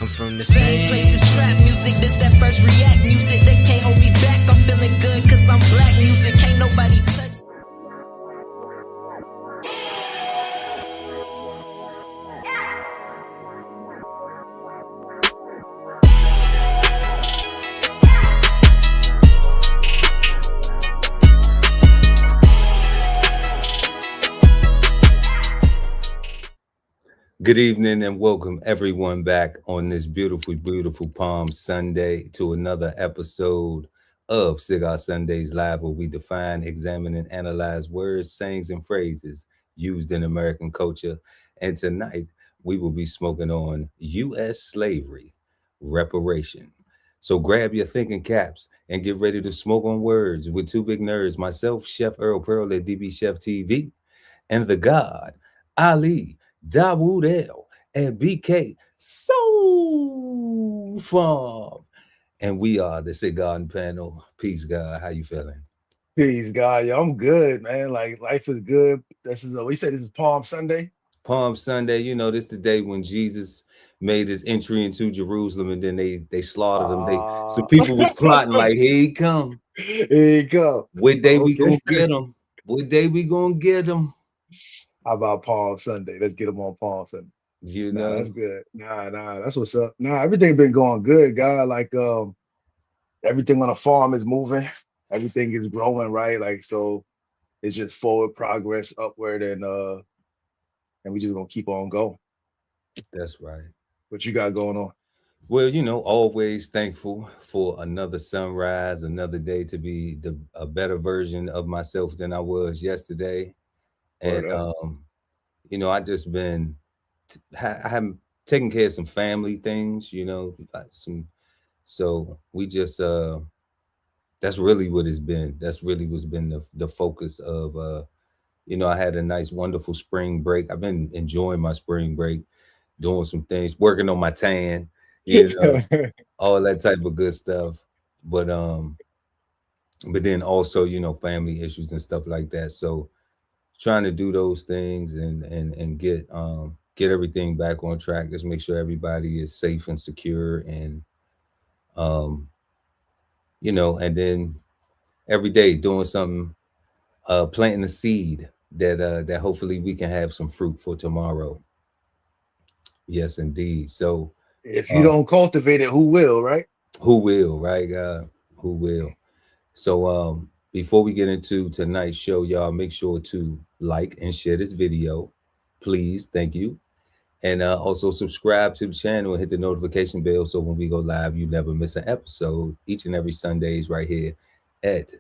I'm from the Same place as trap music, this that first react music. They can't hold me back, I'm feeling good cause I'm black music. Can't nobody touch. Good evening and welcome everyone back on this beautiful, beautiful Palm Sunday to another episode of Cigar Sundays Live, where we define, examine, and analyze words, sayings, and phrases used in American culture. And tonight we will be smoking on U.S. slavery, reparation. So grab your thinking caps and get ready to smoke on words with two big nerds, myself, Chef Earl Pearl at DBCHEFTV, and the God, Ali Dawood L and BK Soul Farm. And we are the Cigarden Panel. Peace, God. How you feeling? Peace, God. Yo, I'm good, man. Like life is good. This is we said this is Palm Sunday. Palm Sunday, you know, this the day when Jesus made his entry into Jerusalem, and then they slaughtered him. Some people was plotting like, here he come. Here you go. What day we gonna get him? What day we gonna get him? How about Palm Sunday? Let's get them on Palm Sunday. You know, that's good. Nah, that's what's up. Nah, everything been going good, God. Like everything on the farm is moving. Everything is growing, right? Like so, it's just forward progress, upward, and we just gonna keep on going. That's right. What you got going on? Well, you know, always thankful for another sunrise, another day to be a better version of myself than I was yesterday. And you know, I just been I haven't taken care of some family things, you know, so we just that's really what it's been. That's really what's been the focus of you know, I had a nice, wonderful spring break. I've been enjoying my spring break, doing some things, working on my tan, you know, all that type of good stuff. But then also, you know, family issues and stuff like that. So trying to do those things and get everything back on track. Just make sure everybody is safe and secure, and you know, and then every day doing something, planting a seed that hopefully we can have some fruit for tomorrow. Yes, indeed. So if you don't cultivate it, who will, right? Who will, right, God? Who will? So before we get into tonight's show, y'all make sure to like and share this video, please. Thank you. And also subscribe to the channel and hit the notification bell so when we go live, you never miss an episode. Each and every Sundays right here at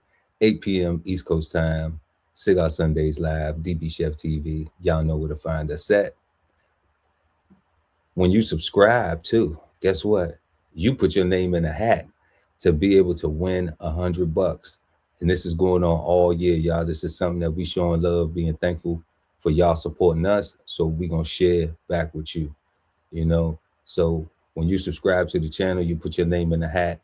8 p.m. East Coast time. Cigar Sundays Live, DBCHEFTV. Y'all know where to find us at. When you subscribe too, guess what? You put your name in a hat to be able to win $100. And this is going on all year, y'all. This is something that we showing love, being thankful for y'all supporting us. So we gonna share back with you, you know. So when you subscribe to the channel, you put your name in the hat.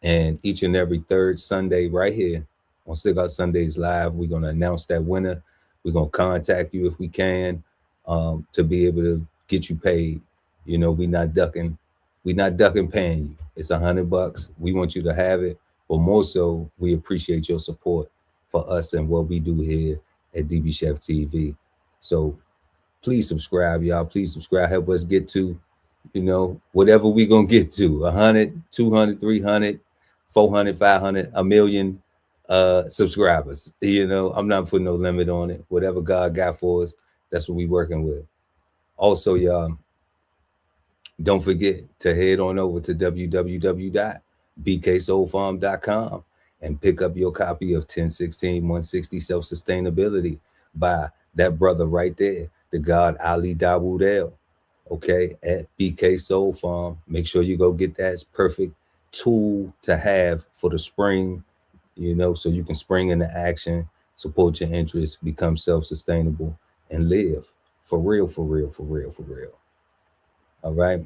And each and every third Sunday right here on Cigar Sundays Live, we're gonna announce that winner. We're gonna contact you if we can, to be able to get you paid. You know, we're not ducking paying you. It's $100. We want you to have it, but more so, we appreciate your support for us and what we do here at DBCHEFTV. So please subscribe, y'all. Please subscribe. Help us get to, you know, whatever we gonna get to, 100, 200, 300, 400, 500, a million subscribers. You know, I'm not putting no limit on it. Whatever God got for us, that's what we working with. Also, y'all, don't forget to head on over to www.bksoulfarm.com and pick up your copy of 1016 160 Self-Sustainability by that brother right there, the God Ali Dawood L. Okay, at BK Soul Farm. Make sure you go get that. It's perfect tool to have for the spring, you know, so you can spring into action, support your interests, become self-sustainable, and live for real, for real, for real, for real. All right.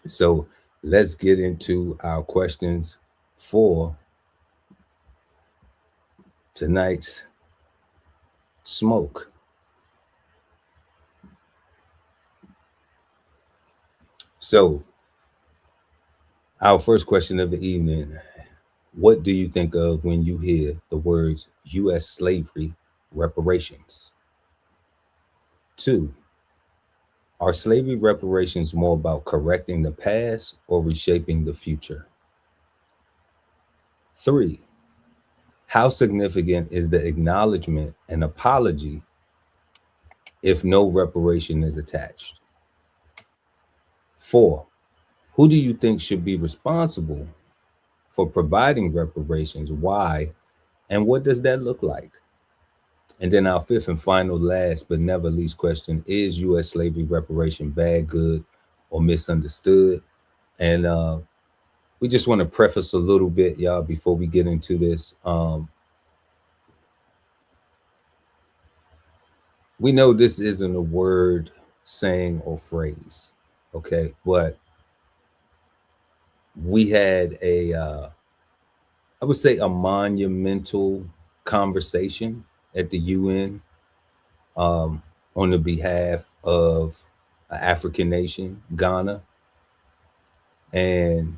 So let's get into our questions for tonight's smoke. So Our first question of the evening: what do you think of when you hear the words U.S. slavery reparations? Two, are slavery reparations more about correcting the past or reshaping the future? Three, how significant is the acknowledgement and apology if no reparation is attached? Four, who do you think should be responsible for providing reparations? Why? And what does that look like? And then our fifth and final, last but never least question: is U.S. slavery reparation bad, good, or misunderstood? And we just want to preface a little bit, y'all, before we get into this. We know this isn't a word, saying, or phrase, okay? But we had I would say, a monumental conversation at the UN on the behalf of an African nation, Ghana. And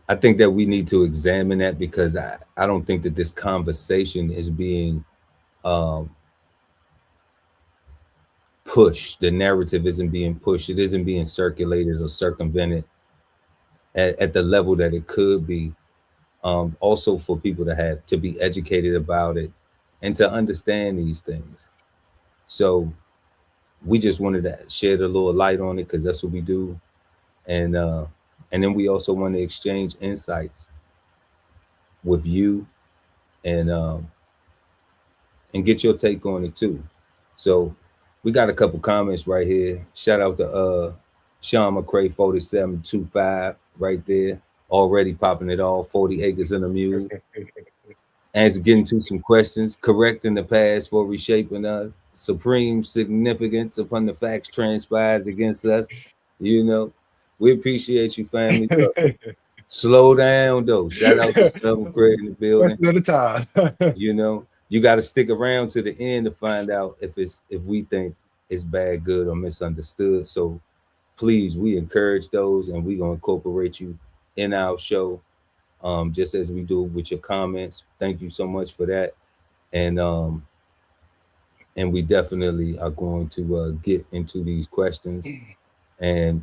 I think that we need to examine that, because I don't think that this conversation is being um, pushed. The narrative isn't being pushed. It isn't being circulated or circumvented at the level that it could be. Also, for people to have to be educated about it and to understand these things. So we just wanted to shed a little light on it, because that's what we do. And and then we also want to exchange insights with you, and and get your take on it too. So we got a couple comments right here. Shout out to Sean McCray 4725 right there. Already popping it off. 40 acres and a mule. As getting to some questions, correcting the past for reshaping us. Supreme significance upon the facts transpired against us. You know, we appreciate you, family. Look, slow down though. Shout out to Stubborn Craig in the building. Question at a time. You know, you got to stick around to the end to find out if we think it's bad, good, or misunderstood. So please, we encourage those, and we're gonna incorporate you in our show, just as we do with your comments. Thank you so much for that, and we definitely are going to get into these questions, and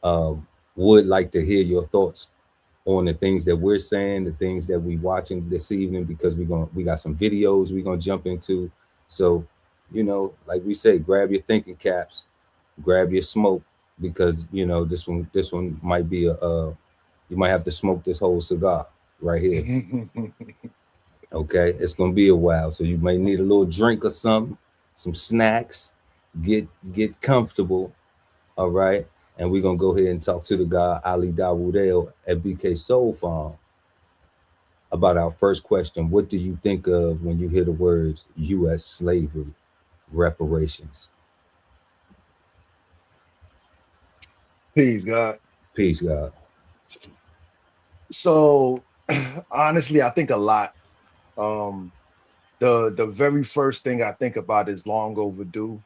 um, would like to hear your thoughts on the things that we're saying, the things that we watching this evening, because we got some videos we're gonna jump into. So, like we say, grab your thinking caps, grab your smoke, because this one might be you might have to smoke this whole cigar right here. Okay, it's gonna be a while, so you may need a little drink or something, some snacks. Get comfortable, all right. And we're gonna go ahead and talk to the guy Ali Dawoodale at BK Soul Farm about our first question. What do you think of when you hear the words U.S. slavery reparations? Please, God. Peace, God. So honestly, I think a lot. Um, the very first thing I think about is long overdue.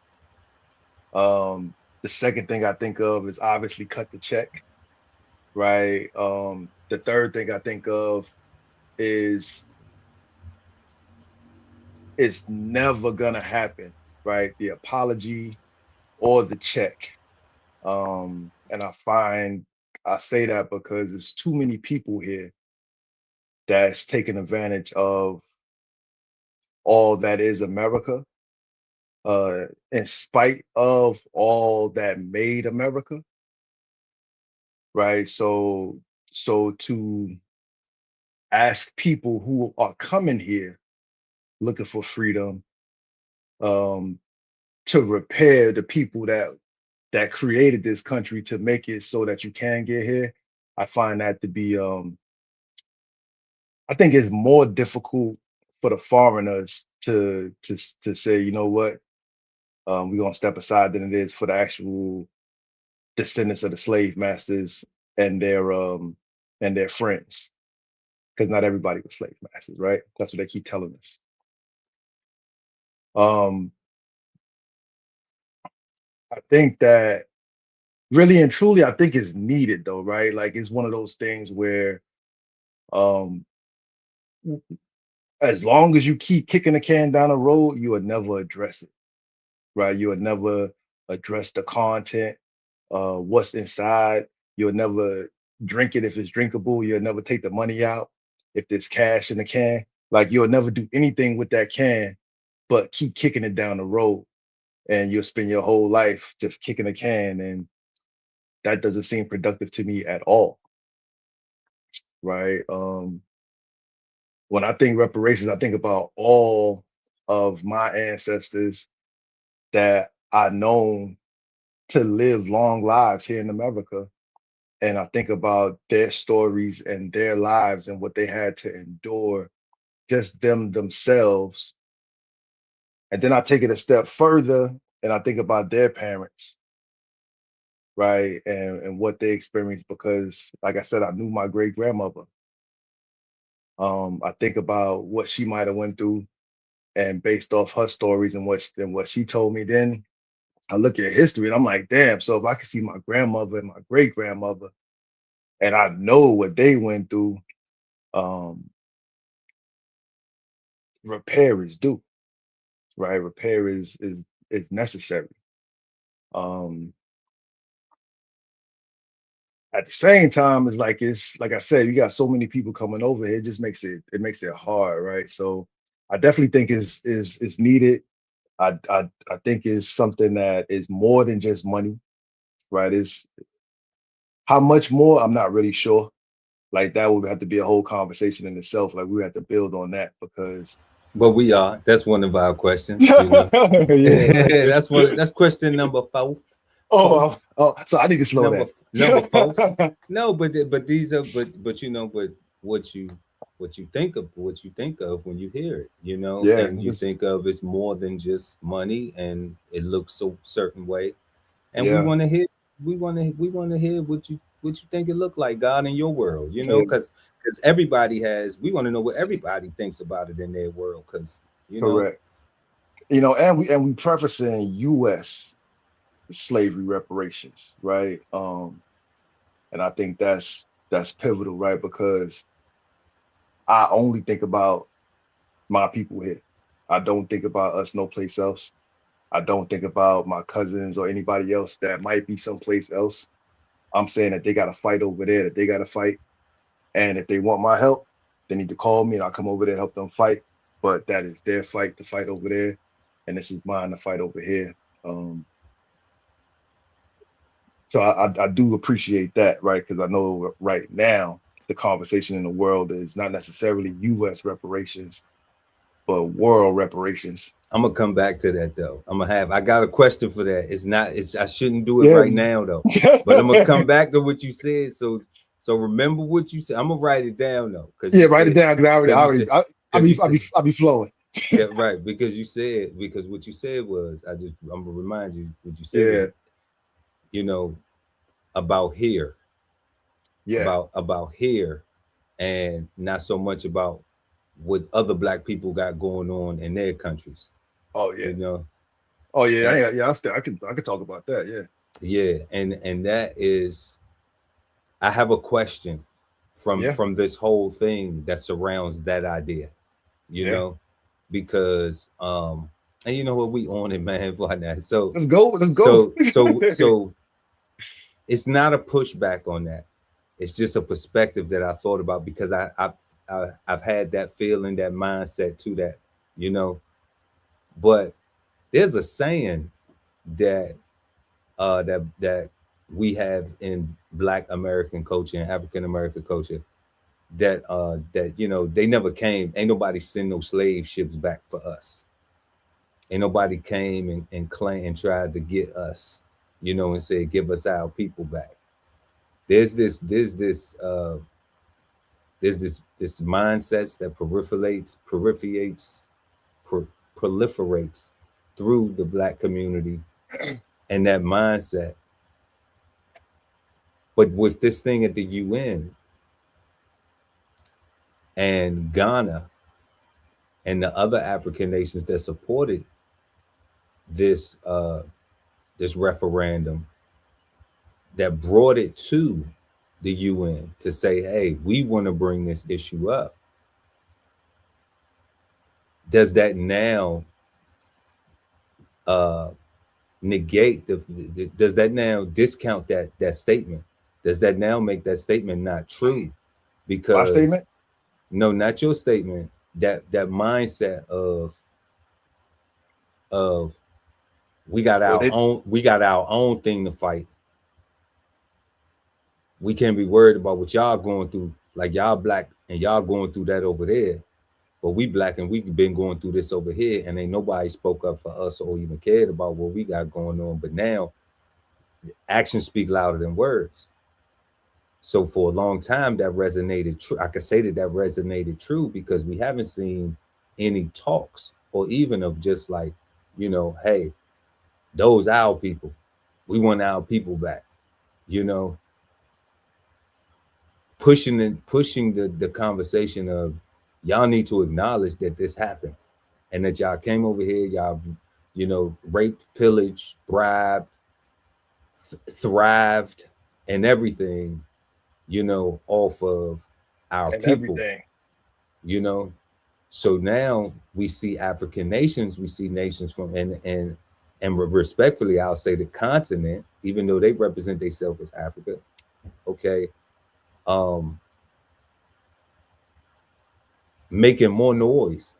The second thing I think of is obviously cut the check, right? The third thing I think of is it's never gonna happen, right? The apology or the check. And I say that because there's too many people here that's taking advantage of all that is America, in spite of all that made America, right? So to ask people who are coming here looking for freedom, um, to repair the people that created this country to make it so that you can get here, I find that to be I think it's more difficult for the foreigners to say, you know what, we're gonna step aside than it is for the actual descendants of the slave masters and their friends. Because not everybody was slave masters, right? That's what they keep telling us. Um, I think that really and truly, I think it's needed though, right? Like it's one of those things where um as long as you keep kicking the can down the road, you will never address it, right? You will never address the content, what's inside. You'll never drink it if it's drinkable. You'll never take the money out if there's cash in the can. Like you'll never do anything with that can, but keep kicking it down the road. And you'll spend your whole life just kicking a can. And that doesn't seem productive to me at all, right? When I think reparations, I think about all of my ancestors that I known to live long lives here in America. And I think about their stories and their lives and what they had to endure, just them themselves. And then I take it a step further and I think about their parents, right? And what they experienced because, like I said, I knew my great grandmother. I think about what she might have went through, and based off her stories and what she told me, then I look at history and I'm like, damn. So if I could see my grandmother and my great grandmother, and I know what they went through, um, repair is due, right? Repair is necessary. Um, at the same time, it's like I said, you got so many people coming over here, it just makes it hard, right? So I definitely think is needed. I think it's something that is more than just money, right? It's how much more, I'm not really sure. Like that would have to be a whole conversation in itself. Like we have to build on that because But we are. That's one of our questions. yeah, right. That's question number four. Oh, Fourth. so I need to slow Number down. number fourth. No, but these are but but what you what you think of when you hear it, Yeah, and you think of it's more than just money and it looks so certain way, and yeah, we want to hear what you think it looked like, God, in your world, yeah, because everybody has, we want to know what everybody thinks about it in their world, because correct. And we prefacing U.S. slavery reparations, right? And I think that's pivotal, right? Because I only think about my people here. I don't think about us no place else. I don't think about my cousins or anybody else that might be someplace else. I'm saying that they got to fight over there, that they got to fight. And if they want my help, they need to call me and I'll come over there and help them fight. But that is their fight to fight over there. And this is mine to fight over here. Um, so I do appreciate that, right? Because I know right now the conversation in the world is not necessarily US reparations, but world reparations. I'm gonna come back to that though. I got a question for that. It's not, it's, I shouldn't do it Yeah. right now though, but I'm gonna come back to what you said. So remember what you said. I'm gonna write it down though, because Yeah, you write it said, down because because you said, because you said, I'll be flowing. yeah, right, because you said, because what you said was, I'm gonna remind you what you said was, Yeah, you know, about here, yeah. about here, and not so much about what other black people got going on in their countries. Oh You yeah. know, Oh yeah. and I can talk about that. Yeah. yeah, and that is, I have a question Yeah. from this whole thing that surrounds that idea, you Yeah. know, because and you know what, we on it, man. Why not? So Let's go. Let's go. so so so it's not a pushback on that. It's just a perspective that I thought about, because I've had that feeling, that mindset to that, you know. But there's a saying that that we have in Black American culture and African American culture, that they never came. Ain't nobody send no slave ships back for us. Ain't nobody came and claimed and tried to get us, and say, give us our people back. There's this mindsets that pro- proliferates through the Black community, and that mindset. But with this thing at the UN and Ghana and the other African nations that supported this this referendum, that brought it to the UN to say, hey, we want to bring this issue up. Does that now negate does that now discount that statement? Does that now make that statement not true? Because My statement? No, not your statement. That mindset of we got our own thing to fight. We can't be worried about what y'all going through. Like y'all black and y'all going through that over there, but we black and we've been going through this over here, and ain't nobody spoke up for us or even cared about what we got going on. But now actions speak louder than words. So for a long time that resonated true. I could say that resonated true because we haven't seen any talks or even of just like, you know, hey, those our people. We want our people back, you know. Pushing the conversation of y'all need to acknowledge that this happened and that y'all came over here, y'all, you know, raped, pillaged, bribed, thrived, and everything, you know, off of our and people, everything. You know. So now we see African nations, we see nations from and respectfully, I'll say the continent, even though they represent themselves as Africa, okay, making more noise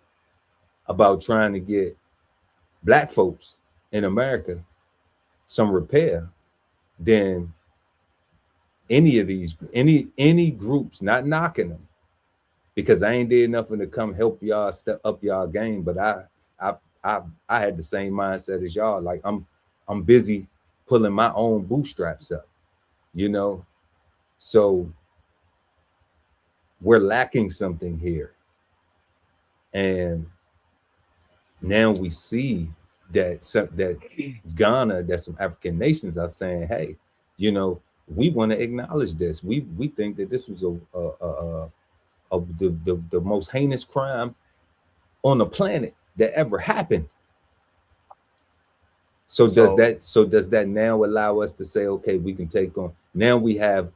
about trying to get black folks in America some repair than any of these any groups, not knocking them, because I ain't did nothing to come help y'all step up y'all game, but I had the same mindset as y'all. Like I'm busy pulling my own bootstraps up, you know. So we're lacking something here. And now we see that Ghana, that some African nations are saying, hey, you know, we want to acknowledge this. We think that this was the most heinous crime on the planet that ever happened. So does that now allow us to say, okay, we can take on, now we have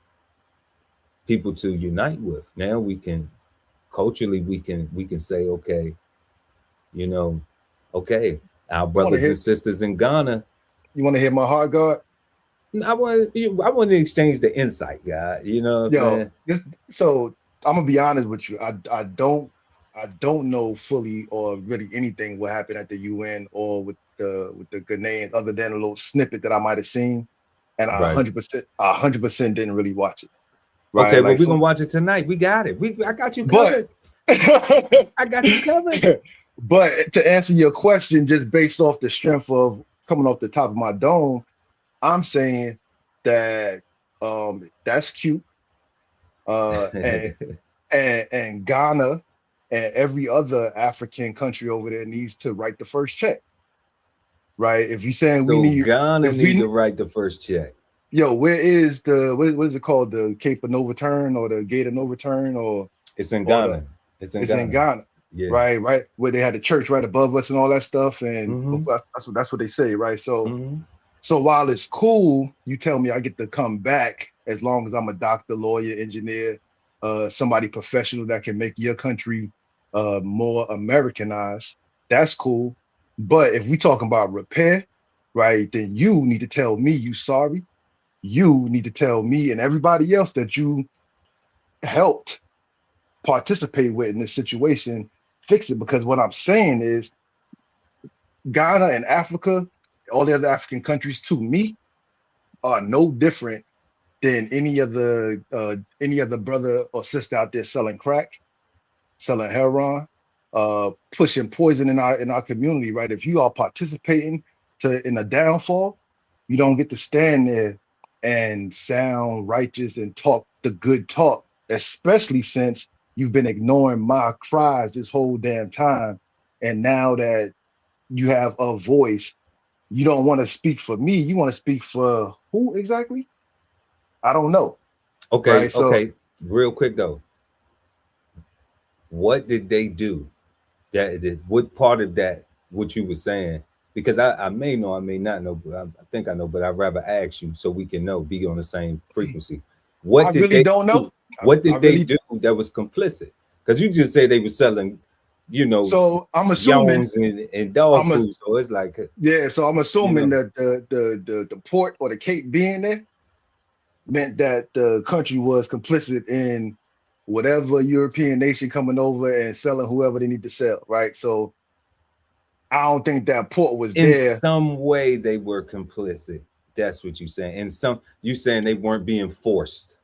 people to unite with. Now we can culturally we can say, okay, you know, okay, our brothers and sisters in Ghana. You want to hear my heart, God? I want to exchange the insight, God. You know, yo, so I'm gonna be honest with you. I don't know fully or really anything what happened at the UN or with the Ghanaians, other than a little snippet that I might have seen, and I 100% didn't really watch it. Right? Okay, well, we're gonna watch it tonight. We got it. I got you covered. I got you covered. But to answer your question, just based off the strength of coming off the top of my dome, I'm saying that that's cute. And Ghana and every other African country over there needs to write the first check. Right? If you're saying so we need Ghana need to write the first check. Yo, where is the what is it called? The Cape of No Return or the Gate of No Return, or it's in Ghana. It's in Ghana. Yeah. Right. Where they had the church right above us and all that stuff. And that's what they say, right? So so while it's cool, you tell me I get to come back as long as I'm a doctor, lawyer, engineer, somebody professional that can make your country more Americanized. That's cool. But if we talking about repair, right, then you need to tell me you sorry. You need to tell me and everybody else that you helped participate with in this situation, fix it. Because what I'm saying is Ghana and Africa, all the other African countries, to me, are no different than any other brother or sister out there selling crack, selling heroin, pushing poison in our community, right? If you are participating in a downfall, you don't get to stand there and sound righteous and talk the good talk, especially since you've been ignoring my cries this whole damn time. And now that you have a voice, you don't want to speak for me. You want to speak for who exactly? I don't know. Okay, right? Okay. Real quick though. What did they do? What part of that, what you were saying? because I may know, I may not know, but I think I know, but I'd rather ask you so we can know, be on the same frequency. I What did really they don't do? know. What I did they really do that was complicit? Because you just say they were selling, you know, so I'm assuming yawns and dog I'm a food. So it's like, yeah, so I'm you assuming know, that the port or the Cape being there meant that the country was complicit in whatever European nation coming over and selling whoever they need to sell, right? So I don't think that port was in there. some way they were complicit. That's what you're saying. In some, you saying they weren't being forced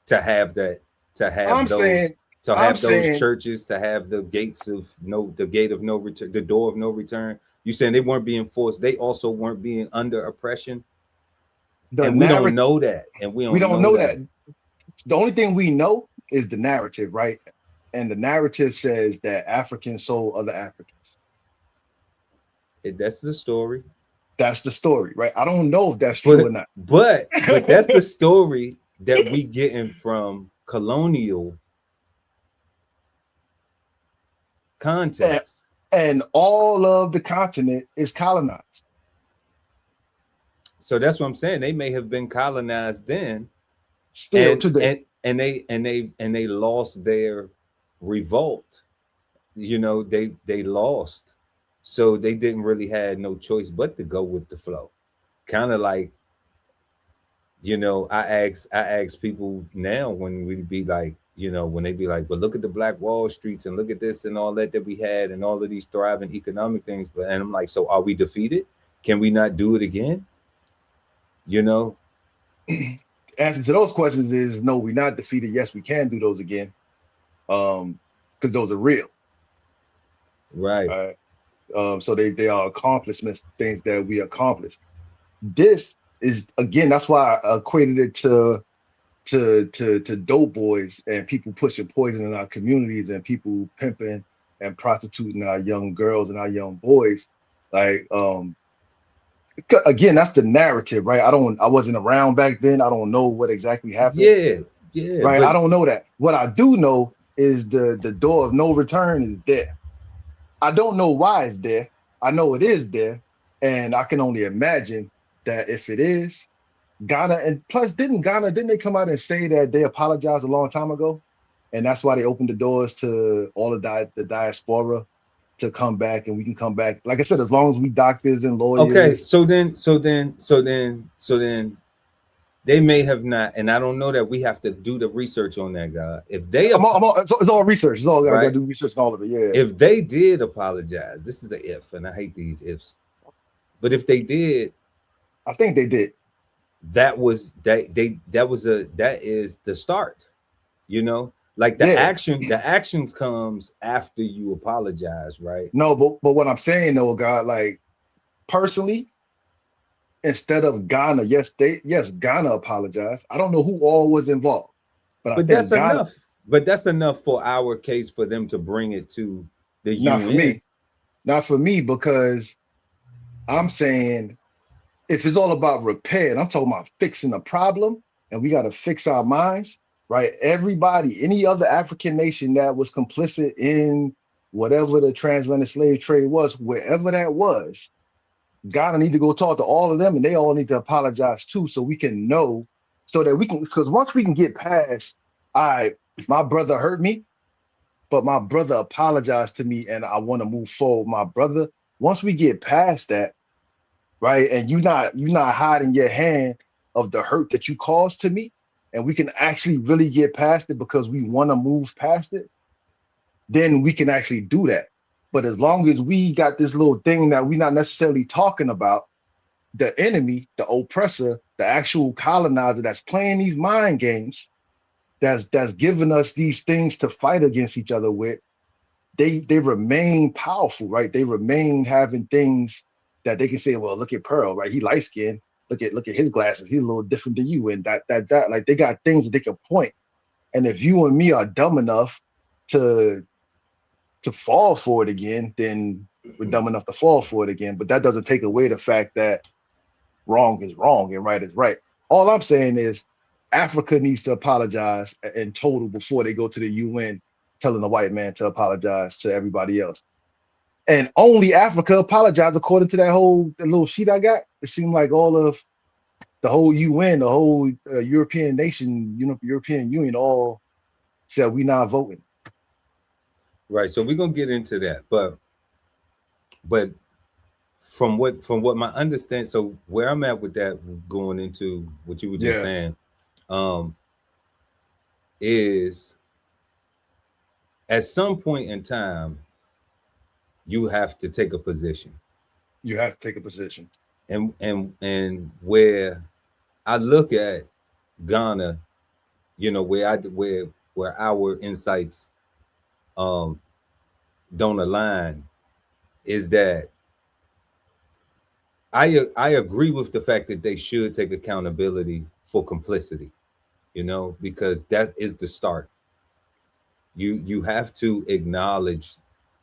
to have that, to I'm have those, saying, to I'm have those saying churches, to have the gates of no, the gate of no return, the door of no return. You saying they weren't being forced. They also weren't being under oppression. the And we don't narrative, know that. And we we don't don't know know that. that. The only thing we know is the narrative, right? And the narrative says that Africans sold other Africans. That's the story. That's the story, right? I don't know if that's true or But not. but that's the story that we getting from colonial and, context. and all of the continent is colonized. So that's what I'm saying. They may have been colonized then, Still today. and they lost their revolt. You know, they lost. So they didn't really have no choice but to go with the flow. Kind of like, you know, I ask people now when we be like, you know, when they be like, but look at the Black Wall Streets and look at this and all that we had and all of these thriving economic things. But and I'm like, so are we defeated? Can we not do it again? You know, Answer to those questions is no, we're not defeated. Yes, we can do those again. Because those are real. right? All right. So they are accomplishments, things that we accomplished. This is again, that's why I equated it to dope boys and people pushing poison in our communities and people pimping and prostituting our young girls and our young boys. Like again, that's the narrative, right? I wasn't around back then. I don't know what exactly happened, Yeah, yeah. right? I But don't know that. What I do know is the door of no return is there. I don't know why it's there. I know it is there, and I can only imagine that if it is, Ghana, and plus didn't they come out and say that they apologized a long time ago, and that's why they opened the doors to all of the diaspora to come back, and we can come back. Like I said, as long as we doctors and okay, lawyers. so then they may have not, and I don't know that we have to do the research on that guy. If they It's all research. It's all I gotta right, do research and all of it. Yeah, if they did apologize, this is the if, and I hate these ifs, but if they did, I think they did. that is the start, you know, like Yeah, the actions comes after you apologize, right? no, but what I'm saying though, God, like personally, instead of Ghana, yes, Ghana apologized. I don't know who all was involved, but I But that's think Ghana, enough. But that's enough for our case for them to bring it to the not for UN. me, not for me, because I'm saying if it's all about repair, and I'm talking about fixing a problem, and we got to fix our minds, right? Everybody, any other African nation that was complicit in whatever the transatlantic slave trade was, wherever that was, Ghana need to go talk to all of them, and they all need to apologize too, so we can know, so that we can, because once we can get past, all right, my brother hurt me, but my brother apologized to me, and I want to move forward. My brother, once we get past that, right, and you're not hiding your hand of the hurt that you caused to me, and we can actually really get past it because we want to move past it, then we can actually do that. But as long as we got this little thing that we're not necessarily talking about, the enemy, the oppressor, the actual colonizer that's playing these mind games, that's giving us these things to fight against each other with, they remain powerful, right? They remain having things that they can say, well, look at Pearl, right? He light skinned. Look at his glasses. He's a little different than you. And that like they got things that they can point. And if you and me are dumb enough to fall for it again, then we're dumb enough to fall for it again. But that doesn't take away the fact that wrong is wrong and right is right. All I'm saying is Africa needs to apologize in total before they go to the UN telling the white man to apologize to everybody else. And only Africa apologized according to that little sheet I got. It seemed like all of the whole UN, the whole European nation, European Union, all said we not voting. Right. So we're gonna get into that, but from what my understanding, so where I'm at with that, going into what you were just Yeah, saying, um, is at some point in time you have to take a position, you have to take a position. and where I look at Ghana, where our insights um don't align, is that I agree with the fact that they should take accountability for complicity, because that is the start. You have to acknowledge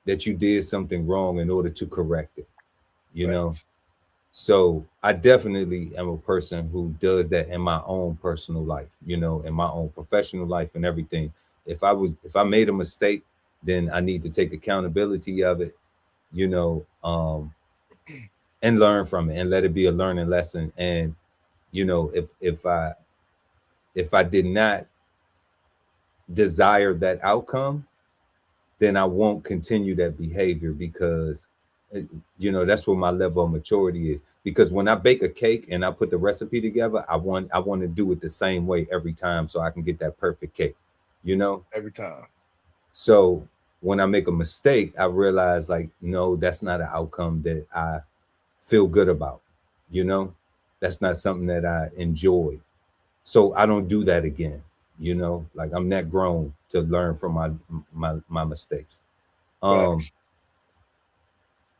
that you did something wrong in order to correct it, you know. Facts. So I definitely am a person who does that in my own personal life, in my own professional life and everything. If I made a mistake, then I need to take accountability of it, you know, and learn from it and let it be a learning lesson. And if I did not desire that outcome, then I won't continue that behavior, because that's where my level of maturity is. Because when I bake a cake and I put the recipe together, I want to do it the same way every time, so I can get that perfect cake, you know. Every time. So when I make a mistake, I realize, like, no, that's not an outcome that I feel good about, you know. That's not something that I enjoy, so I don't do that again, like, I'm that grown to learn from my mistakes. um Facts.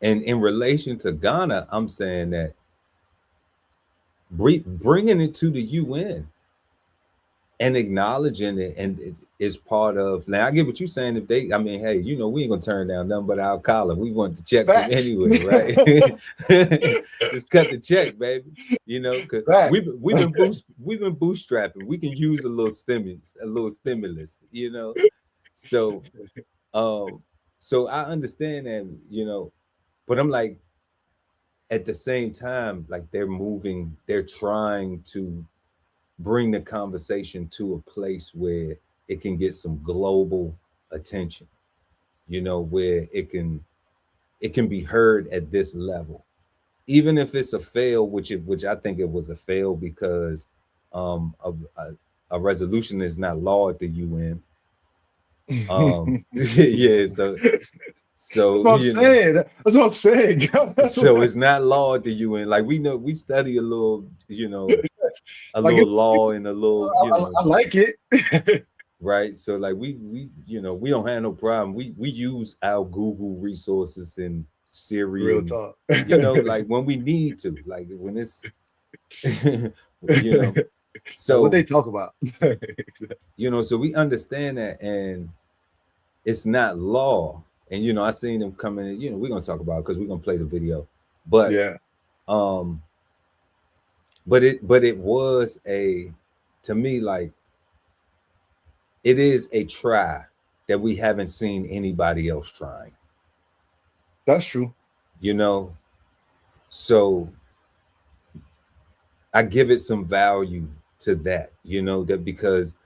and in relation to Ghana, I'm saying that bringing it to the UN and acknowledging it, and it is part of. Now I get what you're saying. If they, I mean, hey, we ain't gonna turn down nothing but our collar. We want to check from Facts. anywhere, right? Just cut the check, baby. Because Facts. we've been bootstrapping. We can use a little stimulus. So so I understand that, but I'm like, at the same time, like, they're trying to bring the conversation to a place where it can get some global attention, where it can be heard at this level, even if it's a fail, which I think it was a fail, because a resolution is not law at the UN. Yeah, That's so what I'm saying. That's what I'm saying. so it's not law at the UN. Like, we study a little, a Like little law and a little, I like it. right. So, like, we don't have no problem. We use our Google resources and Siri, Real and talk. like, when we need to, like, when it's you know Like, what so they talk about. so we understand that, and it's not law. And I seen them come in, we're gonna talk about it because we're gonna play the video. But Yeah, um but it was to me, like, it is a try that we haven't seen anybody else trying, that's true. you know so I give it some value to that, that, because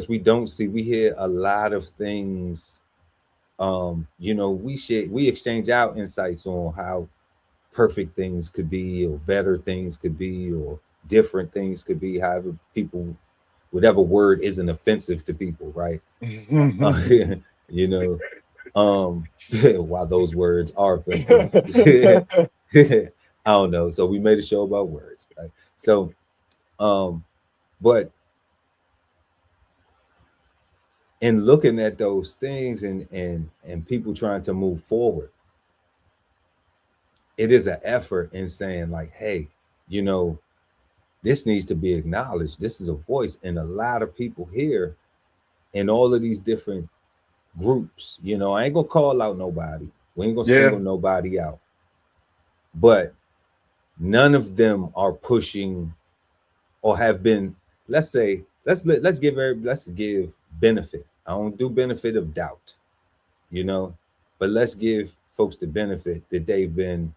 we hear a lot of things. We exchange our insights on how perfect things could be, or better things could be, or different things could be, however people, whatever word isn't offensive to people, right? you know while those words are offensive. I don't know. So we made a show about words, right? So but in looking at those things, and people trying to move forward, it is an effort in saying, like, hey, this needs to be acknowledged. This is a voice, and a lot of people here in all of these different groups. I ain't gonna call out nobody. We ain't gonna Yeah, single nobody out. But none of them are pushing, or have been. Let's say, let's give benefit. I don't do benefit of doubt, but let's give folks to benefit, that they've been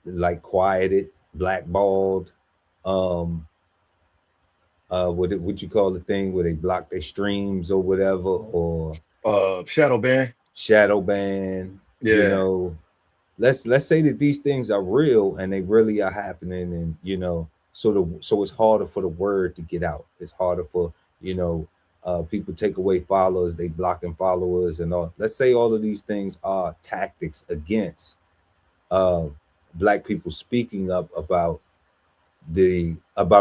like quieted, blackballed, um, what you call the thing where they block their streams or whatever, or Shadow ban. shadow ban, you Yeah. know. Let's say that these things are real and they really are happening, and you know, so it's harder for the word to get out. It's harder for, you know, people take away followers, they blocking followers and all. Let's say all of these things are tactics against uh black people speaking up about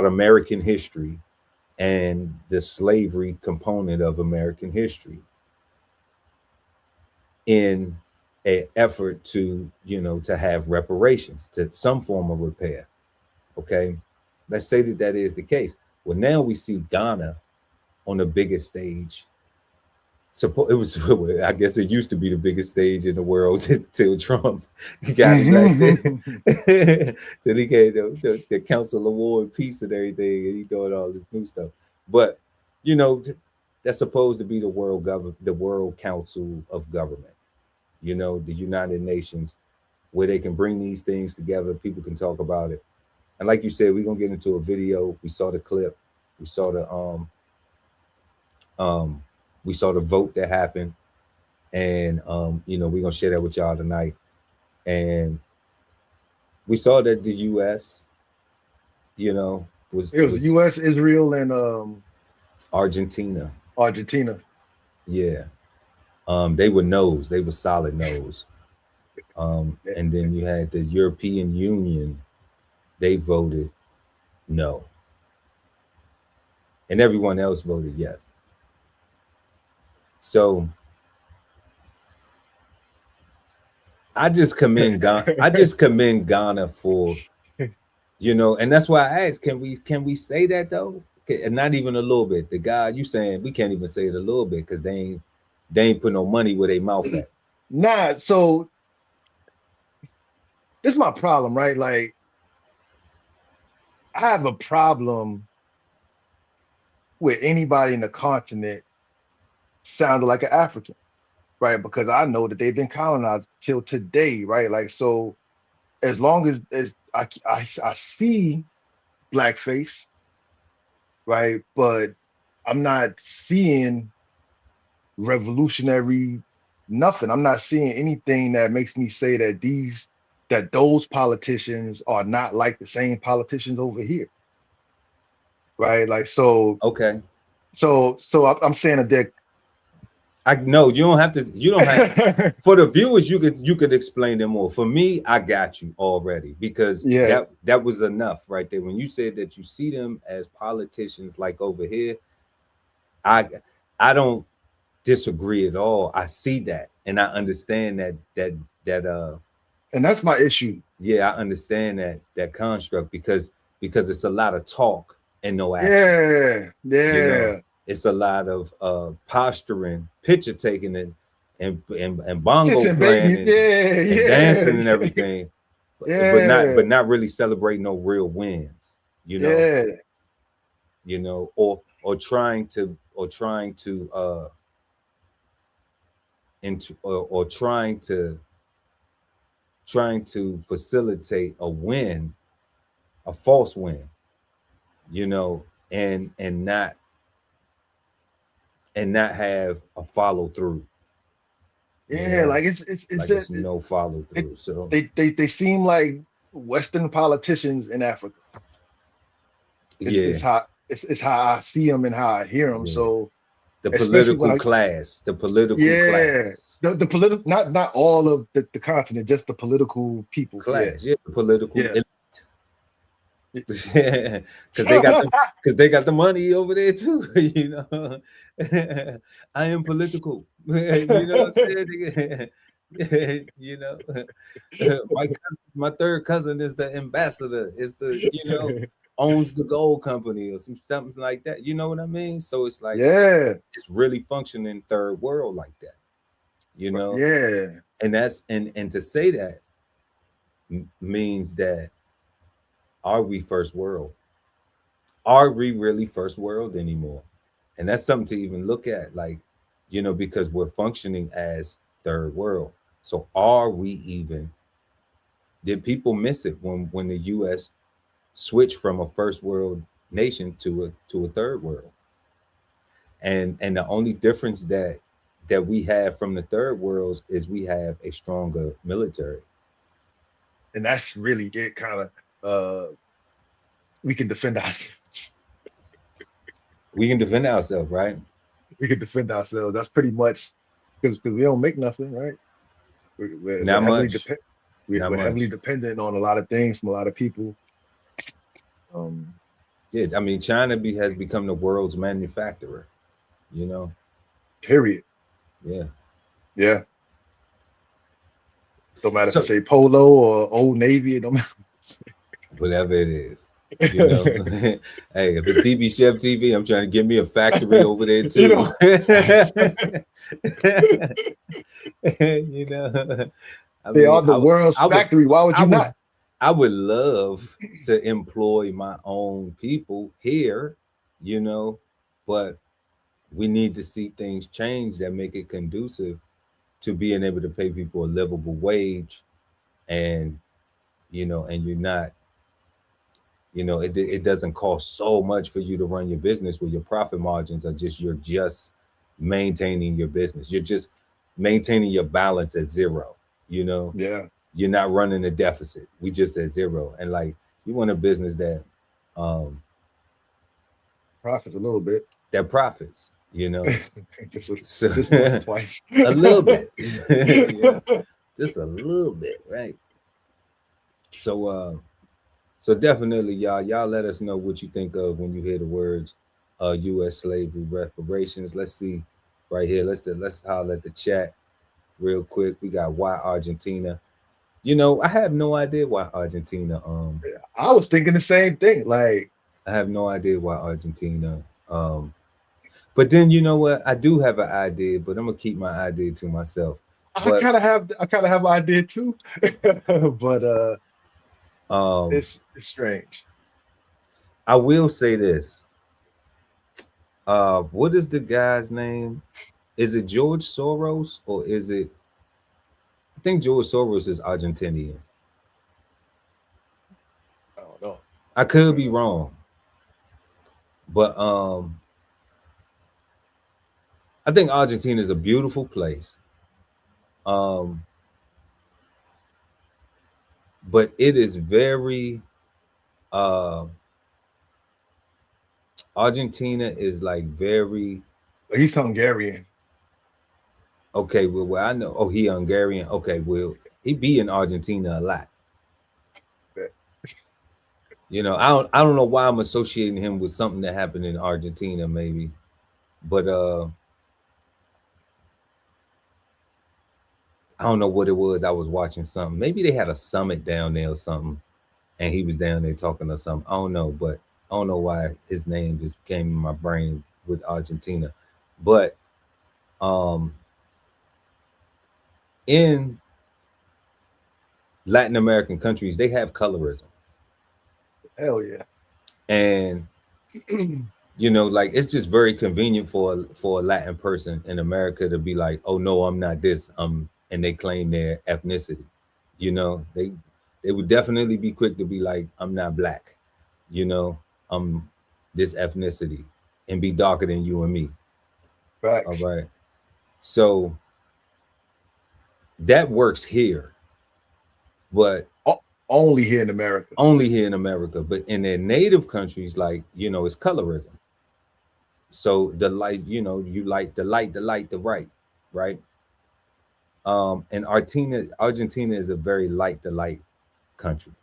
American history and the slavery component of American history in an effort to, you know, to have reparations, to some form of repair. Okay, let's say that that is the case. Well, now we see Ghana on the biggest stage. It was, I guess it used to be the biggest stage in the world till Trump got it back then. Till he gave the Council Award Peace and everything, and he doing all this new stuff. But you know, that's supposed to be the the World Council of Government. You know, the United Nations, where they can bring these things together. People can talk about it. And like you said, we're gonna get into a video. We saw the clip. We saw the um we saw the vote that happened, and you know, we're gonna share that with y'all tonight. And we saw that the US, you know, It was US, Israel, and Argentina. Argentina. Yeah. They were no's, they were solid no's. And then you had the European Union, they voted no. And everyone else voted yes. So I just commend Ghana for, you know, and that's why I asked, can we say that though? And not even a little bit. The guy you saying we can't even say it a little bit because they ain't put no money where their mouth at. Nah, so this is my problem, right? Like, I have a problem with anybody in the continent sounding like an African, right? Because I know that they've been colonized till today, right? Like, so as long as I see blackface, right? But I'm not seeing revolutionary nothing. I'm not seeing anything that makes me say that those politicians are not like the same politicians over here, right? Like, so Okay. so I'm saying that I know you don't have for the viewers, you could explain them more. For me, I got you already, because yeah, that was enough right there. When you said that you see them as politicians like over here, I don't disagree at all. I see that and I understand that and that's my issue. yeah, I understand that construct, because it's a lot of talk and no action. Yeah, You know, yeah. it's a lot of posturing, picture taking, and bongo Kissing playing, babies, and dancing and everything, yeah, but not really celebrate no real wins. You know, yeah. you know, or trying to trying to facilitate a win, a false win, you know, and not have a follow through. Yeah, know? like it's Like just it's no follow through. So they seem like Western politicians in Africa. It's how it's how I see them and how I hear them. yeah. So The especially when political class, yeah, the political, not all of the continent, just the political people. class, yeah, the political Yeah. elite. Because they got the money over there too, you know. I am political, you know what I'm saying? You know, my third cousin is the ambassador, is the, you know, owns the gold company or something like that. You know what I mean? So it's like, yeah, it's really functioning third world like that, you know. yeah, And that's and to say that means that, are we first world? Are we really first world anymore? And that's something to even look at, like, you know, because we're functioning as third world. So are we even, did people miss it when the US switched from a first world nation to a third world? And the only difference that we have from the third worlds is we have a stronger military. And that's really it. Kind of, we can defend ourselves. We can defend ourselves, right? We can defend ourselves. That's pretty much because we don't make nothing, right? Not We're heavily much. Not we're heavily much. dependent on a lot of things from a lot of people. Um, Yeah, I mean, China has become the world's manufacturer. You know. period. Yeah. Yeah. Don't matter if So you say Polo or Old Navy. It don't matter. whatever it is, you know. Hey, if it's DBCHEFTV, I'm trying to get me a factory over there too. You know, You know, I they mean, are the world's I would, factory. Why would I you would, not? I would love to employ my own people here, you know, but we need to see things change that make it conducive to being able to pay people a livable wage, and you know, and you're not, you know, it doesn't cost so much for you to run your business where your profit margins are just, you're just maintaining your business. You're just maintaining your balance at zero, you know. Yeah, You're not running a deficit. We just at zero. And like, you want a business that profits a little bit. that profits, you know. just, So just once or twice. a little bit. Yeah, just a little bit, right? So so definitely, y'all let us know what you think of when you hear the words US slavery reparations. Let's see right here. Let's holler at the chat real quick. We got why Argentina. You know, I have no idea why Argentina. I was thinking the same thing. Like, I have no idea why Argentina. But then you know what? I do have an idea, but I'm gonna keep my idea to myself. But I kind of have an idea too, but um, it's strange. I will say this. What is the guy's name? Is it George Soros or is it? I think George Soros is Argentinian. I don't know. I could be wrong, but I think Argentina is a beautiful place. Um, but it is very Argentina is like very But he's Hungarian. okay. Well, I know. Oh, he Hungarian. Okay, well, he be in Argentina a lot. Yeah. You know, I don't know why I'm associating him with something that happened in Argentina, maybe, but I don't know what it was. I was watching something. Maybe they had a summit down there or something, and he was down there talking or something. I don't know, but I don't know why his name just came in my brain with Argentina. But in Latin American countries, they have colorism. Hell yeah. And you know, like it's just very convenient for a Latin person in America to be like, oh no, I'm not this, and they claim their ethnicity. You know, they would definitely be quick to be like, I'm not black, you know, I'm this ethnicity, and be darker than you and me. All Facts. right. So that works here, but Only here in America. only here in America. But in their native countries, like, you know, it's colorism. So the light, you know, you like the light, the right, right? And Argentina is a very light the light country.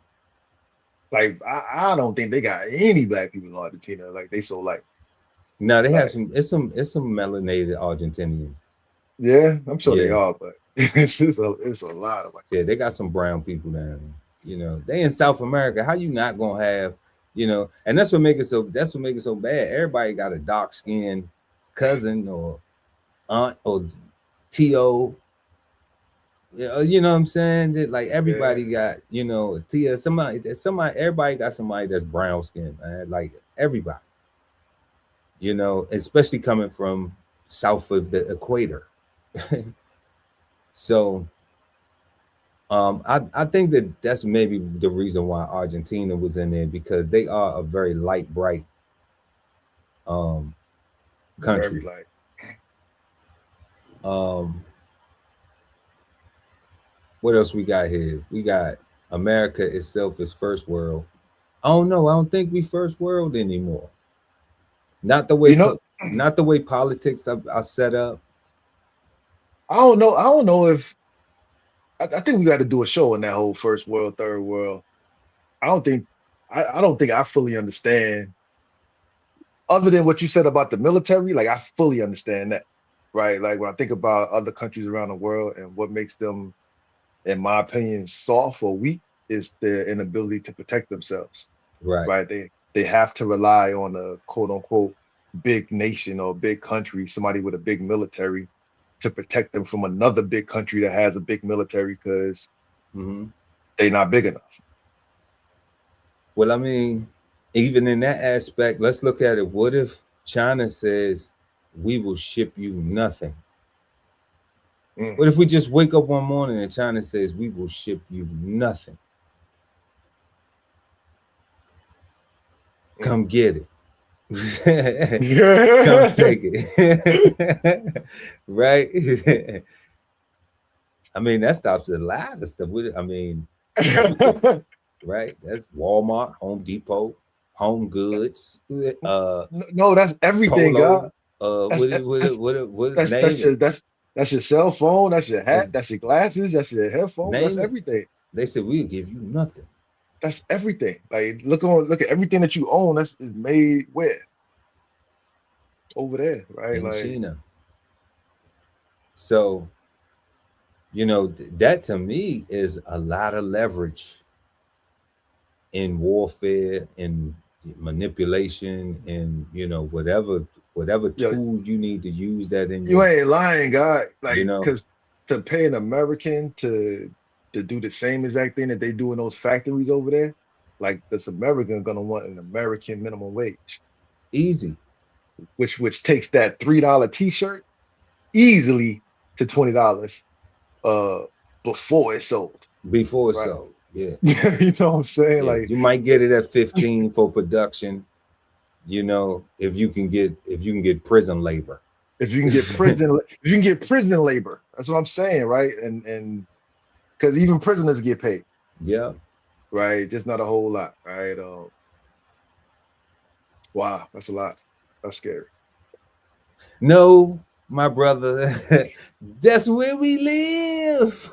Like, I don't think they got any black people in Argentina. Like, they so like, Now they have like, it's some melanated Argentinians. yeah, I'm sure they Yeah. are, but it's a lot of like, Yeah, they got some brown people down there. You know, they in South America. How you not gonna have, you know, and that's what make it so bad. Everybody got a dark skinned cousin or aunt or T.O. You know what I'm saying? Like everybody got, you know, Tia, somebody, everybody got somebody that's brown skinned, man. Like everybody, you know, especially coming from south of the equator. So I think that's maybe the reason why Argentina was in there, because they are a very light, bright Very country. light. What else we got here? We got America itself is first world. I don't know. I don't think we first world anymore. Not the way You know, not the way politics are set up. I don't know. I don't know if I think we got to do a show on that whole first world, third world. I don't think I don't think I fully understand, other than what you said about the military. Like, I fully understand that, right? Like, when I think about other countries around the world and what makes them, in my opinion, soft or weak, is their inability to protect themselves, Right. right? They have to rely on a quote unquote big nation or big country, somebody with a big military, to protect them from another big country that has a big military, because they're not big enough. Well, I mean, even in that aspect, let's look at it. What if China says we will ship you nothing? What if we just wake up one morning and China says we will ship you nothing? Come get it. Come take it. Right? I mean, that stops a lot of stuff. I mean, right? That's Walmart, Home Depot, Home Goods. No, that's everything, Polo. God. Name it. That's your cell phone, that's your hat, That's, that's your glasses, that's your headphones, that's name it. everything. They said we'll give you nothing. That's everything. Like, look at everything that you own. That's is made where? Over there, right? In Like, China. So, that to me is a lot of leverage in warfare, in manipulation, and whatever tool you need to use that in you ain't lying, God. Like, know. because to pay an American to do the same exact thing that they do in those factories over there, like, this American gonna want an American minimum wage. Easy. Which takes that $3 t-shirt easily to $20 before it's sold. Before it's Right. sold. Yeah. You know what I'm saying? Yeah. Like, you might get it at 15 for production, if you can get prison labor. If you can get prison labor, that's what I'm saying, right? And because even prisoners get paid. Yeah. Right. Just not a whole lot, right? Wow, that's a lot. That's scary. No, my brother, that's where we live.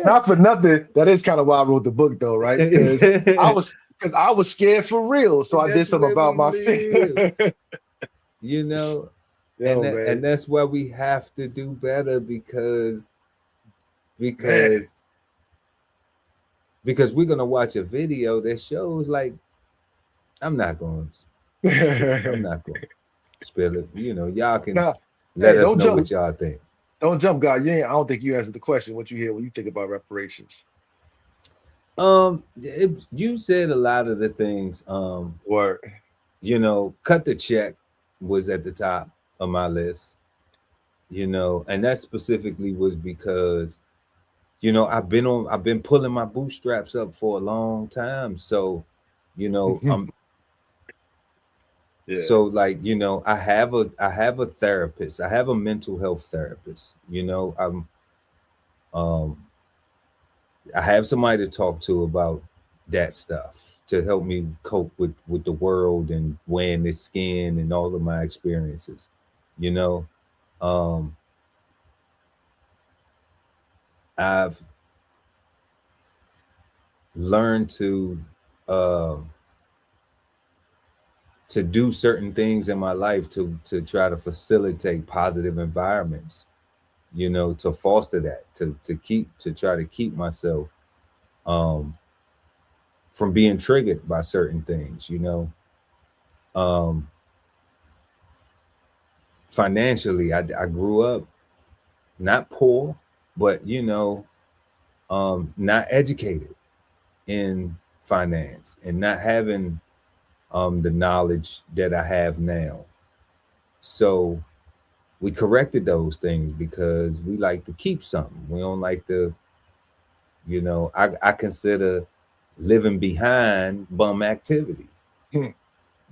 Not for nothing. That is kind of why I wrote the book, though, right? Because I was scared for real, so I did something about my fear. And that's why we have to do better, because we're gonna watch a video that shows, like, I'm not gonna spill it. Y'all can let us know what y'all think. Don't jump, God. I don't think you answered the question. What you hear when you think about reparations? You said a lot of the things. Word. Cut the check was at the top of my list. And that specifically was because, I've been pulling my bootstraps up for a long time. So, So, like, I have a therapist. I have a mental health therapist. I have somebody to talk to about that stuff, to help me cope with the world and wearing this skin and all of my experiences. I've learned to do certain things in my life to try to facilitate positive environments, to foster that, to try to keep myself from being triggered by certain things. Financially, I grew up not poor, but not educated in finance, and not having the knowledge that I have now. So we corrected those things because we like to keep something. We don't like to, you know, I consider living behind bum activity. Hmm.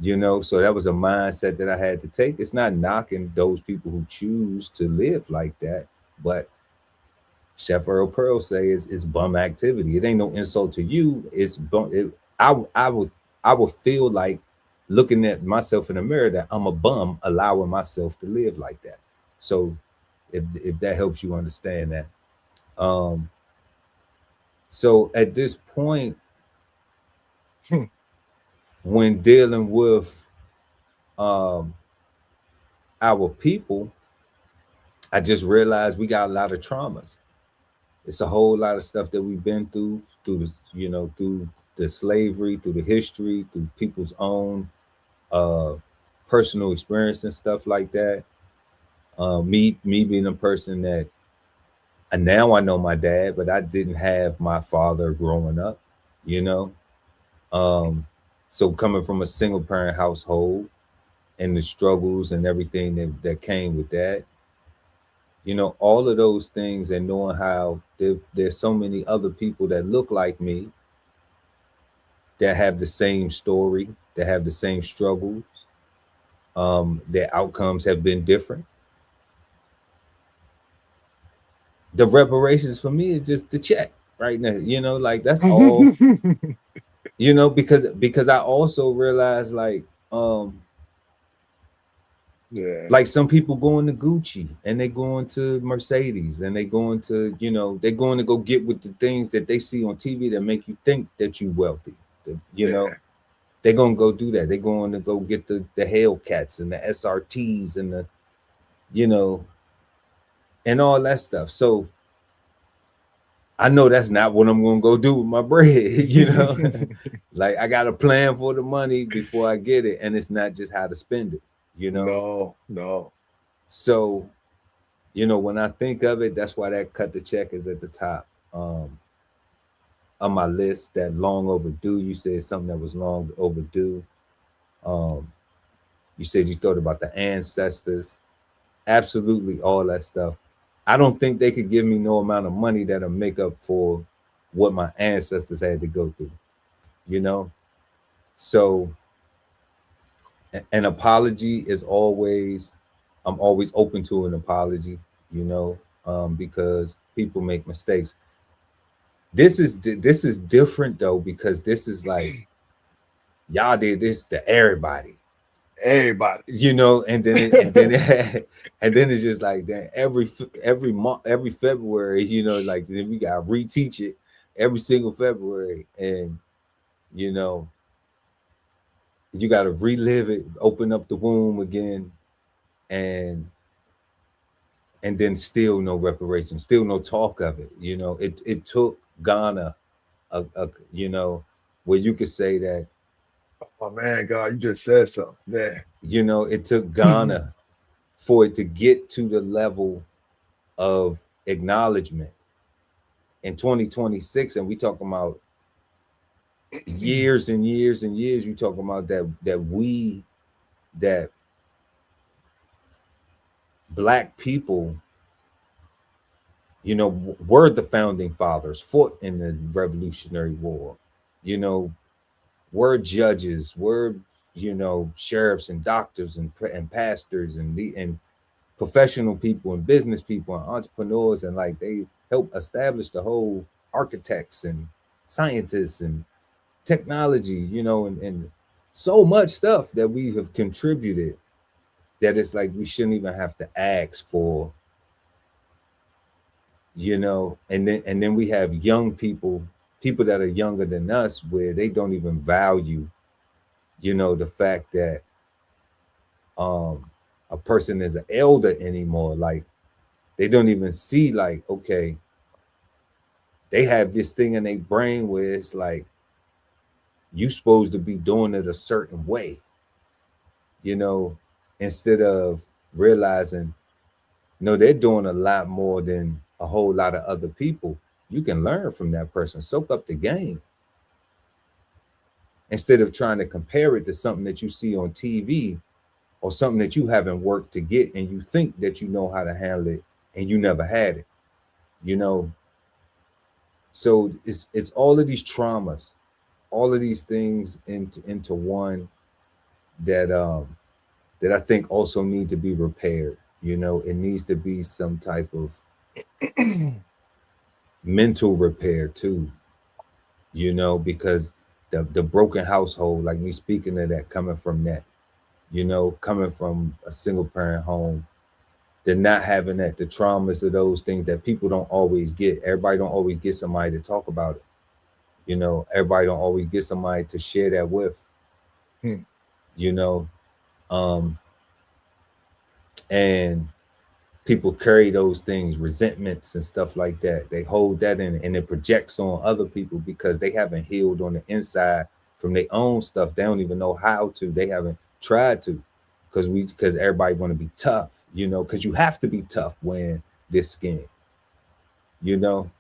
You know, so that was a mindset that I had to take. It's not knocking those people who choose to live like that, but Chef Earl Pearl say is bum activity. It ain't no insult to you. It's bum. I would feel like looking at myself in the mirror that I'm a bum, allowing myself to live like that. So, if that helps you understand that, um, so at this point, Hmm. when dealing with um our people, I just realized we got a lot of traumas. It's a whole lot of stuff that we've been through the, you know, through the slavery, through the history, through people's own uh personal experience and stuff like that. Me being a person that, and now I know my dad, but I didn't have my father growing up, you know. Um, so coming from a single parent household and the struggles and everything that came with that, you know, all of those things, and knowing how there's so many other people that look like me that have the same story, that have the same struggles, their outcomes have been different. The reparations for me is just the check right now, you know, like that's all, you know, because I also realize Yeah. like some people going to Gucci and they going to Mercedes and they going to, you know, they going to go get with the things that they see on TV that make you think that you wealthy. You know, Yeah. they're gonna go do that. They're going to go get the Hellcats and the SRTs and the, you know, and all that stuff. So I know that's not what I'm gonna go do with my bread, you know. Like I got a plan for the money before I get it, and it's not just how to spend it, you know. No, no. So, you know, when I think of it, that's why that cut the check is at the top of my list. That long overdue. You said something that was long overdue. Um, you said you thought about the ancestors. Absolutely, all that stuff. I don't think they could give me no amount of money that'll make up for what my ancestors had to go through, you know? So an apology is always, I'm always open to an apology, you know, because people make mistakes. This is different though, because this is like y'all did this to everybody, Everybody. you know, and then it's just like that every month, every February, you know, like then we gotta reteach it every single February, and you know, you gotta relive it, open up the womb again, and then still no reparations, still no talk of it. You know, it took Ghana, you know, where you could say that, Oh man, God, you just said something. Yeah. you know, it took Ghana for it to get to the level of acknowledgement in 2026, and we talking about years and years and years. You talking about that black people, you know, were the founding fathers, fought in the Revolutionary War, you know, were judges, were, you know, sheriffs and doctors and pastors and professional people and business people and entrepreneurs, and like they helped establish the whole architects and scientists and technology, you know, and so much stuff that we have contributed that it's like we shouldn't even have to ask for, you know. And then we have young people, people that are younger than us, where they don't even value, you know, the fact that um a person is an elder anymore. Like they don't even see like, okay, they have this thing in their brain where it's like you supposed to be doing it a certain way, you know, instead of realizing, no, they're doing a lot more than a whole lot of other people. You can learn from that person, soak up the game, instead of trying to compare it to something that you see on TV or something that you haven't worked to get, and you think that you know how to handle it, and you never had it, you know. So it's all of these traumas, all of these things into one that that I think also need to be repaired. You know, it needs to be some type of mental repair too, you know, because the broken household, like me speaking of that, coming from that, you know, coming from a single parent home, they're not having that, the traumas of those things that people don't always get. Everybody don't always get somebody to talk about it. You know, everybody don't always get somebody to share that with, Hmm. you know. Um, and people carry those things, resentments and stuff like that. They hold that in and it projects on other people because they haven't healed on the inside from their own stuff. They don't even know how to. They haven't tried to, because everybody want to be tough, you know, because you have to be tough wearing this skin, you know,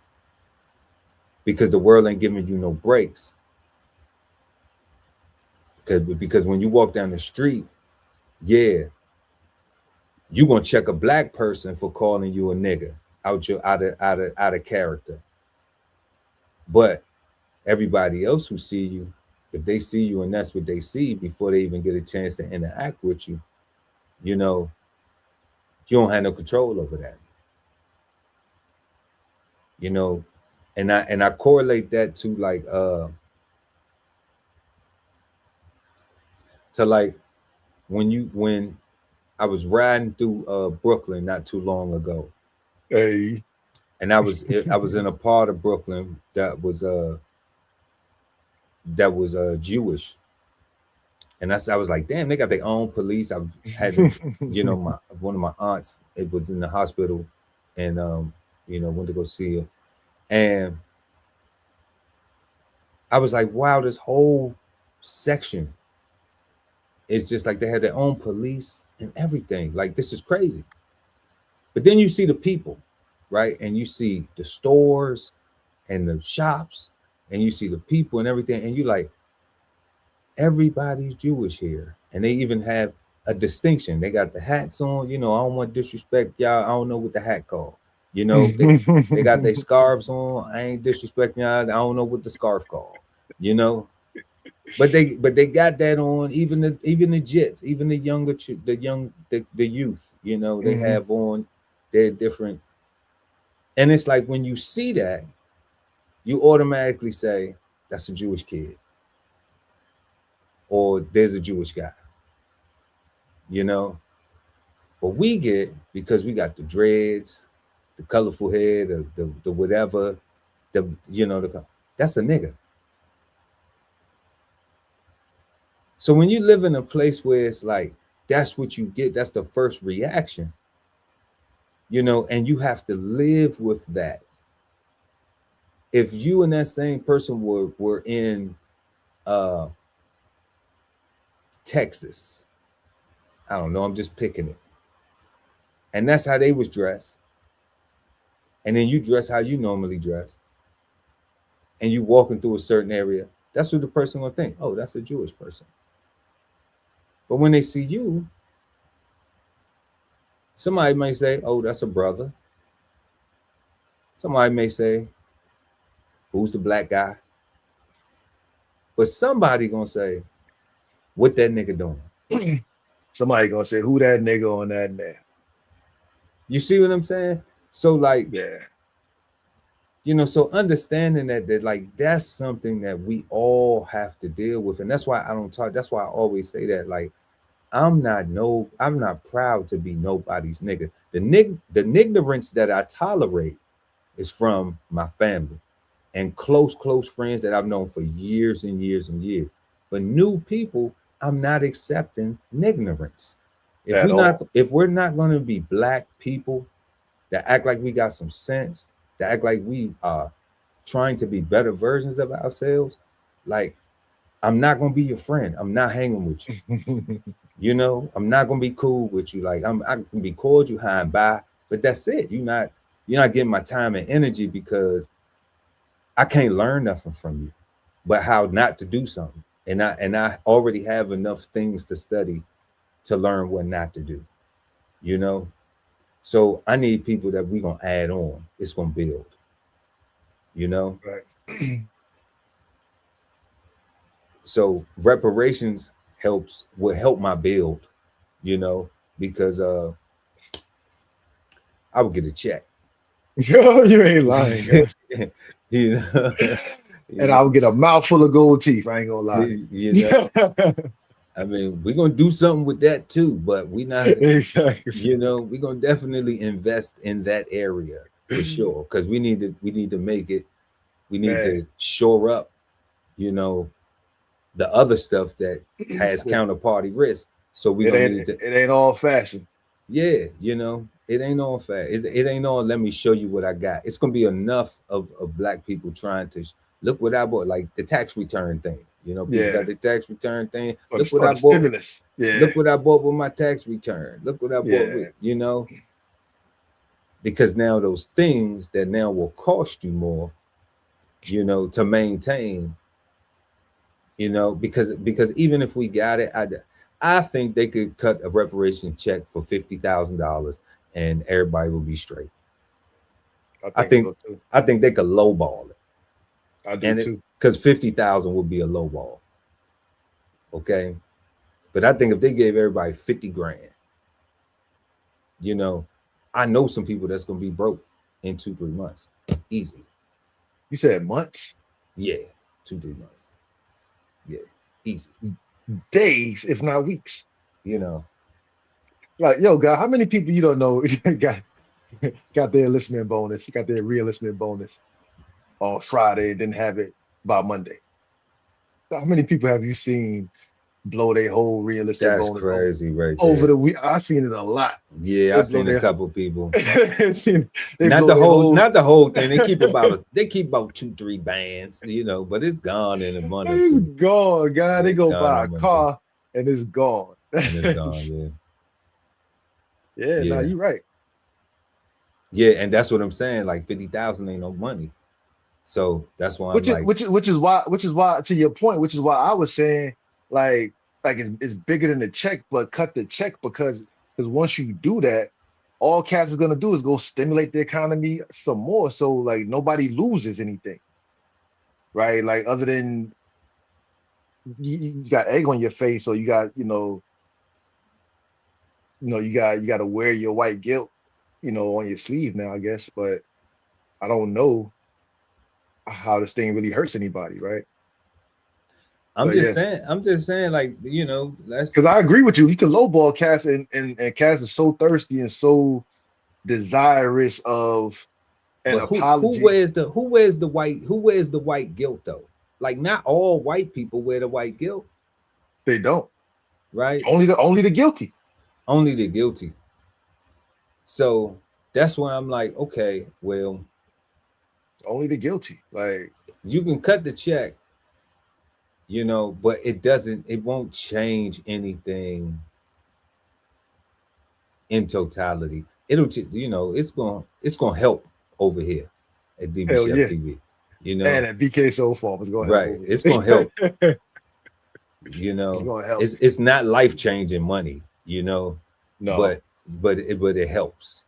because the world ain't giving you no breaks. Because when you walk down the street, yeah, you gonna check a black person for calling you a nigga out of character. But everybody else who see you, if they see you and that's what they see before they even get a chance to interact with you, you know, you don't have no control over that. You know, and I correlate that to like when I was riding through Brooklyn not too long ago, Hey. and I was in a part of Brooklyn that was Jewish, and I was like, damn, they got their own police. I had to, you know, my one of my aunts, it was in the hospital, and you know, went to go see her, and I was like, wow, this whole section is just like they had their own police and everything. Like, this is crazy. But then you see the people, right? And you see the stores and the shops, and you see the people and everything, and you like, everybody's Jewish here. And they even have a distinction. They got the hats on, you know, I don't want to disrespect y'all. I don't know what the hat called. You know, they got their scarves on. I ain't disrespecting y'all. I don't know what the scarf called, you know. But they got that on. Even the jits, even the younger, the youth, you know, they Mhm. have on their different. And it's like when you see that, you automatically say that's a Jewish kid, or there's a Jewish guy, you know. But we get, because we got the dreads, the colorful hair, the whatever, the you know the that's a nigga. So when you live in a place where it's like that's what you get, that's the first reaction, you know, and you have to live with that. If you and that same person were in uh Texas, I don't know, I'm just picking it, and that's how they was dressed, and then you dress how you normally dress, and you walking through a certain area, that's what the person gonna think. Oh, that's a Jewish person. But when they see you, somebody may say, oh, that's a brother. Somebody may say, who's the black guy? But somebody gonna say, what that nigga doing? Somebody gonna say, who that nigga on that there? You see what I'm saying? So like, Yeah. you know, so understanding that like that's something that we all have to deal with. And that's why I don't talk, that's why I always say that, like, I'm not proud to be nobody's nigga. The ignorance that I tolerate is from my family and close friends that I've known for years and years and years. But new people, I'm not accepting ignorance. At all. If we're not going to be black people that act like we got some sense, that act like we are trying to be better versions of ourselves, like, I'm not going to be your friend. I'm not hanging with you. You know, I'm not gonna be cool with you. Like, I can be cordial, high and by, but that's it. You're not getting my time and energy, because I can't learn nothing from you, but how not to do something. And I already have enough things to study to learn what not to do, you know? So I need people that we gonna add on. It's gonna build, you know? Right. So reparations will help my build, you know, because I would get a check. Yo, you ain't lying, guys. you know, And you I would get a mouthful of gold teeth. I ain't gonna lie. you know. I mean, we're gonna do something with that too, but we not, Exactly. you know, we're gonna definitely invest in that area for sure. Because we need to make it, we need Man, to shore up, you know, the other stuff that has it counterparty risk. So we're it gonna ain't need to, it ain't all fashion. yeah, you know, it ain't all fast. It ain't all. Let me show you what I got. It's gonna be enough of black people trying to look what I bought, like the tax return thing. You know, people Yeah, got the tax return thing. or Look what or I the bought. stimulus. Yeah, Look what I bought with my tax return. Look what I bought with, yeah. you know, because now those things that now will cost you more, you know, to maintain, you know, because even if we got it, I think they could cut a reparation check for $50,000 and everybody will be straight. I I think think so too. I think they could lowball it, I do and it too. because 50,000 would be a lowball, okay. But I think if they gave everybody 50 grand, you know, I know some people that's gonna be broke in 2-3 months, easy. You said months, Yeah, 2-3 months. Yeah, easy. days, if not weeks. You know, Like, yo, God, how many people you don't know got their listening bonus, got their real listening bonus on Friday, didn't have it by Monday? How many people have you seen blow their whole real listening that's bonus crazy right over there. the week? I've seen it a lot. Yeah, They I blow seen a their couple people. they Not blow the their whole, whole not the whole thing. They keep about 2-3 bands, you know, but it's gone in a month or it's two. gone, God. They It's go gone in buy a a month or two, car and it's gone. and it's gone. Yeah, Yeah, no, yeah, you're right. yeah, and that's what I'm saying. Like 50,000 ain't no money. So that's why I'm Which is like, which is which is why to your point, which is why I was saying like it's bigger than the check, but cut the check because once you do that, all Cass is gonna do is go stimulate the economy some more. So like nobody loses anything, right? Like other than you got egg on your face, so you got you got to wear your white guilt, on your sleeve now, I guess. But I don't know how this thing really hurts anybody, right? I'm But just yeah. saying, I'm just saying, like, you know, let's. Because I agree with you. You can lowball Cass, and Cass is so thirsty and so desirous of an But who apology. wears the white guilt though? Like, not all white people wear the white guilt, They don't. right? Only the guilty. Only the guilty. So that's why I'm like, okay, well, Only the guilty. Like, you can cut the check, you know, but it won't change anything in totality. You know, it's gonna help over here at hell yeah. DBCHEFTV, you know, And at BK Soul Farm is gonna help right? over It's gonna help, here. you It's know. gonna help. It's not life changing money, you know, No. but it helps.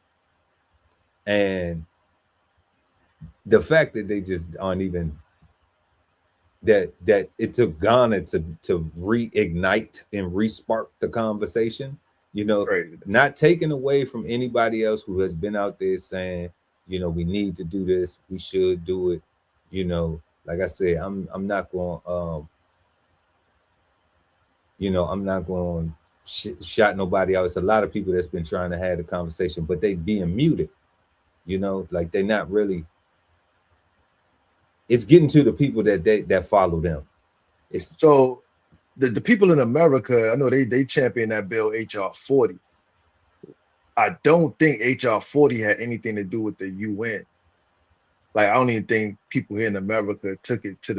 And the fact that they just aren't even that it took Ghana to reignite and respark the conversation, you know, Craziness. not taken away from anybody else who has been out there saying, you know, we need to do this, we should do it, you know. Like I said, I'm not going, you know, I'm not going shot nobody out. It's a lot of people that's been trying to have the conversation, but they being muted, you know, like they not really. It's getting to the people that follow them. It's So the people in America, I know they champion that bill HR 40. I don't think HR 40 had anything to do with the UN. Like I don't even think people here in America took it to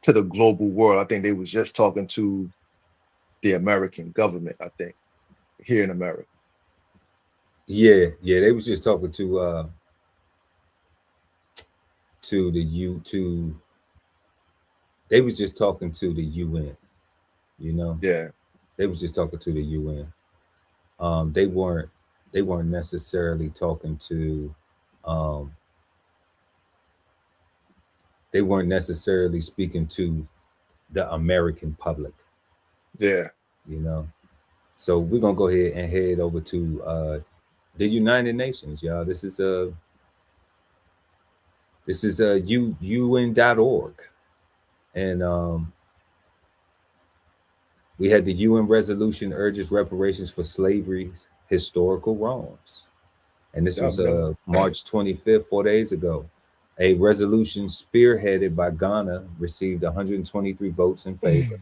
the global world. I think they was just talking to the American government, I think, here in America. yeah, yeah. They was just talking to the U to they was just talking to the UN, you know. Yeah. They was just talking to the UN. Um, they weren't they weren't necessarily talking to um, they weren't necessarily speaking to the American public, Yeah. you know. So we're gonna go ahead and head over to the United Nations, y'all. This is UN.org, and we had the UN resolution urges reparations for slavery's historical wrongs, and this Yup, was them. March 25th, 4 days ago. A resolution spearheaded by Ghana received 123 votes in favor.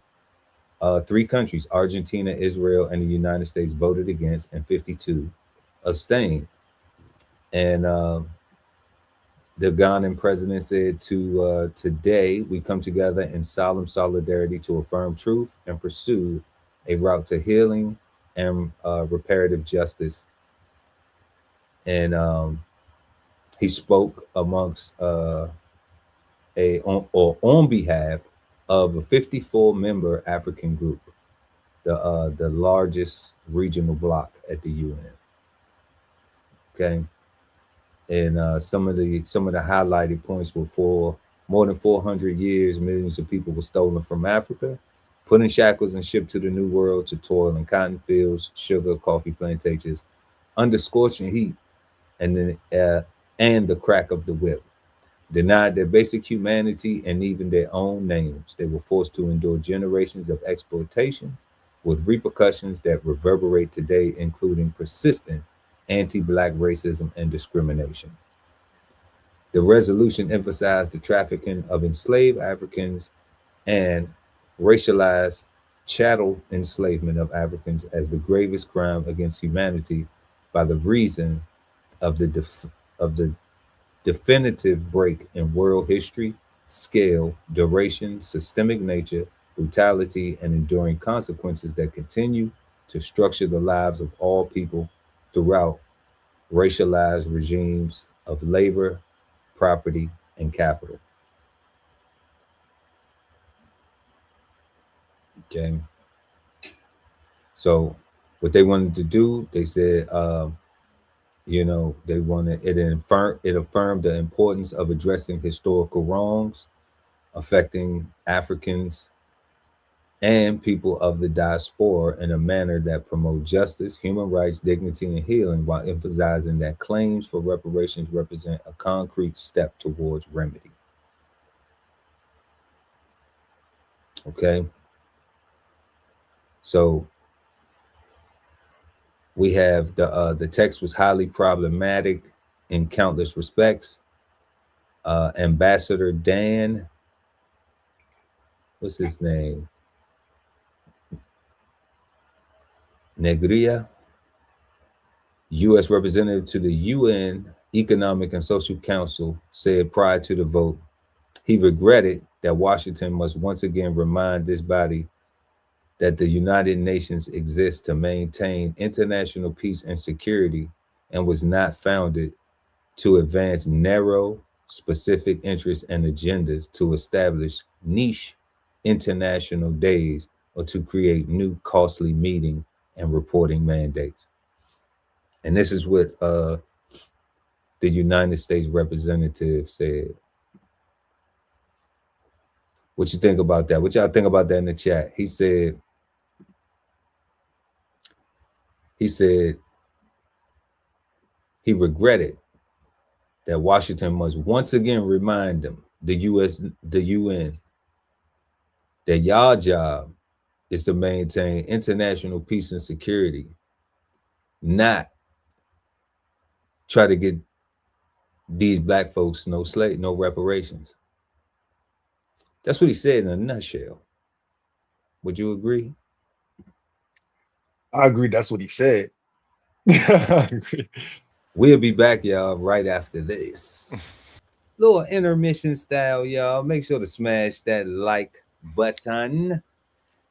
Three countries, Argentina, Israel, and the United States, voted against, and 52 abstained. And the Ghanaian president said, today we come together in solemn solidarity to affirm truth and pursue a route to healing and reparative justice. And he spoke amongst on behalf of a 54-member African group, the largest regional bloc at the UN. Okay, and some of the highlighted points were: for more than 400 years, millions of people were stolen from Africa, put in shackles and shipped to the New World to toil in cotton fields, sugar, coffee plantations, under scorching heat, and and the crack of the whip. Denied their basic humanity and even their own names, they were forced to endure generations of exploitation with repercussions that reverberate today, including persistent anti Black racism and discrimination. The resolution emphasized the trafficking of enslaved Africans and racialized chattel enslavement of Africans as the gravest crime against humanity by the reason of the definitive break in world history, scale, duration, systemic nature, brutality, and enduring consequences that continue to structure the lives of all people throughout racialized regimes of labor, property, and capital. Okay. So what they wanted to do, they said, they wanted it affirmed the importance of addressing historical wrongs affecting Africans and people of the diaspora in a manner that promote justice, human rights, dignity, and healing, while emphasizing that claims for reparations represent a concrete step towards remedy. Okay, so we have the text was highly problematic in countless respects. Ambassador Dan, what's his name? Negria, U.S. representative to the UN Economic and Social Council, said prior to the vote he regretted that Washington must once again remind this body that the United Nations exists to maintain international peace and security and was not founded to advance narrow, specific interests and agendas, to establish niche international days, or to create new costly meeting and reporting mandates. And this is what the United States representative said. What you think about that? What y'all think about that in the chat? He said he regretted that Washington must once again remind them, the UN, that y'all job is to maintain international peace and security, not try to get these Black folks no reparations. That's what he said in a nutshell. Would you agree? I agree. That's what he said. I agree. We'll be back, y'all, right after this. Little intermission style, y'all. Make sure to smash that like button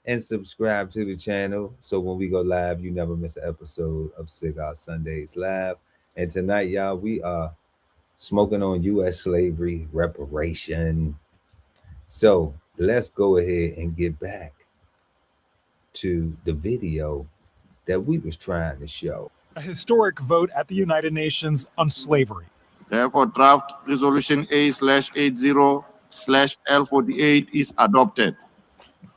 and subscribe to the channel so when we go live, you never miss an episode of Cigar Sundays Live. And tonight, y'all, we are smoking on U.S. slavery reparation. So let's go ahead and get back to the video that we was trying to show. A historic vote at the United Nations on slavery. Therefore, draft resolution A/80/L48 is adopted.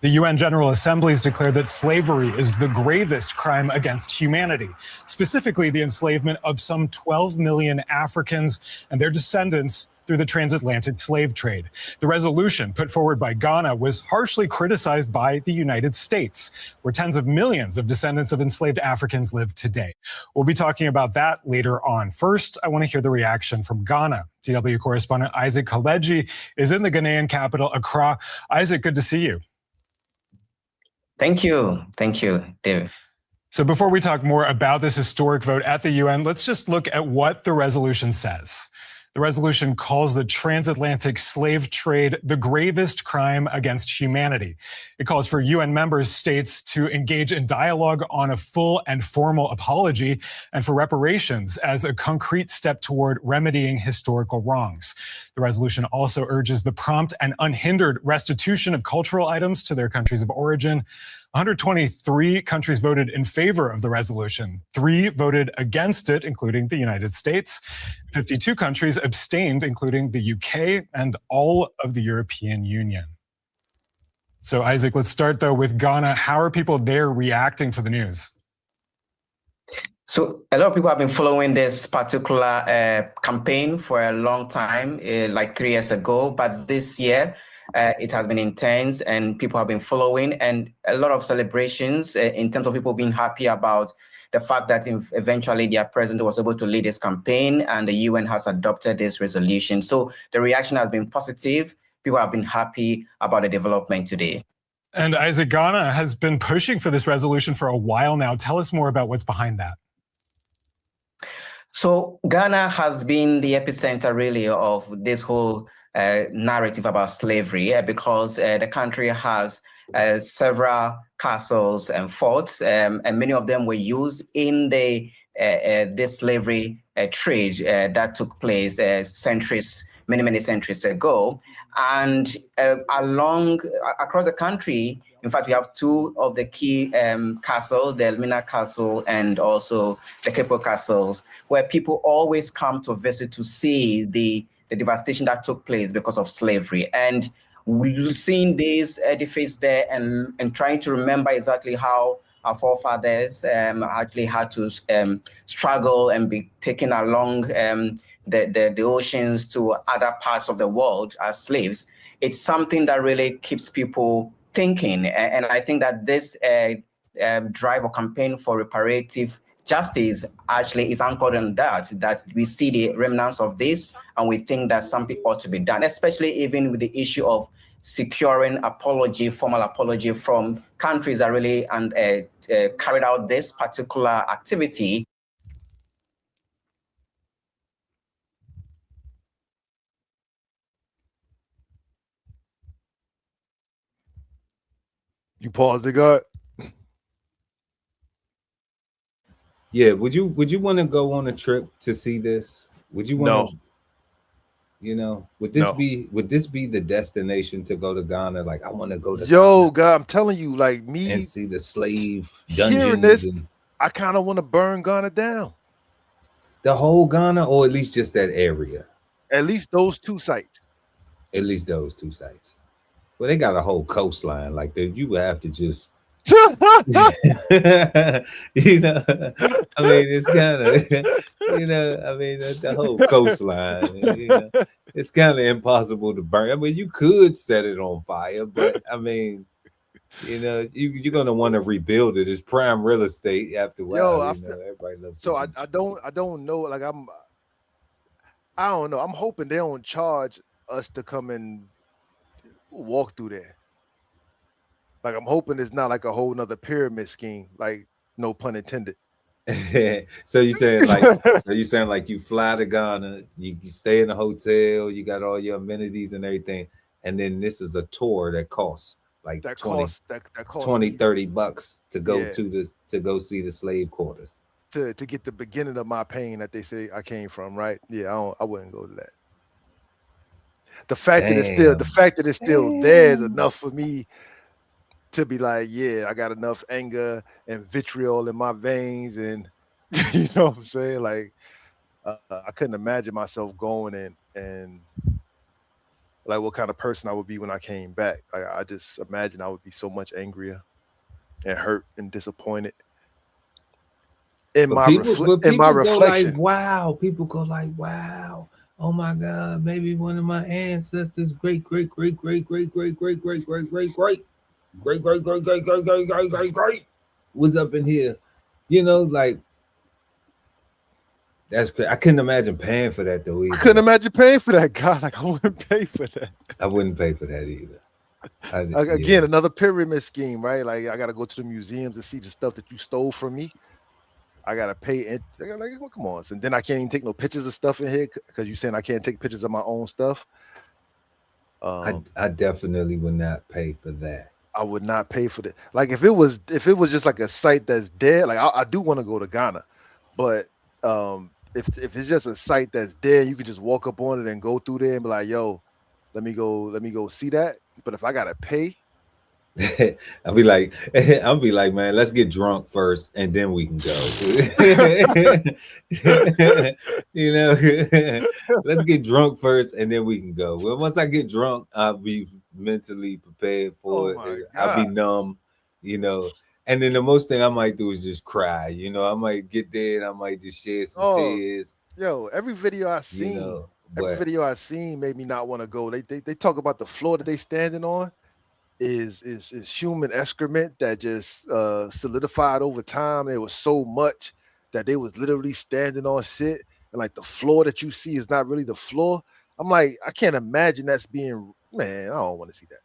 The UN General Assembly has declared that slavery is the gravest crime against humanity, specifically the enslavement of some 12 million Africans and their descendants through the transatlantic slave trade. The resolution put forward by Ghana was harshly criticized by the United States, where tens of millions of descendants of enslaved Africans live today. We'll be talking about that later on. First, I want to hear the reaction from Ghana. DW correspondent Isaac Kaleji is in the Ghanaian capital, Accra. Isaac, good to see you. Thank you, Dave. So before we talk more about this historic vote at the UN, let's just look at what the resolution says. The resolution calls the transatlantic slave trade the gravest crime against humanity. It calls for UN member states to engage in dialogue on a full and formal apology and for reparations as a concrete step toward remedying historical wrongs. The resolution also urges the prompt and unhindered restitution of cultural items to their countries of origin. 123 countries voted in favor of the resolution. 3 voted against it, including the United States. 52 countries abstained, including the UK and all of the European Union. So, Isaac, let's start, though, with Ghana. How are people there reacting to the news? So a lot of people have been following this particular campaign for a long time, like 3 years ago, but this year, it has been intense and people have been following, and a lot of celebrations in terms of people being happy about the fact that eventually their president was able to lead this campaign and the UN has adopted this resolution. So the reaction has been positive. People have been happy about the development today. And Isaac, Ghana has been pushing for this resolution for a while now. Tell us more about what's behind that. So Ghana has been the epicenter really of this whole narrative about slavery because the country has several castles and forts, and many of them were used in the this slavery trade that took place many centuries ago. And across the country, in fact, we have 2 of the key castles, the Elmina Castle and also the Kepo Castles, where people always come to visit to see the devastation that took place because of slavery. And we've seen this edifice there and trying to remember exactly how our forefathers actually had to struggle and be taken along the oceans to other parts of the world as slaves. It's something that really keeps people thinking. And I think that this drive or campaign for reparative justice actually is anchored in that we see the remnants of this and we think that something ought to be done, especially even with the issue of securing formal apology from countries that really carried out this particular activity. You paused it, God. Yeah, would you want to go on a trip to see this? Would you want to? You know, would this be the destination to go to Ghana? Like, I want to go to Ghana. God, I'm telling you, like me and see the slave dungeons. Hearing this, I kind of want to burn Ghana down. The whole Ghana, or at least just that area? At least those 2 sites. At least those 2 sites. Well, they got a whole coastline. Like you would have to just, you know. I mean, it's kind of, you know. I mean, the whole coastline. You know, it's kind of impossible to burn. I mean, you could set it on fire, but I mean, you know, you're gonna want to rebuild it. It's prime real estate after a while. You know, everybody loves. So I don't know. Like I don't know. I'm hoping they don't charge us to come and walk through there. Like, I'm hoping it's not like a whole nother pyramid scheme, like, no pun intended. So you saying like you fly to Ghana, you stay in a hotel, you got all your amenities and everything, and then this is a tour that costs like that 20 30 bucks to go to go see the slave quarters, to get the beginning of my pain that they say I came from, right? Yeah, I wouldn't go to that. The fact that it's still there is enough for me to be like, yeah, I got enough anger and vitriol in my veins, and you know what I'm saying? Like, I couldn't imagine myself going and like what kind of person I would be when I came back. Like, I just imagine I would be so much angrier and hurt and disappointed. In my go like, reflection. wow. People go like, wow. Oh my God, maybe one of my ancestors, great was up in here. You know, like that's crazy. I couldn't imagine paying for that though either. I couldn't imagine paying for that. God, like I wouldn't pay for that. I wouldn't pay for that either. Again, another pyramid scheme, right? Like I gotta go to the museums to see the stuff that you stole from me. I gotta pay it. Like, well, come on. And then I can't even take no pictures of stuff in here because you're saying I can't take pictures of my own stuff. I definitely would not pay for that. I would not pay for that. Like if it was just like a site that's dead, like I do want to go to Ghana, but if it's just a site that's dead, you could just walk up on it and go through there and be like, yo, let me go see that. But if I gotta pay, I'll be like, man, let's get drunk first and then we can go. You know, let's get drunk first and then we can go. Well, once I get drunk, I'll be mentally prepared for it. I'll be numb, you know. And then the most thing I might do is just cry. You know, I might get there and I might just shed some tears. Yo, every video I seen, you know, every video I seen made me not want to go. They talk about the floor that they standing on is human excrement that just solidified over time. It was so much that they was literally standing on shit, and like the floor that you see is not really the floor. I'm like, I can't imagine that's being, man, I don't want to see that.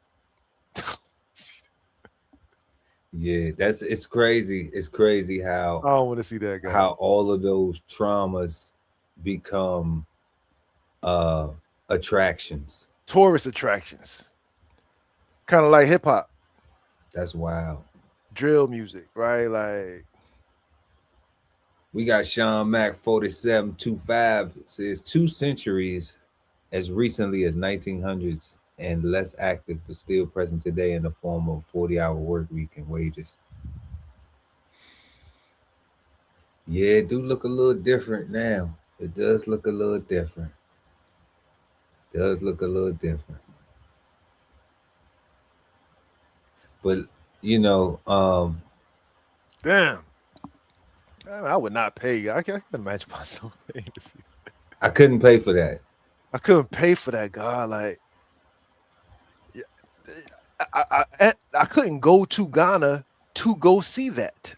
Yeah, it's crazy. It's crazy how I don't want to see that guy. How all of those traumas become attractions. Tourist attractions. Kind of like hip hop. That's wild. Drill music, right? Like we got Sean Mack 4725. It says 2 centuries as recently as 1900s and less active, but still present today in the form of 40-hour work week and wages. Yeah, it do look a little different now. It does look a little different. But you know, damn, I would not pay. I can imagine myself paying to see that. I couldn't pay for that. I couldn't pay for that, God. Like, I couldn't go to Ghana to go see that.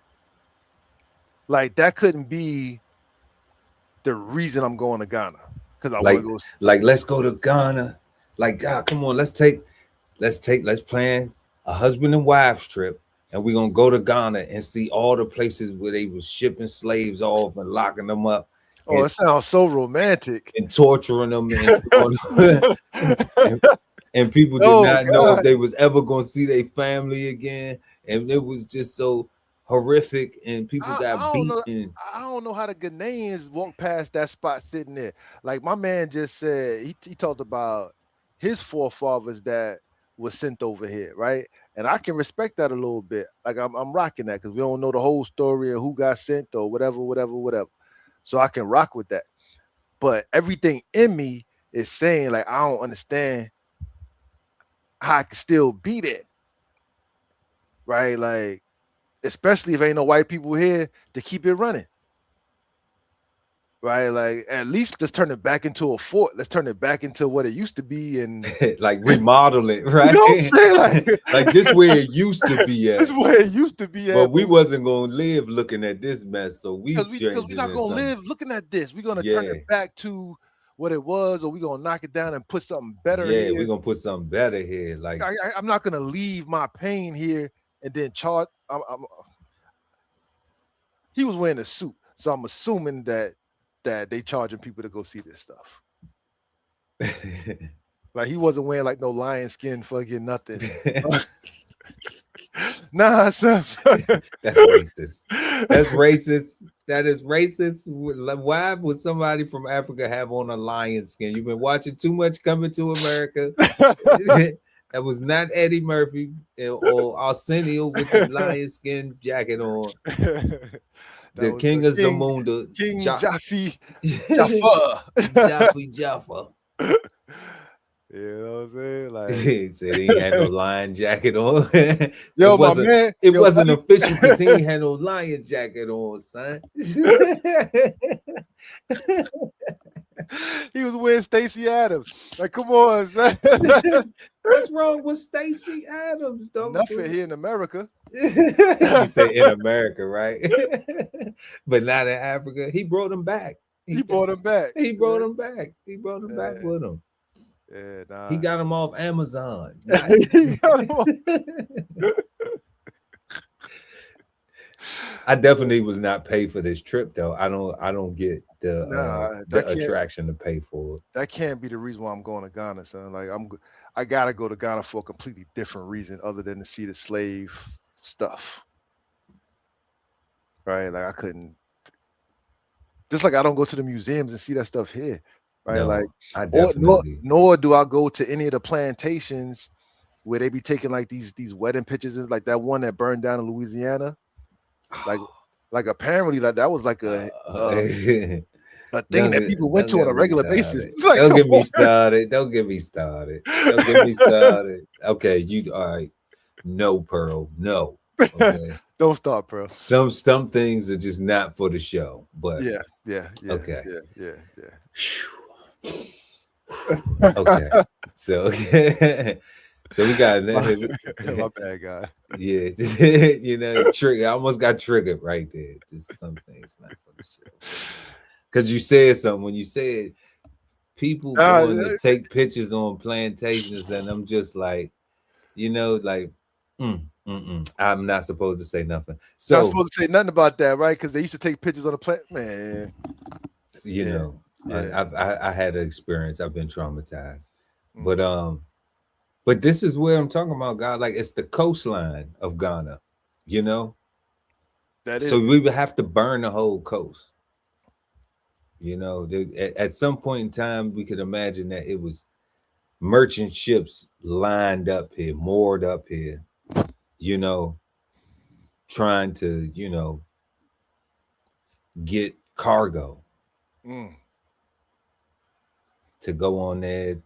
Like, that couldn't be the reason I'm going to Ghana because I want to go. Like, let's go to Ghana. Like, God, come on, let's plan a husband and wives trip, and we're gonna go to Ghana and see all the places where they was shipping slaves off and locking them up. Oh, it sounds so romantic. And torturing them, and people did not know if they was ever gonna see their family again, and it was just so horrific. And people got beaten. I don't know how the Ghanaians walked past that spot sitting there. Like my man just said, he talked about his forefathers that was sent over here, right? And I can respect that a little bit. Like I'm rocking that because we don't know the whole story of who got sent or whatever. So I can rock with that. But everything in me is saying like I don't understand how I can still be there, right? Like especially if ain't no white people here to keep it running. Right, like at least let's turn it back into a fort. Let's turn it back into what it used to be, and like remodel it, right? You know what I'm saying? Like this where it used to be at. This is where it used to be at. But we wasn't gonna live looking at this mess, so because we're not gonna live looking at this. We're gonna turn it back to what it was, or we're gonna knock it down and put something better. Yeah, we're gonna put something better here. Like I'm not gonna leave my pain here and then charge. He was wearing a suit, so I'm assuming that they charging people to go see this stuff. Like he wasn't wearing like no lion skin fucking nothing. Nah, son. That's racist. That's racist. That is racist. Why would somebody from Africa have on a lion skin? You've been watching too much Coming to America. That was not Eddie Murphy or Arsenio with the lion skin jacket on. The king of Zamunda, King Jaffe. Jaffa. Jaffa. You know what I'm saying? Like, He said he ain't had no lion jacket on. yo, my man. It yo, wasn't buddy. official because he ain't had no lion jacket on, son. He was wearing Stacey Adams. Like, come on, son. What's wrong with Stacey Adams, though? Nothing here in America. You say in America, right? But not in Africa. He brought him back. He brought him back. He brought him back. He brought him back with him. Yeah, nah. He got him off Amazon. I definitely was not paid for this trip, though. I don't get the attraction to pay for it. That can't be the reason why I'm going to Ghana, son. Like, I gotta go to Ghana for a completely different reason other than to see the slave stuff. Right? Like, I couldn't. Just like I don't go to the museums and see that stuff here. Right? No, like, I definitely. Nor do I go to any of the plantations where they be taking like these wedding pictures, like that one that burned down in Louisiana. Like apparently that was like a thing that people went to on a regular basis. Like, don't get me started. Don't get me started. Don't get me started. Okay, you all right? No, Pearl. No. Okay. Don't start, Pearl. Some things are just not for the show. But yeah. Okay. Yeah. Okay. So we got my bad guy. Yeah, you know, trigger. I almost got triggered right there. Just some things not for the show. Because you said something when you said people going to take pictures on plantations, and I'm just like, you know, like, I'm not supposed to say nothing. So not supposed to say nothing about that, right? Because they used to take pictures on the plant, man. You know, I had an experience. I've been traumatized, but this is where I'm talking about, God. Like, it's the coastline of Ghana, you know. That is. So we would have to burn the whole coast. You know, at some point in time, we could imagine that it was merchant ships lined up here, moored up here, you know, trying to, you know, get cargo to go on there,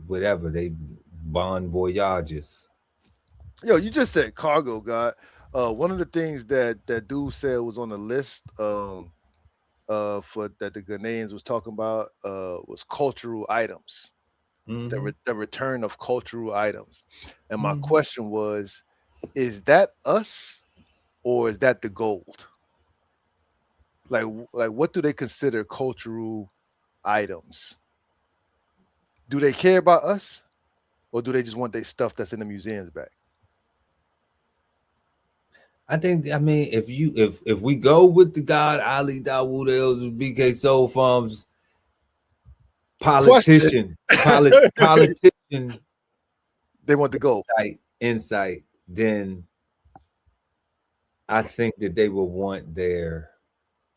whatever they bon voyages. Yo, you just said cargo, God. One of the things that dude said was on the list for that the Ghanaians was talking about was cultural items. The return of cultural items. And my question was, is that us or is that the gold? Like what do they consider cultural items? Do they care about us, or do they just want their stuff that's in the museums back? I mean, if we go with the God Ali Dawood Els BK Soul Farms politician, they want the gold insight, then I think that they will want their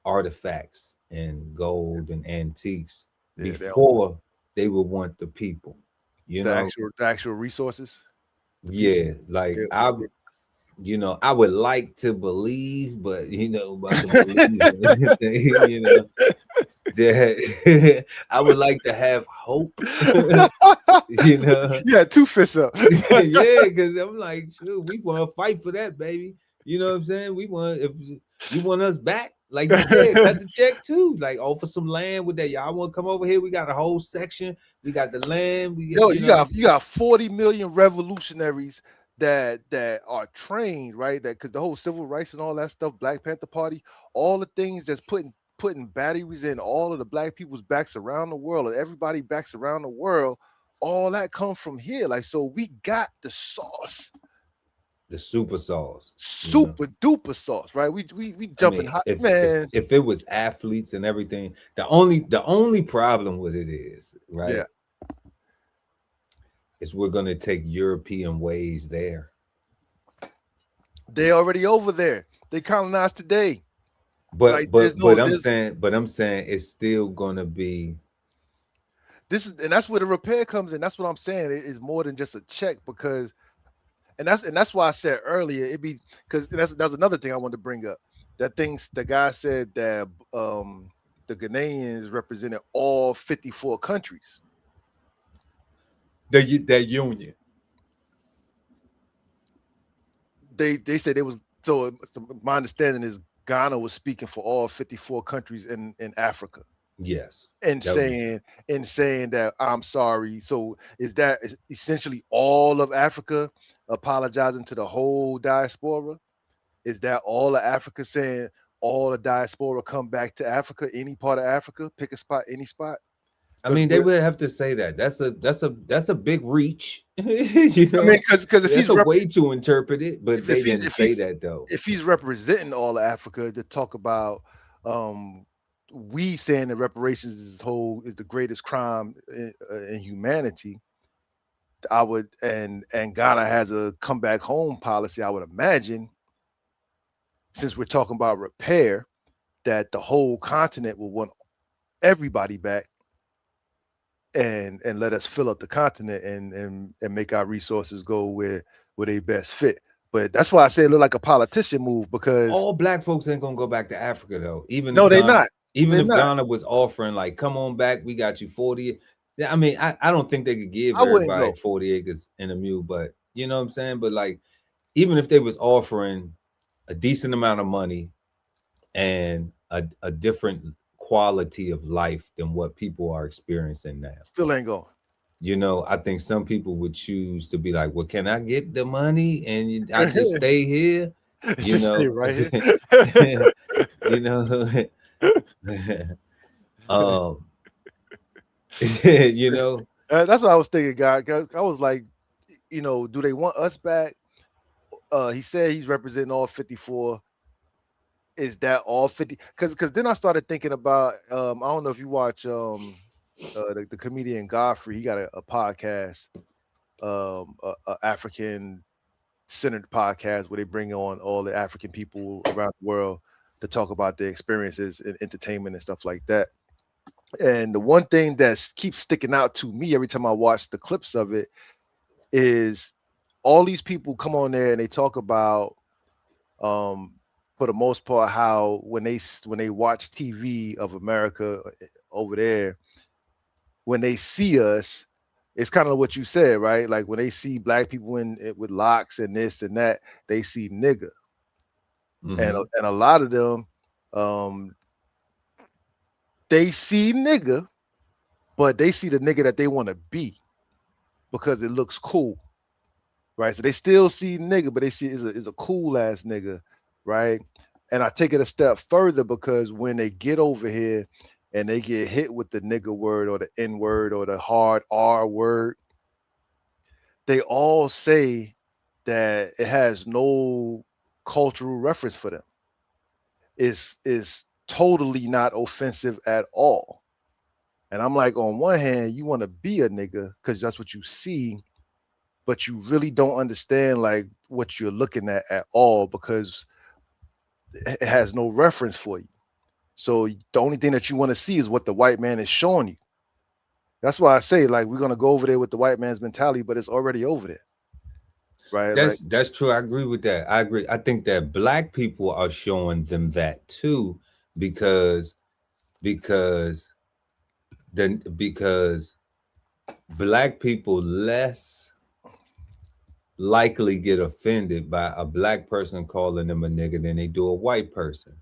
artifacts and gold and antiques before they will want the people, you know, the actual resources. Yeah, like I would like to believe, but you know, about to believe, you know, that I would like to have hope. You know, yeah, 2 fists up. Yeah, because I'm like, shoot, we want to fight for that, baby. You know what I'm saying? We want, if you want us back, like you said, cut the check too. Like, offer some land with that. Y'all want to come over here? We got a whole section. We got the land. We got, you got 40 million revolutionaries that are trained, right? That because the whole civil rights and all that stuff, Black Panther Party, all the things that's putting batteries in all of the Black people's backs around the world, and everybody backs around the world. All that comes from here. Like, so we got the sauce. The super sauce, super duper sauce, right? We jumping hot, man. If it was athletes and everything, the only problem with it is, right? Yeah, is we're gonna take European ways there. They already over there. They colonized today. But I'm saying it's still gonna be that's where the repair comes in. That's what I'm saying. It is more than just a check because, and that's why I said earlier it be because that's another thing I wanted to bring up. The guy said that the Ghanaians represented all 54 countries. That union. They said it was so. My understanding is Ghana was speaking for all 54 countries in Africa. Yes. And saying that I'm sorry. So is that essentially all of Africa apologizing to the whole diaspora? Is that all of Africa saying all the diaspora come back to Africa, any part of Africa, pick a spot, any spot? I mean, they would have to say that. That's a big reach. You know, I mean, because if that's he's a way to interpret it, but they didn't say that though. If he's representing all of Africa to talk about we saying that reparations is the greatest crime in humanity, I would and Ghana has a come back home policy, I would imagine, since we're talking about repair, that the whole continent will want everybody back and let us fill up the continent and make our resources go where they best fit. But that's why I say it look like a politician move, because all black folks ain't gonna go back to Africa though. Even no, if they're Ghana, not. Even they're if not. Ghana was offering like, come on back, we got you 40. I mean, I don't think they could give I wouldn't everybody go. 40 acres in a mule, but you know what I'm saying? But like, even if they was offering a decent amount of money and a different quality of life than what people are experiencing now, still ain't going. You know, I think some people would choose to be like, well, can I get the money and I just stay here? You Just know, stay right here. you know, you know, that's what I was thinking, guy. I was like, you know, do they want us back? He said he's representing all 54. Is that all 50? Because then I started thinking about I don't know if you watch the comedian Godfrey. He got a podcast, a African centered podcast where they bring on all the African people around the world to talk about their experiences in entertainment and stuff like that. And the one thing that keeps sticking out to me every time I watch the clips of it is all these people come on there and they talk about for the most part how when they watch TV of America over there, when they see us, it's kind of what you said, right? Like when they see black people with locks and this and that, they see nigga. And a lot of them they see nigga, but they see the nigga that they want to be because it looks cool, right? So they still see nigga, but they see is a cool ass nigga, right? And I take it a step further because when they get over here and they get hit with the nigga word or the N word or the hard R word, they all say that it has no cultural reference for them. It's totally not offensive at all. And I'm like, on one hand, you want to be a nigga because that's what you see, but you really don't understand like what you're looking at all because it has no reference for you. So the only thing that you want to see is what the white man is showing you. That's why I say like we're gonna go over there with the white man's mentality, but it's already over there. Right. That's true. I agree with that. I agree. I think that black people are showing them that too, because black people less likely get offended by a black person calling them a nigga than they do a white person.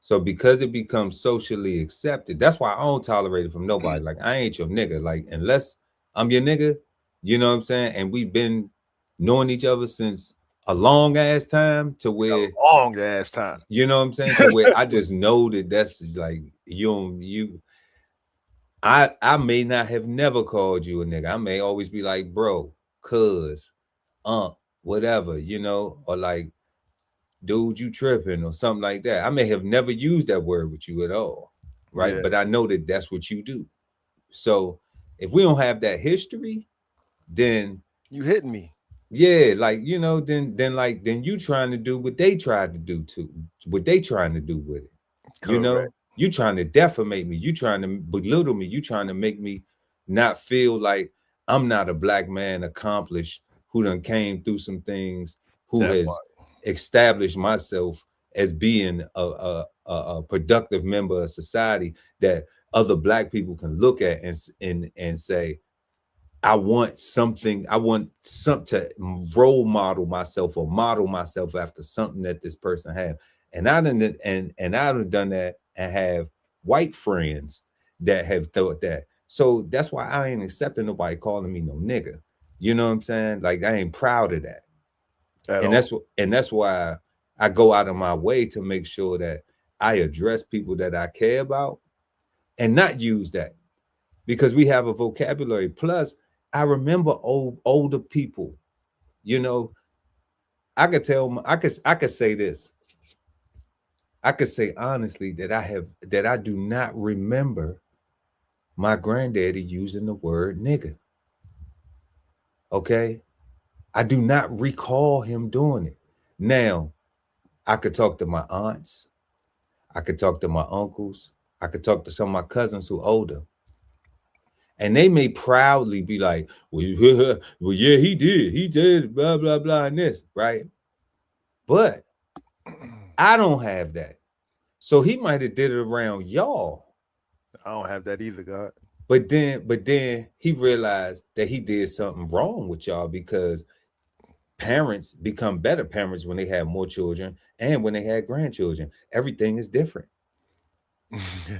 So because it becomes socially accepted, that's why I don't tolerate it from nobody. Like, I ain't your nigga. Like, unless I'm your nigga, you know what I'm saying? And we've been knowing each other since a long ass time to where you know what I'm saying? To where I just know that that's like I may not have never called you a nigga. I may always be like, bro, cuz, whatever, you know, or like, dude, you tripping or something like that. I may have never used that word with you at all, right? Yeah. But I know that that's what you do. So if we don't have that history, then you hitting me. Yeah, like, you know, then you trying to do what they tried to do to what they trying to do with it. Correct. You know, you trying to defamate me, you trying to belittle me, you trying to make me not feel like I'm not a black man accomplished who done came through some things, who That has part. established myself as being a productive member of society that other black people can look at and say, I want something, I want to role model myself or model myself after something that this person have. And I done done that and have white friends that have thought that. So that's why I ain't accepting nobody calling me no nigga. You know what I'm saying? Like, I ain't proud of that. That's why I go out of my way to make sure that I address people that I care about and not use that, because we have a vocabulary. Plus, I remember older people. You know, I could say this. I could say honestly that I do not remember my granddaddy using the word nigga. Okay? I do not recall him doing it. Now, I could talk to my aunts, I could talk to my uncles, I could talk to some of my cousins who are older. And they may proudly be like, well, yeah, he did, blah, blah, blah, and this, right? But I don't have that. So he might have did it around y'all. I don't have that either, God. But then he realized that he did something wrong with y'all, because parents become better parents when they have more children and when they had grandchildren. Everything is different.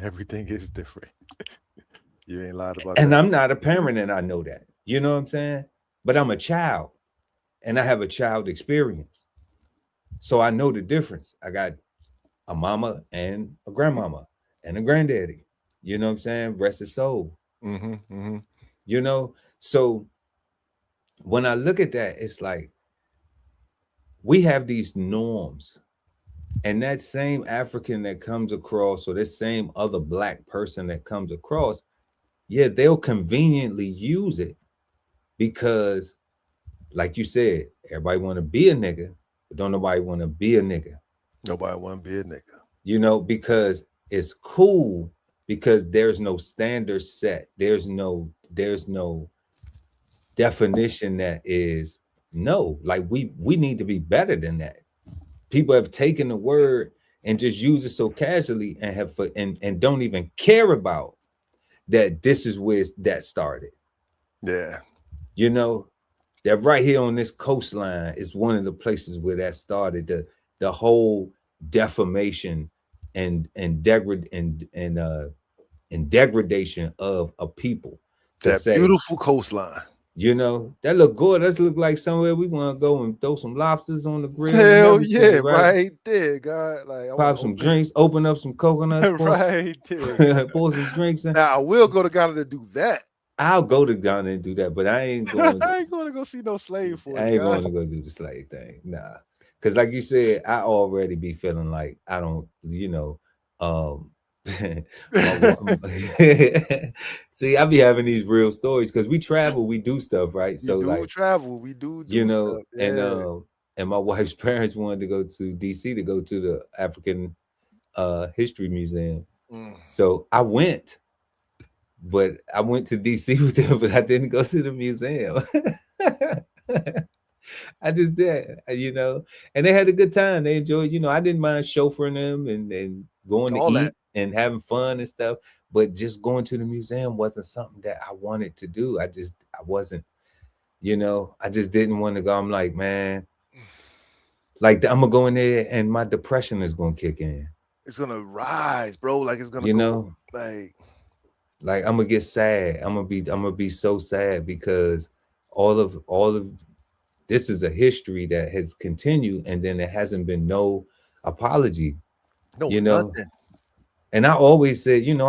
Everything is different. You ain't lied about And that. I'm not a parent, and I know that. You know what I'm saying? But I'm a child, and I have a child experience. So I know the difference. I got a mama and a grandmama and a granddaddy. You know what I'm saying? Rest his soul. You know? So when I look at that, it's like we have these norms. And that same African that comes across, or this same other black person that comes across, yeah, they'll conveniently use it because, like you said, everybody want to be a nigga, but don't nobody want to be a nigga. Nobody want to be a nigga. You know, because it's cool, because there's no standard set. There's no definition that is no. Like we need to be better than that. People have taken the word and just use it so casually and and don't even care about that this is where that started. Yeah. You know, that right here on this coastline is one of the places where that started. The whole defamation and degradation of a people. That beautiful coastline. You know, that look good. That look like somewhere we want to go and throw some lobsters on the grill. Hell yeah, right there, God. Like, pop some drinks, open up some coconuts, right there. pour some drinks in. Now I will go to Ghana to do that. I'll go to Ghana and do that, but I ain't going. I ain't going to go see no slave for it. I ain't going to go do the slave thing. Nah, because like you said, I already be feeling like I don't, you know. See, I be having these real stories because we travel, we do stuff, right? So like travel, we do you know, stuff. Yeah. And my wife's parents wanted to go to DC to go to the African History Museum. So I went, but I went to DC with them, but I didn't go to the museum. I just did, you know, and they had a good time. They enjoyed, you know, I didn't mind chauffeuring them and going to eat and having fun and stuff, but just going to the museum wasn't something that I wanted to do. I wasn't, you know, I just didn't want to go. I'm like, man, like I'm gonna go in there and my depression is gonna kick in. It's gonna rise, bro. Like it's gonna, you go, know, like I'm gonna get sad. I'm gonna be so sad because all of this is a history that has continued, and then there hasn't been no apology. No, you know, nothing. And I always say, you know,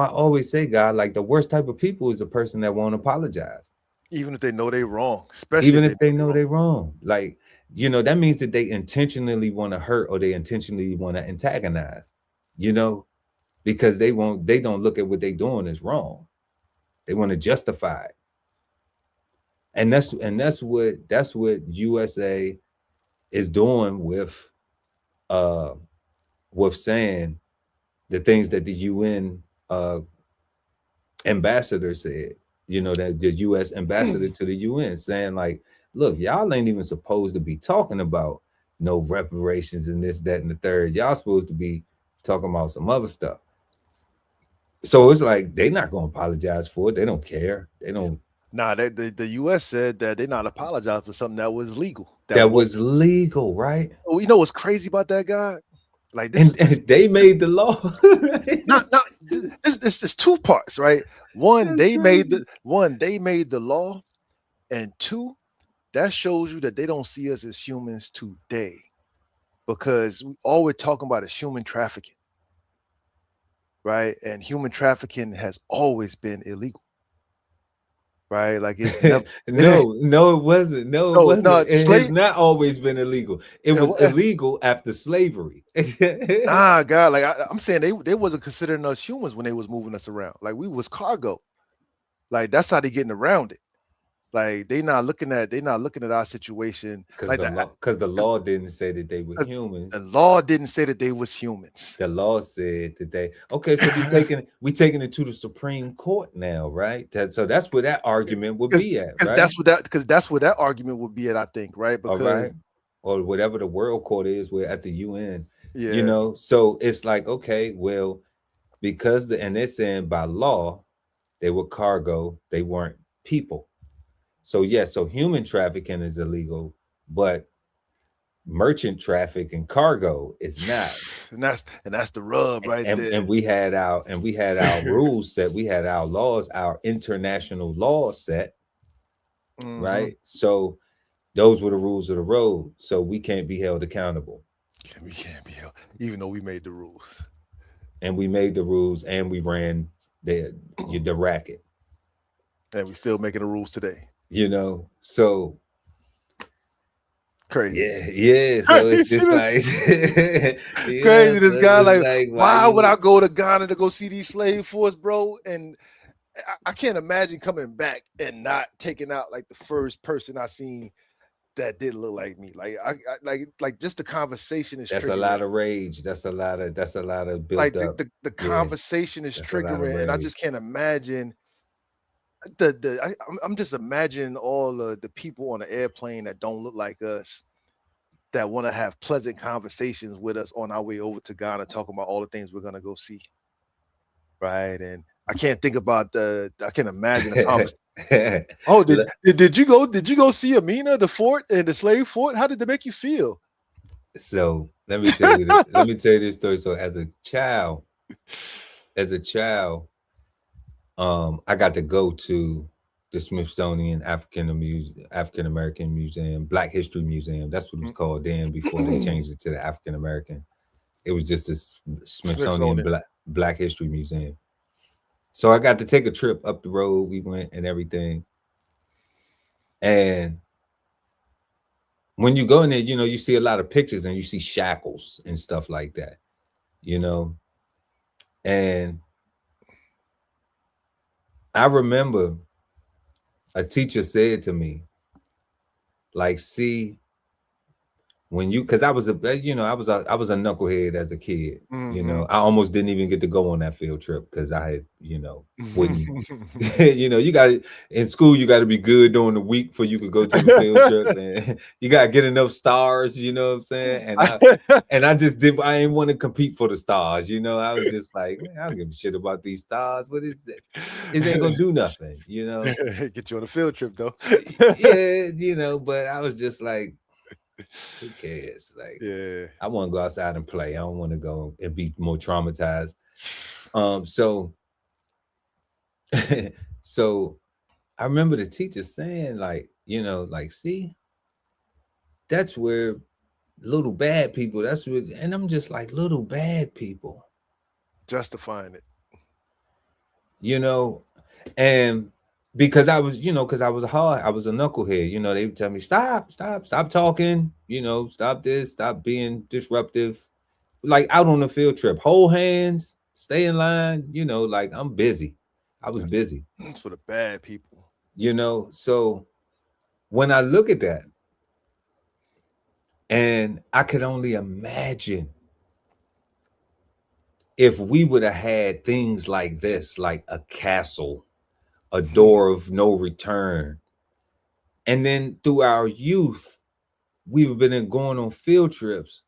God, like the worst type of people is a person that won't apologize. Even if they know they're wrong, especially even if they know they're wrong. Like, you know, that means that they intentionally want to hurt or they intentionally want to antagonize, you know, because they don't look at what they're doing as wrong. They want to justify it. And that's what USA is doing with saying the things that the UN ambassador said. you know, that the U.S. ambassador to the UN, saying like, look, y'all ain't even supposed to be talking about no reparations and this, that, and the third. Y'all supposed to be talking about some other stuff. So it's like they're not going to apologize for it. They don't care. They don't. Nah, the U.S. said that they're not apologizing for something that was legal. That was legal, right? Oh, you know what's crazy about that guy? Like this, and they made the law. Right? Not it's two parts, right? One, they made the law, and two, that shows you that they don't see us as humans today, because all we're talking about is human trafficking, right? And human trafficking has always been illegal, right? Like it's never, no, it wasn't. No, it wasn't. No, it has not always been illegal. It was illegal after slavery. Nah, God, like I'm saying, they wasn't considering us humans when they was moving us around. Like we was cargo. Like that's how they getting around it. Like they not looking at our situation because the law didn't say that they were humans. The law didn't say that they was humans. The law said that they so we taking it to the Supreme Court now, right? So that's where that argument would be at, right? That's where that argument would be at, I think, right? Because or whatever the world court is, we're at the UN. Yeah. You know, so it's like, okay, well, because and they're saying by law they were cargo, they weren't people. So so human trafficking is illegal, but merchant traffic and cargo is not. And that's the rub right there. And we had our rules set, we had our laws, our international law set, right? So those were the rules of the road. So we can't be held accountable. We can't be held, even though we made the rules. And we made the rules, and we ran the racket. And we still making the rules today. You know, so crazy. Yeah. So it's just like crazy. This guy, like why would I go to Ghana to go see these slave force, bro? And I can't imagine coming back and not taking out like the first person I seen that did look like me. Like I like just the conversation is. That's triggering. A lot of rage. That's a lot of build like up. The conversation is triggering, and I just can't imagine. I'm just imagining all the people on the airplane that don't look like us, that want to have pleasant conversations with us on our way over to Ghana, talking about all the things we're gonna go see, right? And I can't think about I can imagine the conversation. Oh, did you go see Amina, the fort and the slave fort? How did they make you feel? So let me tell you this story. So as a child. I got to go to the Smithsonian African American Museum, Black History Museum. That's what it was called then, before they changed it to the African American. It was just this Smithsonian Black History Museum. So I got to take a trip up the road. We went and everything. And when you go in there, you know, you see a lot of pictures and you see shackles and stuff like that, you know. And I remember a teacher said to me, like, see, when you, because I was a knucklehead as a kid. You know, I almost didn't even get to go on that field trip because I had, you know, wouldn't. You know, you got in school, you got to be good during the week for you could go to the field trip, and you got to get enough stars. You know what I'm saying? And I just did. I didn't want to compete for the stars. You know, I was just like, man, I don't give a shit about these stars. What is it? It ain't gonna do nothing. You know, get you on a field trip though. Yeah, you know, but I was just like, who cares? Like, yeah, I want to go outside and play. I don't want to go and be more traumatized. So I remember the teacher saying, like, you know, like, see, that's where little bad people, that's what, and I'm just like, little bad people. Justifying it. You know, and because I was, you know, because I was a knucklehead, you know, they would tell me, stop talking, you know, stop this, stop being disruptive. Like out on the field trip, hold hands, stay in line, you know, like I'm busy. I was busy. It's for the bad people. You know, so when I look at that, and I could only imagine if we would have had things like this, like a castle a door of no return. And then through our youth, we've been going on field trips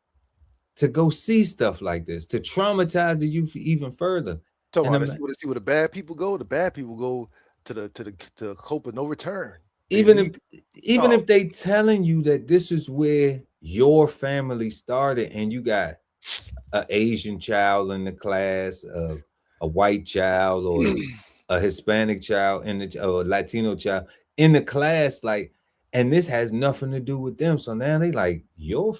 to go see stuff like this, to traumatize the youth even further. Talking And about see where the bad people go. The bad people go to the hope of no return. Even if they telling you that this is where your family started, and you got an Asian child in the class, a white child, or a Hispanic child or a Latino child in the class, like, and this has nothing to do with them. So now they like, your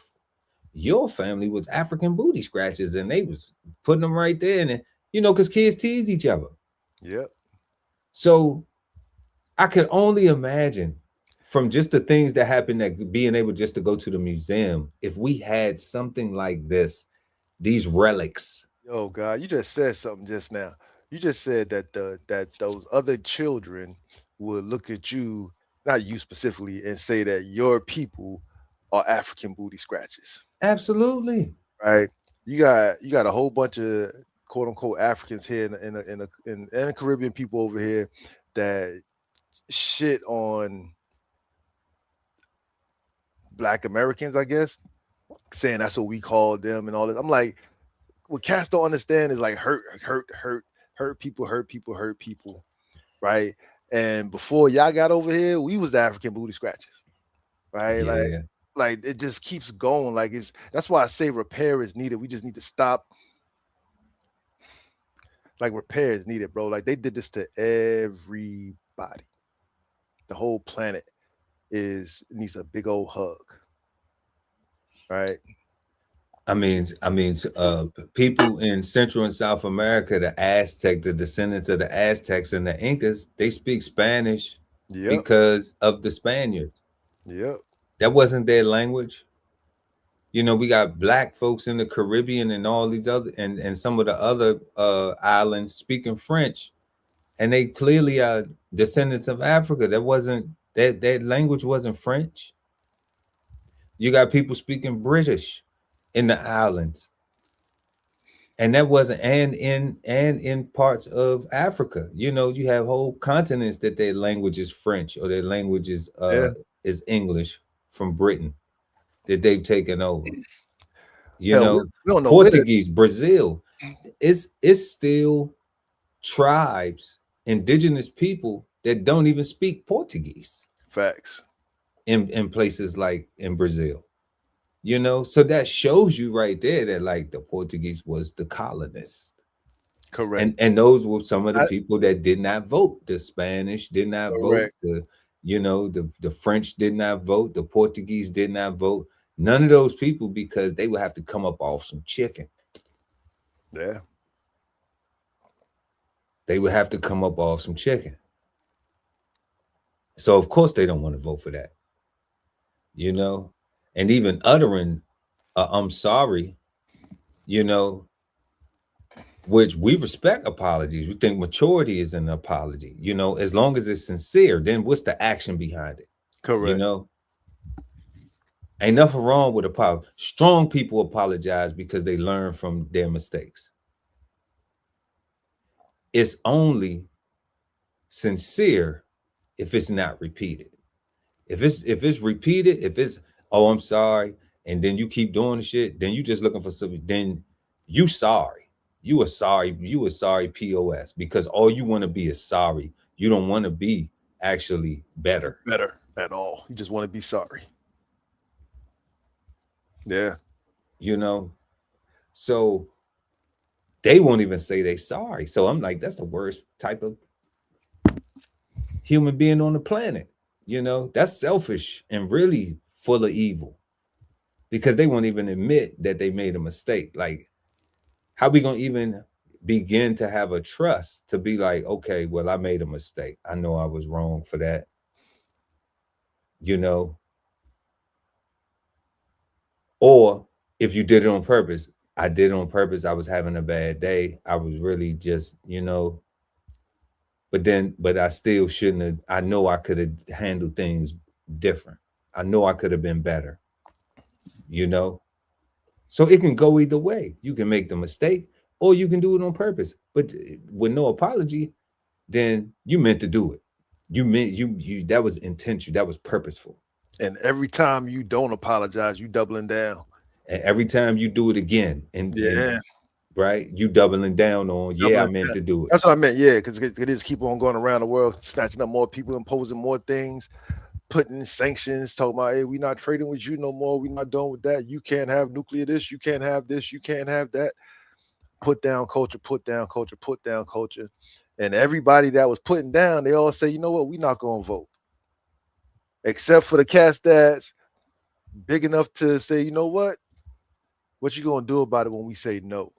family was African booty scratches, and they was putting them right there, and because kids tease each other. Yep. So I can only imagine, from just the things that happened, that being able just to go to the museum, if we had something like this, these relics. Yo, God, you just said something just now. You just said that that those other children would look at you, not you specifically, and say that your people are African booty scratches. Absolutely. Right. You got a whole bunch of quote unquote Africans here in the Caribbean people over here that shit on Black Americans, I guess, saying that's what we call them and all this. I'm like, what cats don't understand is like hurt people, right? And before y'all got over here, we was the African booty scratches, right? Yeah. Like it just keeps going. Like that's why I say repair is needed. We just need to stop. Like repair is needed, bro. Like they did this to everybody. The whole planet needs a big old hug, right? I mean, people in Central and South America, the descendants of the Aztecs and the Incas, they speak Spanish because of the Spaniards. Yep. That wasn't their language. We got Black folks in the Caribbean and all these other and some of the other islands speaking French, and they clearly are descendants of Africa. That wasn't that language wasn't French. You got people speaking British in the islands, and that wasn't and in parts of Africa. You have whole continents that their language is French, or their language is English from Britain that they've taken over. We don't know Portuguese, Brazil. It's still tribes, indigenous people that don't even speak Portuguese. Facts. In places like in Brazil. So that shows you right there that like the Portuguese was the colonists. Correct. And those were some of the people that did not vote. The Spanish did not vote. The French did not vote. The Portuguese did not vote. None of those people, because they would have to come up off some chicken. Yeah. They would have to come up off some chicken. So of course they don't want to vote for that. And even uttering I'm sorry, which we respect apologies. We think maturity is an apology, as long as it's sincere. Then what's the action behind it? Correct. Ain't nothing wrong with apology. Strong people apologize because they learn from their mistakes. It's only sincere if it's not repeated. If it's repeated, if it's, oh, I'm sorry, and then you keep doing the shit, then you just looking for something, then you sorry. You a sorry POS, because all you want to be is sorry. You don't want to be actually better at all. You just want to be sorry. Yeah. So they won't even say they sorry. So I'm like, that's the worst type of human being on the planet. That's selfish and really full of evil, because they won't even admit that they made a mistake. Like, how we gonna even begin to have a trust to be like, okay, well, I made a mistake. I know I was wrong for that. Or if you did it on purpose, I did it on purpose. I was having a bad day. I was really just, but I still shouldn't have. I know I could have handled things different. I know I could have been better, So it can go either way. You can make the mistake or you can do it on purpose. But with no apology, then you meant to do it. You meant you that was intentional, that was purposeful. And every time you don't apologize, you doubling down. And every time you do it again, and Yeah. right, you doubling down on, yeah, I meant to do it. That's what I meant, yeah, because it just keep on going around the world, snatching up more people, imposing more things, putting sanctions, talking about, hey, we're not trading with you no more, we're not doing with that, you can't have nuclear this, you can't have this, you can't have that. Put down culture, put down culture, put down culture. And everybody that was putting down, they all say, you know what, we're not going to vote. Except for the cats that's big enough to say, you know what you going to do about it when we say no?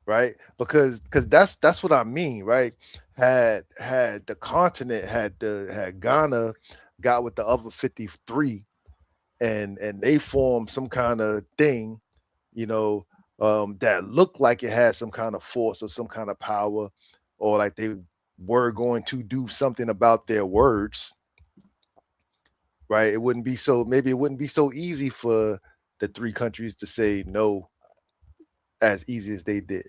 Right? Because that's what I mean, right? Had the continent, had Ghana got with the other 53 and they formed some kind of thing, you know, that looked like it had some kind of force or some kind of power, or like they were going to do something about their words, right? It wouldn't be so easy for the three countries to say no as easy as they did.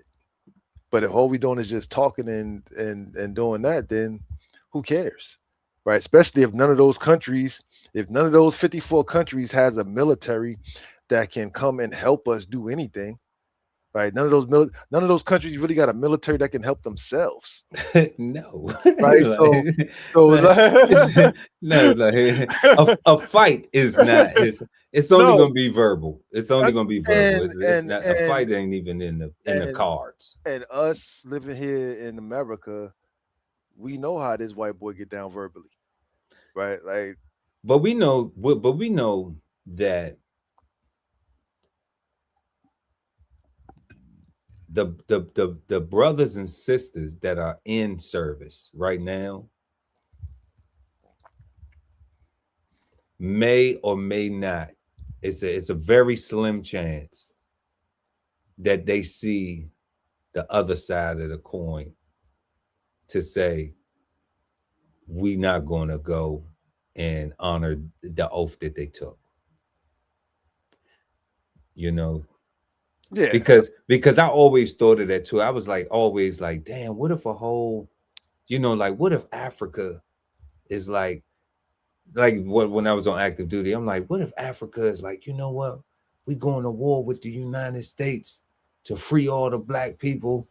But if all we doing is just talking and doing that, then who cares, right? Especially if none of those 54 countries has a military that can come and help us do anything, right? None of those countries really got a military that can help themselves. No, right? A fight is not. It's only going to be verbal. It's only going to be verbal. It's not. A fight ain't even in the cards. And us living here in America, we know how this white boy get down verbally, right? Like, but we know that the brothers and sisters that are in service right now may or may not, it's a very slim chance that they see the other side of the coin to say, we not going to go and honor the oath that they took. You know, yeah, because I always thought of that too. I was like, always like, damn, what if a whole, you know, like, what if Africa is like what, when I was on active duty, I'm like, what if Africa is like, you know what, we going to war with the United States to free all the black people.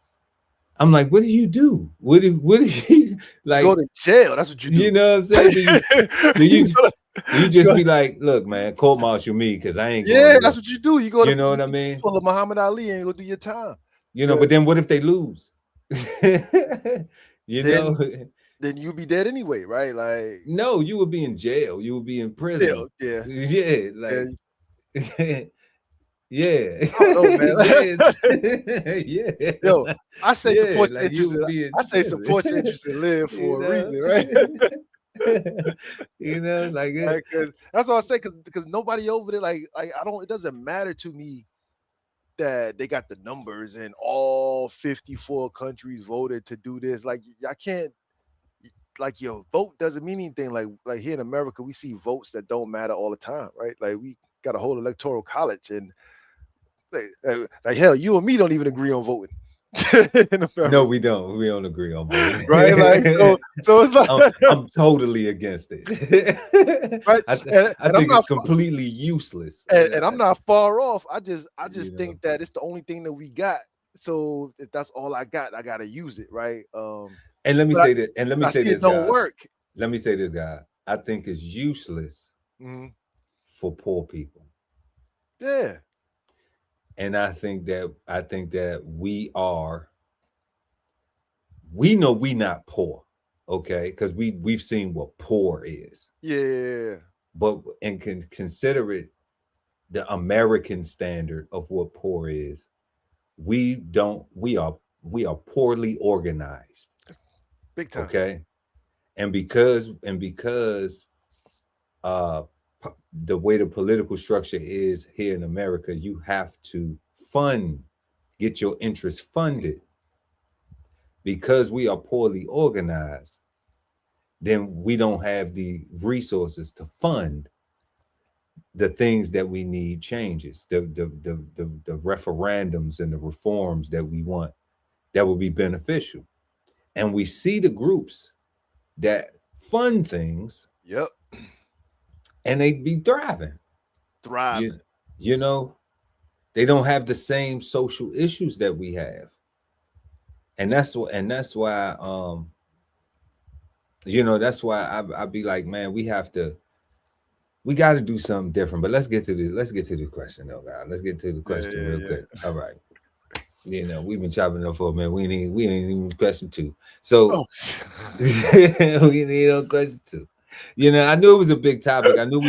I'm like, what do you do? What do you like? Go to jail. That's what you do. You know what I'm saying? Do you just be like, look, man, court martial me because I ain't. Yeah, that's what you do. You go. You know what I mean? Pull a Muhammad Ali and go do your time. You know, but then what if they lose? Then you'll be dead anyway, right? Like, no, you would be in jail. You would be in prison. Yeah. Yeah. I don't know, man. Yeah. Yo, I say support your interest. I say support your interest and live for a reason, right? You know, like that's what I say. Because nobody over there, like I don't. It doesn't matter to me that they got the numbers and all 54 countries voted to do this. Like, I can't. Like, your vote doesn't mean anything. Like here in America, we see votes that don't matter all the time, right? Like, we got a whole electoral college, and like hell, you and me don't even agree on voting. No, we don't. We don't agree on voting, right? Like, so it's like I'm totally against it. Right? I think it's completely useless. And I'm not far off. I just think that it's the only thing that we got. So if that's all I got, I gotta use it, right? And let me say that. And let me say this. Don't work. Let me say this, guy. I think it's useless for poor people. Yeah. And I think that we know we not poor, okay? Because we've seen what poor is. Yeah. But and can consider it the American standard of what poor is. We are poorly organized. Big time. Okay. And because the way the political structure is here in America, you have to get your interests funded. Because we are poorly organized, then we don't have the resources to fund the things that we need changes, the referendums and the reforms that we want. that would be beneficial. And we see the groups that fund things, Yep. and they be thriving. Thriving. You know, they don't have the same social issues that we have. And that's why that's why I'd be like, man, we got to do something different. But let's get to the question though, guys. Let's get to the question real quick. All right. You know, we've been chopping it up for a minute. We ain't even question 2. So we need on question 2. You know, I knew it was a big topic. I knew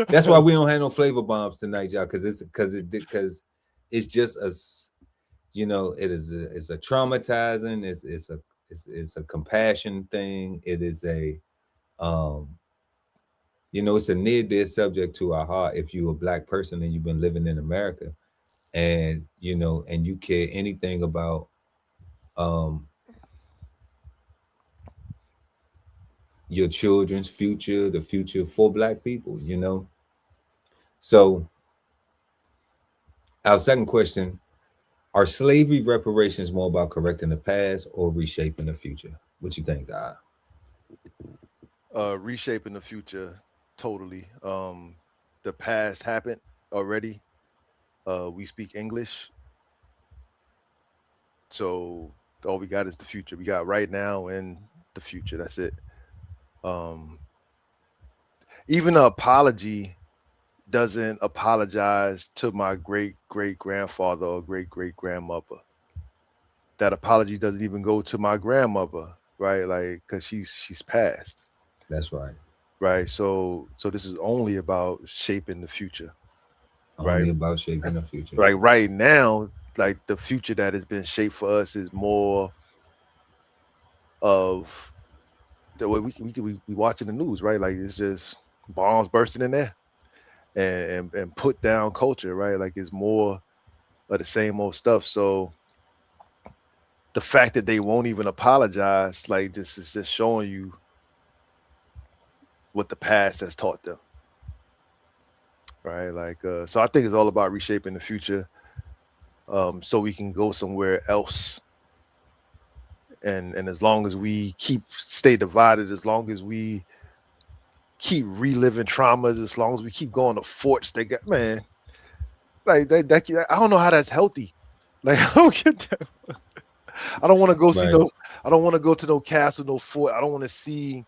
that's why we don't have no flavor bombs tonight, y'all, because it's just a, you know, it's a traumatizing, it's a compassion thing. It is a you know, it's a near-dear subject to our heart if you're a Black person and you've been living in America, and you know, and you care anything about your children's future, the future for Black people, you know. So our second question: are slavery reparations more about correcting the past or reshaping the future? What you think, God? Reshaping the future, totally. The past happened already. We speak English, so all we got is the future. We got right now and the future. That's it. Even an apology doesn't apologize to my great great grandfather or great great grandmother. That apology doesn't even go to my grandmother, right? Like, because she's passed. That's right. Right. So this is only about shaping the future. Only about shaping the future. Like right now, like the future that has been shaped for us is more of the way we watching the news, right? Like it's just bombs bursting in there and put down culture, right? Like it's more of the same old stuff. So the fact that they won't even apologize, like this is just showing you what the past has taught them. Right. Like so I think it's all about reshaping the future so we can go somewhere else. And as long as we stay divided, as long as we keep reliving traumas, as long as we keep going to forts, they got, man, like that I don't know how that's healthy. Like I don't get that. I don't want to go see I don't want to go to no castle, no fort. I don't want to see.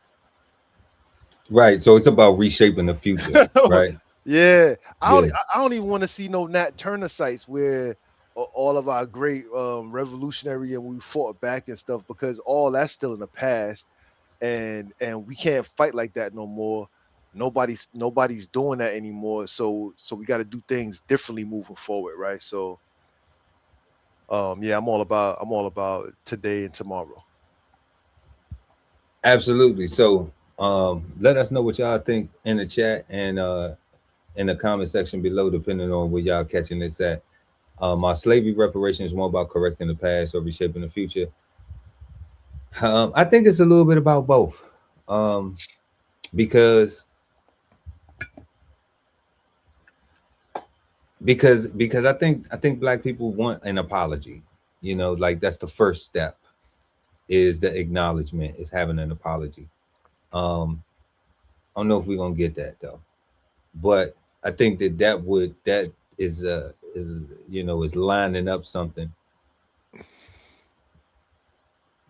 Right. So it's about reshaping the future, right? Yeah. I don't even want to see no Nat Turner sites where all of our great revolutionary and we fought back and stuff, because all that's still in the past, and we can't fight like that no more. Nobody's doing that anymore. So we got to do things differently moving forward, right? So yeah, I'm all about today and tomorrow. Absolutely. So let us know what y'all think in the chat and in the comment section below, depending on where y'all catching this at. Our slavery reparations is more about correcting the past or reshaping the future. I think it's a little bit about both, because I think Black people want an apology. You know, like that's the first step, is the acknowledgement, is having an apology. I don't know if we're gonna get that though, but I think that is you know, is lining up something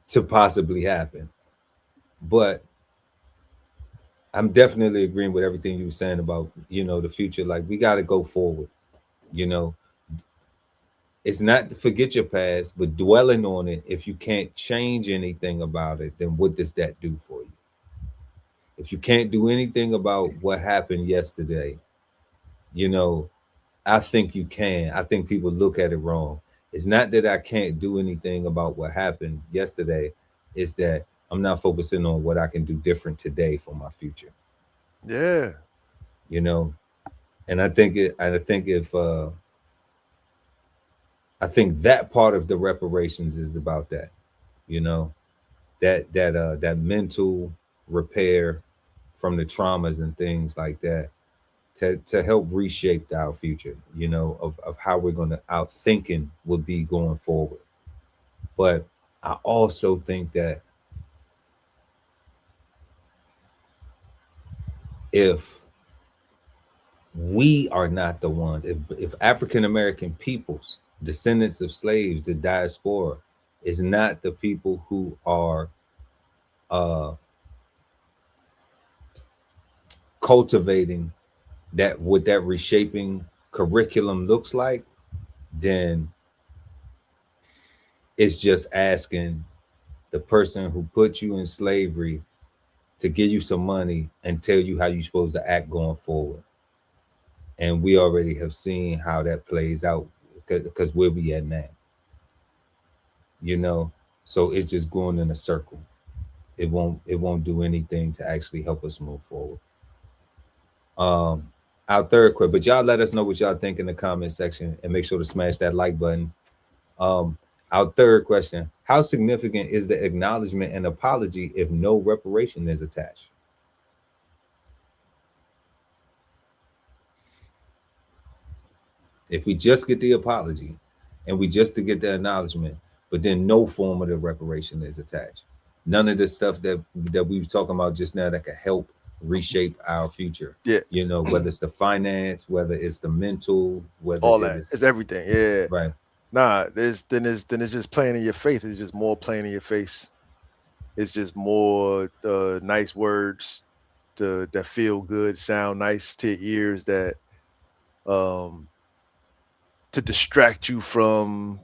to possibly happen. But I'm definitely agreeing with everything you were saying about, you know, the future. Like we got to go forward. You know, it's not to forget your past, but dwelling on it. If you can't change anything about it, then what does that do for you? If you can't do anything about what happened yesterday, you know, I think you can. I think people look at it wrong. It's not that I can't do anything about what happened yesterday. It's that I'm not focusing on what I can do different today for my future. Yeah. You know, and I think that part of the reparations is about that. You know, that mental repair from the traumas and things like that, to help reshape our future, you know, of how we're going to, our thinking would be going forward. But I also think that if we are not the ones, if African American peoples, descendants of slaves, the diaspora, is not the people who are cultivating that, what that reshaping curriculum looks like, then it's just asking the person who put you in slavery to give you some money and tell you how you're supposed to act going forward. And we already have seen how that plays out, because where we at now, you know. So it's just going in a circle. It won't do anything to actually help us move forward. Our third question, but y'all let us know what y'all think in the comment section, and make sure to smash that like button. Our third question: how significant is the acknowledgement and apology if no reparation is attached? If we just get the apology and we just to get the acknowledgement, but then no form of the reparation is attached, none of the stuff that we were talking about just now that could help reshape our future. Yeah, you know, whether it's the finance, whether it's the mental, whether all that, it's everything. Yeah, right. Nah, then it's just playing in your face. It's just more playing in your face. It's just more nice words that feel good, sound nice to your ears, that to distract you from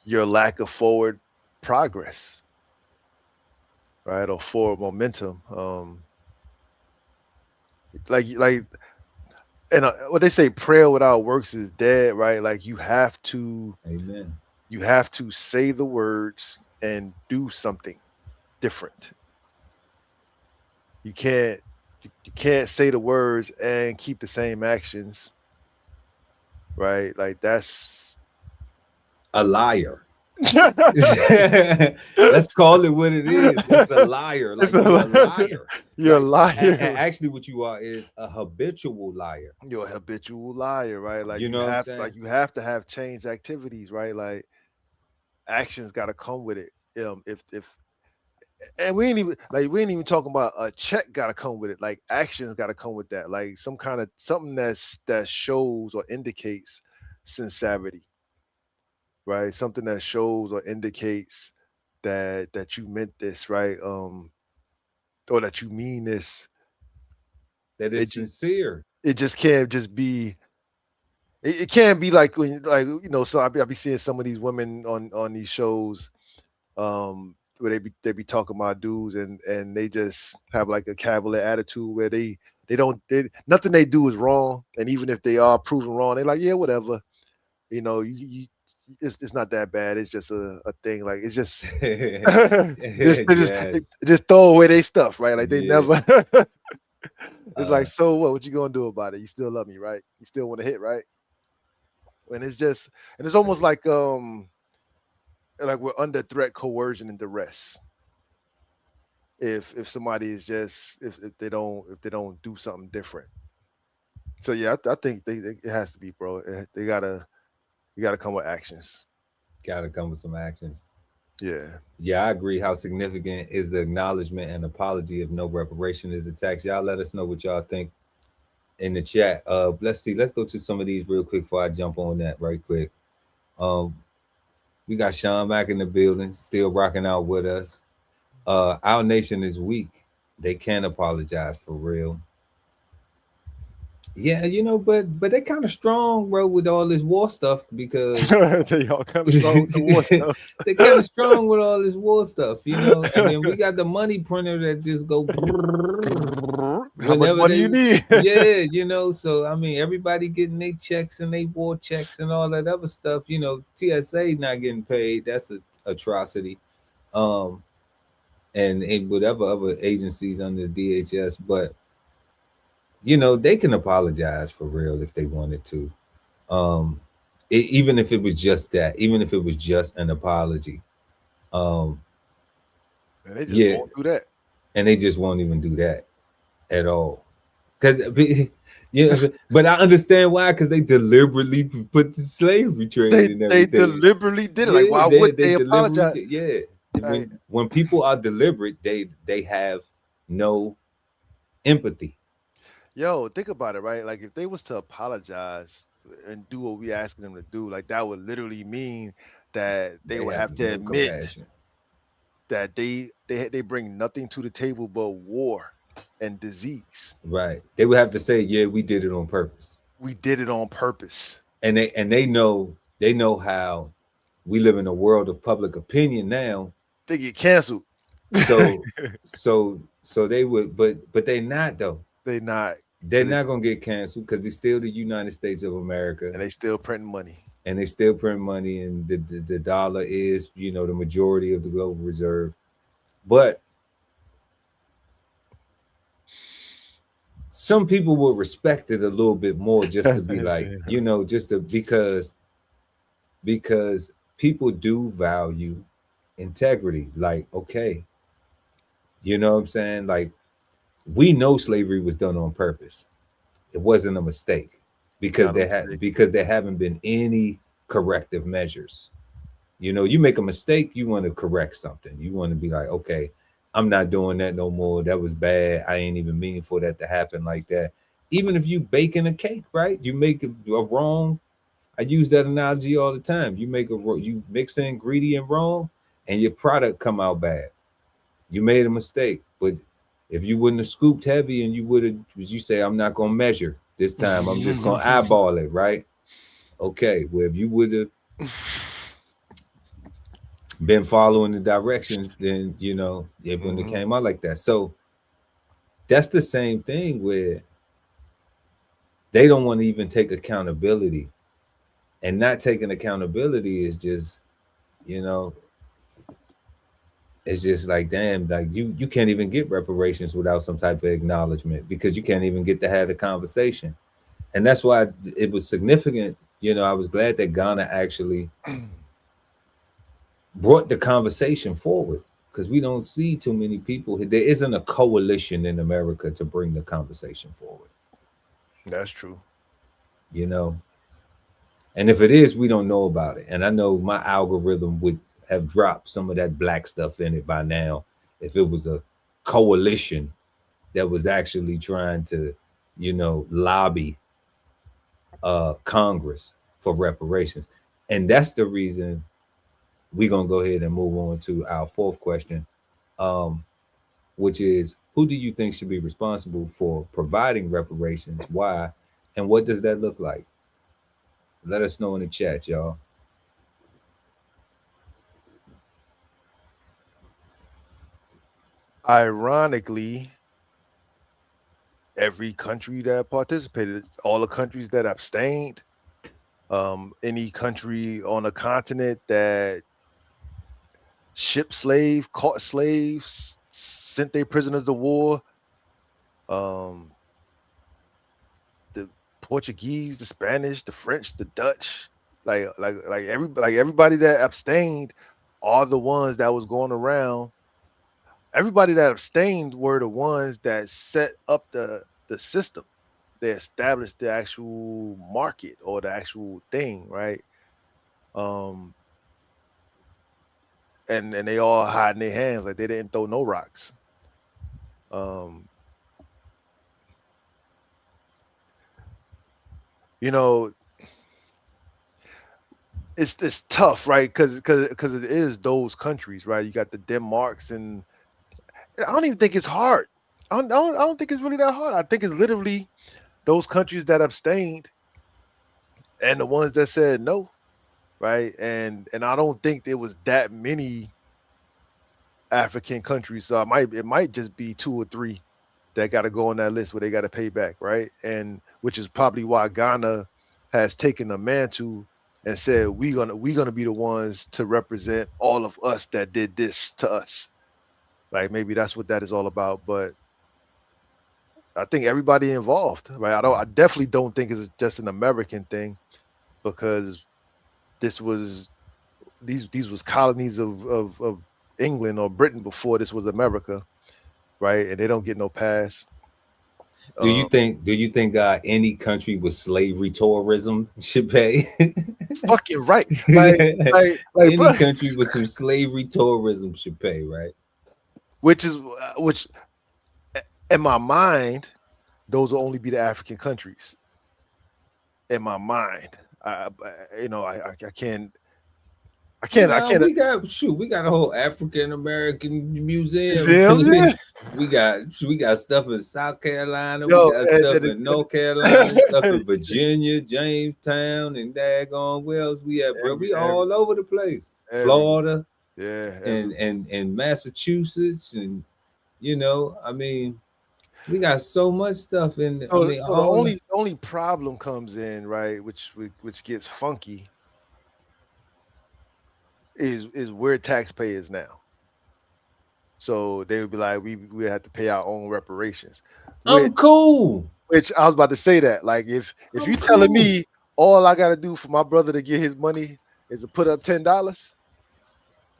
your lack of forward progress, right? Or forward momentum. Like and what they say, prayer without works is dead, right? Like you have to, amen. You have to say the words and do something different. You can't say the words and keep the same actions, right? Like that's a liar. Let's call it what it is. It's a liar. Like you're a liar. You're a liar. And actually, what you are is a habitual liar. You're a habitual liar, right? Like you know what I'm saying? Like you have to have change activities, right? Like actions got to come with it. If and we ain't even talking about a check got to come with it. Like actions got to come with that. Like something that shows or indicates sincerity, right? Something that shows or indicates that you meant this, right? Or that you mean this. That is sincere. It just can't just be. It can't be like when, like, you know. So I be seeing some of these women on these shows, where they be talking about dudes and they just have like a cavalier attitude where they nothing they do is wrong, and even if they are proven wrong, they're like, yeah, whatever, you know, it's not that bad. It's just a thing. Like it's just just throw away their stuff, right? Like they never. It's like, so what you gonna do about it? You still love me, right? You still want to hit, right? And it's almost like we're under threat, coercion, and duress. If somebody is just if they don't do something different. So yeah, I think it has to be, bro. You gotta come with actions. Gotta come with some actions. Yeah, I agree. How significant is the acknowledgement and apology if no reparation is attached? Y'all let us know what y'all think in the chat. Let's go to some of these real quick before I jump on that right quick. We got Sean Mack in the building, still rocking out with us. Our nation is weak. They can't apologize for real. Yeah, you know, but they kind of strong, bro, with all this war stuff, because they all kind of strong with the war stuff. They kind of strong with all this war stuff, you know. And then we got the money printer that just go. How much money you need? Yeah, you know. So I mean, everybody getting their checks and their war checks and all that other stuff. You know, TSA not getting paid. That's an atrocity. And whatever other agencies under the DHS, but you know, they can apologize for real if they wanted to. Even if it was just that, even if it was just an apology. And they just won't do that. And they just won't even do that at all. Because Yeah, but I understand why, because they deliberately put the slavery trade and They everything. deliberately did it. Like, Yeah, why would they deliberately apologize? yeah. Like, When people are deliberate, they have no empathy. yo, think about it, right? Like, if they was to apologize and do what we asking them to do, like that would literally mean that they They would have have to no admit compassion. that they bring nothing to the table but war and disease. Right. They would have to say, yeah, we did it on purpose. We did it on purpose. And they know how we live in a world of public opinion now. They get canceled. So they would, but they not though. They not, They're not gonna get canceled because they're still the United States of America, and they still printing money. and they still print money, and the dollar is, you know, the majority of the global reserve. But some people will respect it a little bit more just to be like, you know, just to because people do value integrity. Like, okay, you know what I'm saying? Like, we know slavery was done on purpose. It wasn't a mistake because there haven't been any corrective measures. You know, you make a mistake, you want to correct something. You want to be like, okay, I'm not doing that no more. That was bad. I ain't even meaning for that to happen like that. Even if you baking a cake, right? You make a wrong. I use that analogy all the time. You mix an ingredient wrong, and your product come out bad. You made a mistake, but if you wouldn't have scooped heavy and you would have, as you say, I'm not gonna measure this time. I'm just gonna eyeball it, right? Okay. Well, if you would have been following the directions, then you know it wouldn't have came out like that. So that's the same thing where they don't want to even take accountability, and not taking accountability is just, you know, it's just like, damn, like you can't even get reparations without some type of acknowledgement, because you can't even get to have a conversation. And that's why it was significant. You know, I was glad that Ghana actually brought the conversation forward, because we don't see too many people. There isn't a coalition in America to bring the conversation forward. That's true. You know, and if it is, we don't know about it. And I know my algorithm would have dropped some of that black stuff in it by now if it was a coalition that was actually trying to, you know, lobby Congress for reparations. And that's the reason we're gonna go ahead and move on to our fourth question, which is, who do you think should be responsible for providing reparations? Why? And what does that look like? Let us know in the chat, y'all. Ironically, every country that participated, all the countries that abstained, any country on a continent that shipped slaves, caught slaves, sent their prisoners to war, the Portuguese, the Spanish, the French, the Dutch, everybody that abstained are the ones that was going around. Everybody that abstained were the ones that set up the system. They established the actual market or the actual thing, right? And they all hiding their hands, like they didn't throw no rocks. You know, it's tough, right? Because it is those countries, right? You got the Denmarks, and I don't even think it's hard. I don't think it's really that hard. I think it's literally those countries that abstained and the ones that said no, right? And I don't think there was that many African countries, so it might just be 2 or 3 that got to go on that list where they got to pay back, right? And which is probably why Ghana has taken the mantle and said we're gonna be the ones to represent all of us that did this to us. Like, maybe that's what that is all about. But I think everybody involved, right? I definitely don't think it's just an American thing, because these was colonies of England or Britain before this was America, right? And they don't get no pass. Do you think any country with slavery tourism should pay? Fucking right. Like, Any bro, country with some slavery tourism should pay, right? which in my mind, those will only be the African countries. In my mind, I can't. We got a whole African American museum. Yeah. we got stuff in South Carolina. Yo, we got stuff in North Carolina, stuff in Virginia, Jamestown, and daggone where else we at, bro? We all over the place. Florida, and Massachusetts, and I mean, we got so much stuff in. So, the only problem comes in, right, which gets funky, is we're taxpayers now. So they would be like, we have to pay our own reparations. I'm cool. Which I was about to say that. Like, if you telling me all I gotta do for my brother to get his money is to put up $10,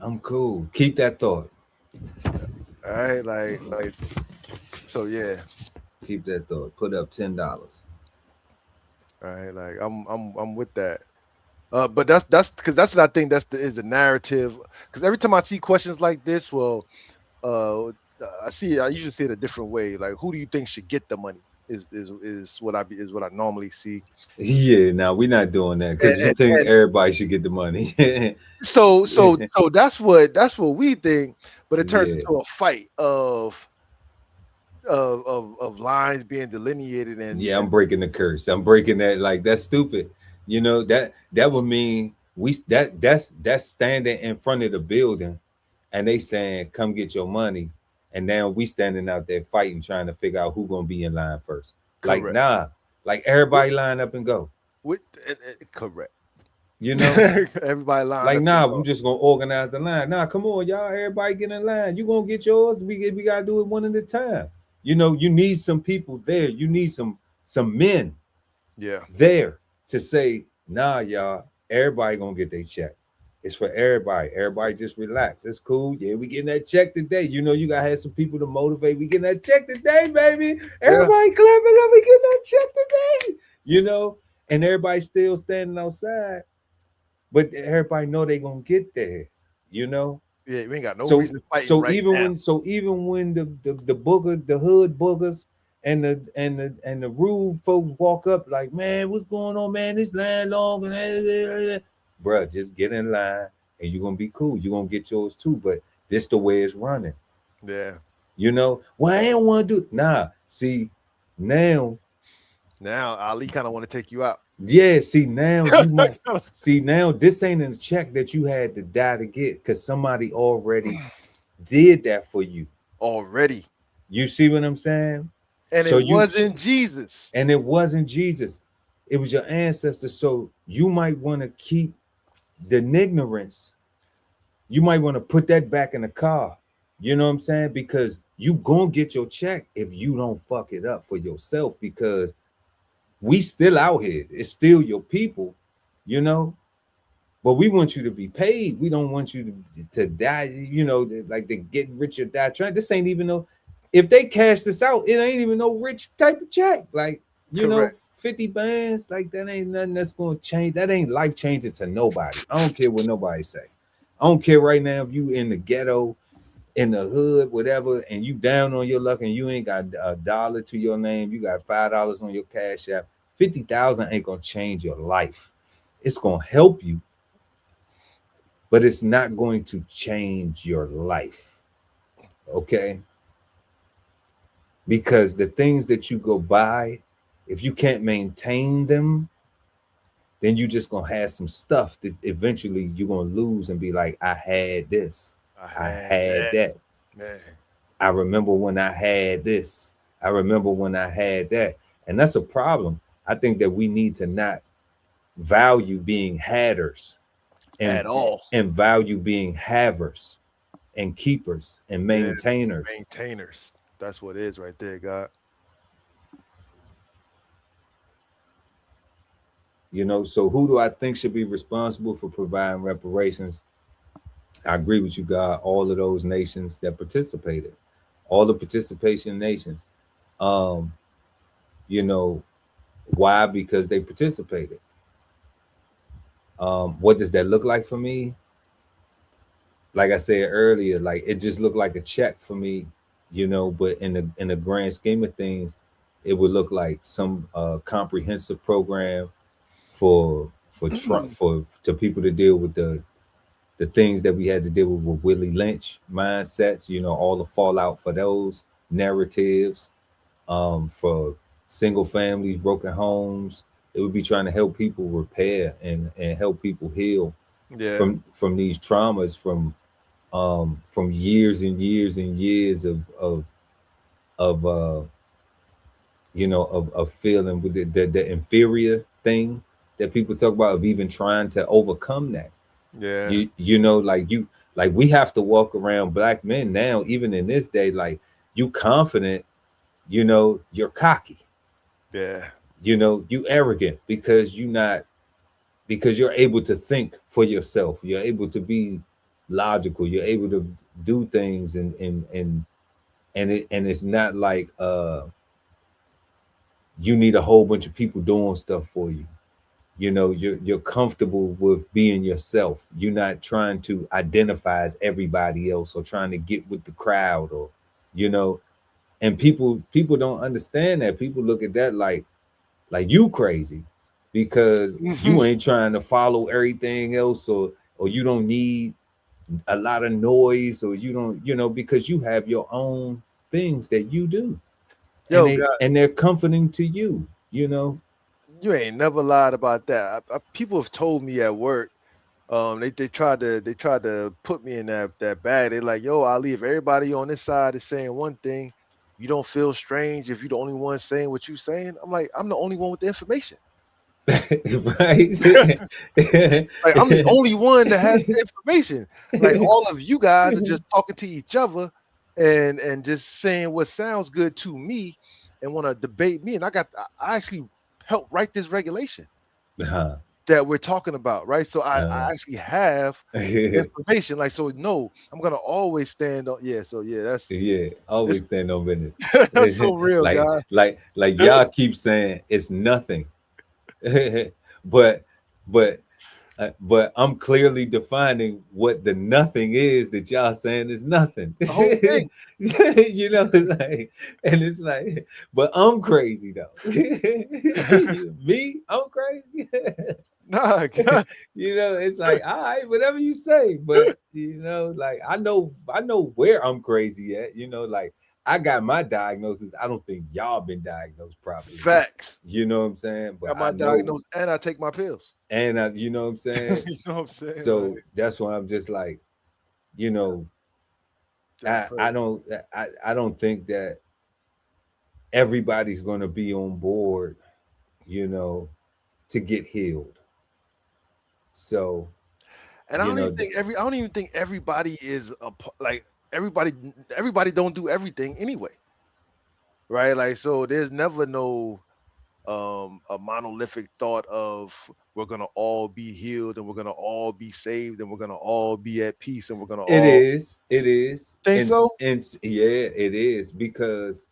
I'm cool. Keep that thought. All right, like so yeah. Keep that thought. Put up $10. All right, like I'm with that. But that's because that's what I think is the narrative. Because every time I see questions like this, I usually see it a different way. Like, who do you think should get the money? Is what I normally see. Yeah, now we're not doing that because you think everybody should get the money. so that's what we think, but it turns into a fight of lines being delineated, and I'm breaking the curse. I'm breaking that. Like, that's stupid. That would mean that's standing in front of the building and they saying, come get your money. And now we standing out there fighting, trying to figure out who's gonna be in line first. Correct. Like, nah, like everybody line up and go. Correct. Everybody line like, nah, I'm just gonna organize the line. Nah, come on, y'all, everybody get in line. You gonna get yours. We gotta do it one at a time. You need some people there. You need some men there to say, nah, y'all, everybody gonna get their check. It's for everybody. Everybody just relax. It's cool. Yeah, we getting that check today. You gotta have some people to motivate. We getting that check today, baby. Everybody clapping up. We getting that check today. And everybody still standing outside, but everybody know they gonna get theirs. Yeah, we ain't got no reason to fight. So even when the hood boogers and the rude folks walk up like, man, what's going on, man? This line long, and bruh, just get in line and you're gonna be cool. You're gonna get yours too. But this the way it's running. Yeah. Well, I don't want to do. Nah, see, now Ali kind of want to take you out. Yeah, see now you might see now this ain't a check that you had to die to get because somebody already did that for you. Already. You see what I'm saying? And so it wasn't Jesus. And it wasn't Jesus. It was your ancestors. So you might want to keep the ignorance. You might want to put that back in the car. You know what I'm saying? Because you gonna get your check if you don't fuck it up for yourself, because we still out here. It's still your people, but we want you to be paid. We don't want you to die, like to get rich or die trying. This ain't even no, if they cash this out, it ain't even no rich type of check. Like, 50 bands, like that ain't nothing that's going to change. That ain't life changing to nobody. I don't care what nobody say. I don't care right now if you in the ghetto, in the hood, whatever, and you down on your luck and you ain't got $1 to your name, you got $5 on your cash app, 50,000 ain't gonna change your life. It's gonna help you, but it's not going to change your life. Okay? Because the things that you go buy, if you can't maintain them, then you just gonna have some stuff that eventually you're gonna lose and be like, I had this. I had that. Man. I remember when I had this. I remember when I had that. And that's a problem. I think that we need to not value being hatters at all, and value being havers and keepers and maintainers. Maintainers. That's what it is right there, God. So who do I think should be responsible for providing reparations? I agree with you, God. All of those nations that participated, all the participation nations. You know, why? Because they participated. What does that look like for me? Like I said earlier, like it just looked like a check for me, you know, but in the grand scheme of things, it would look like some comprehensive program for to people to deal with the things that we had to deal with Willie Lynch mindsets, you know, all the fallout for those narratives, for single families, broken homes. It would be trying to help people repair and help people heal Yeah. from these traumas from years and years and years of you know of feeling with the inferior thing that people talk about, of even trying to overcome that. Yeah. You know, like we have to walk around, black men now, even in this day, like you confident, you know, you're cocky, Yeah. you know, you arrogant because because you're able to think for yourself, you're able to be logical, you're able to do things, and it's not like you need a whole bunch of people doing stuff for you. You know, you're comfortable with being yourself. You're not trying to identify as everybody else or trying to get with the crowd, or you know. And people don't understand that. People look at that like you crazy because you ain't trying to follow everything else, or you don't need a lot of noise, or you don't, you know, because you have your own things that you do, Yo, God, and they're comforting to you, you know. you ain't never lied about that. People have told me at work, they tried to put me in that bag. They're like, yo, Ali, if everybody on this side is saying one thing, you don't feel strange if you're the only one saying what you're saying. I'm like, I'm the only one with the information. Right. Like, I'm the only one that has the information. Like, all of you guys are just talking to each other and just saying what sounds good to me and want to debate me. And I actually helped write this regulation uh-huh. that we're talking about, right? So I actually have Yeah, information. Like, so no, I'm gonna always stand on. Yeah, so yeah, that's always stand on business. that's so real, guy. Like y'all keep saying it's nothing. but but but I'm clearly defining what the nothing is that y'all saying is nothing. The whole thing. You know, like, and it's like, but I'm crazy though. Me, I'm crazy. Nah, God. You know, it's like, all right, whatever you say, but you know, like I know where I'm crazy at. You know, like I got my diagnosis. I don't think y'all been diagnosed properly. Facts. You know what I'm saying? But Got my I know, diagnosis and I take my pills. and you know what I'm saying. You know what I'm saying? So Like, that's why I'm just like, you know, that's I crazy. don't think that everybody's going to be on board, you know, to get healed. So, And you know, I don't even think everybody is like everybody don't do everything anyway. Right? Like, so there's never no a monolithic thought of we're gonna all be healed and we're gonna all be saved and we're gonna all be at peace and we're gonna all it is, think so. and yeah, it is because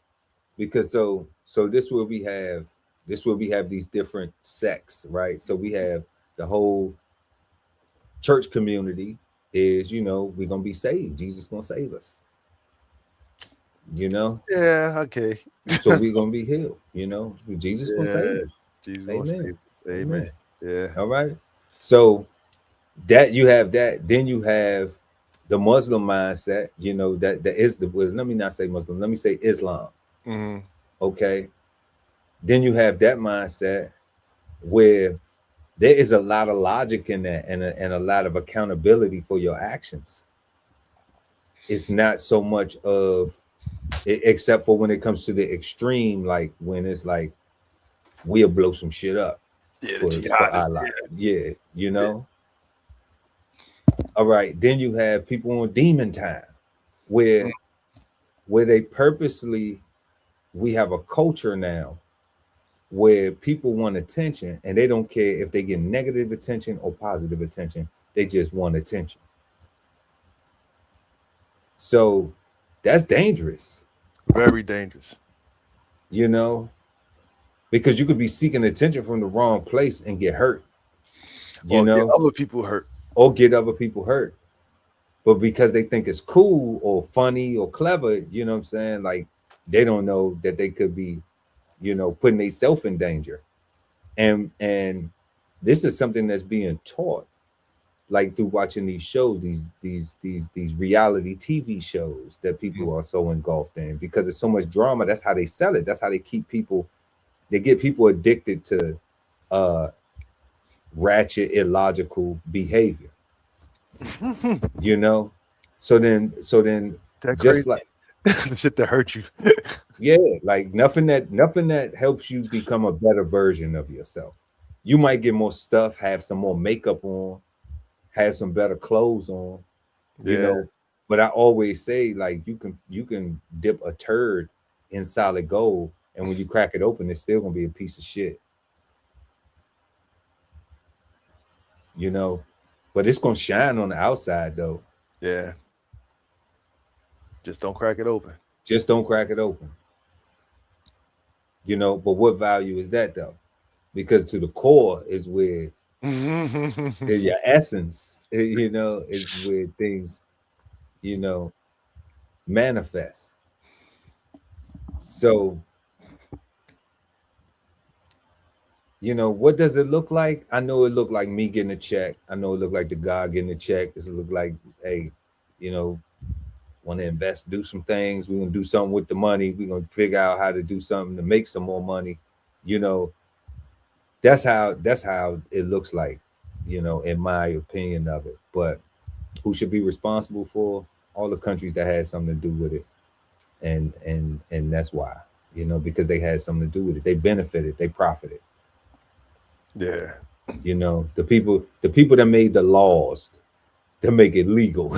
so this where we have these different sects, right? So we have the whole church community is, you know, we're gonna be saved, Jesus gonna save us, you know. Yeah, okay. So we're gonna be healed, you know, Jesus gonna Yeah, save us. Jesus gonna Amen. save us. Amen. Amen. Yeah. All right. So that you have that, then you have the Muslim mindset, you know, that is the, well, let me not say Muslim, let me say Islam. Hmm. Okay. Then you have that mindset where there is a lot of logic in that, and a lot of accountability for your actions. It's not so much of except for when it comes to the extreme, like when it's like we'll blow some shit up Yeah, the for jihadists. Allah. Yeah, you Yeah. know. All right. Then you have people on demon time where they purposely, we have a culture now where people want attention and they don't care if they get negative attention or positive attention. They just want attention. So that's dangerous, Very dangerous. you know. because you could be seeking attention from the wrong place and get hurt, you Or get know, other people hurt. or get other people hurt. But because they think it's cool or funny or clever, you know what I'm saying? Like they don't know that they could be, you know, putting themselves in danger. And this is something that's being taught, like through watching these shows, these reality TV shows that people are so engulfed in, because there's so much drama. That's how they sell it. That's how they keep people. They get people addicted to ratchet, illogical behavior. You know, so then That just crazy. like The shit that hurt you. yeah, like nothing that helps you become a better version of yourself. You might get more stuff, have some more makeup on, have some better clothes on, you know. But I always say, like, you can dip a turd in solid gold, and when you crack it open, it's still gonna be a piece of shit. You know, but it's gonna shine on the outside though. Yeah. Just don't crack it open. Just don't crack it open. You know, but what value is that though? Because to the core is where to your essence, you know, is where things, you know, manifest. So, you know, what does it look like? I know it looked like me getting a check. I know it looked like the guy getting a check. Does it look like, hey, you know, want to invest, do some things. We're gonna do something with the money. We're gonna figure out how to do something to make some more money. You know, that's how it looks like, you know, in my opinion of it. But who should be responsible for all the countries that had something to do with it? And that's why, you know, because they had something to do with it. They benefited, they profited. Yeah. You know, the people that made the laws to make it legal.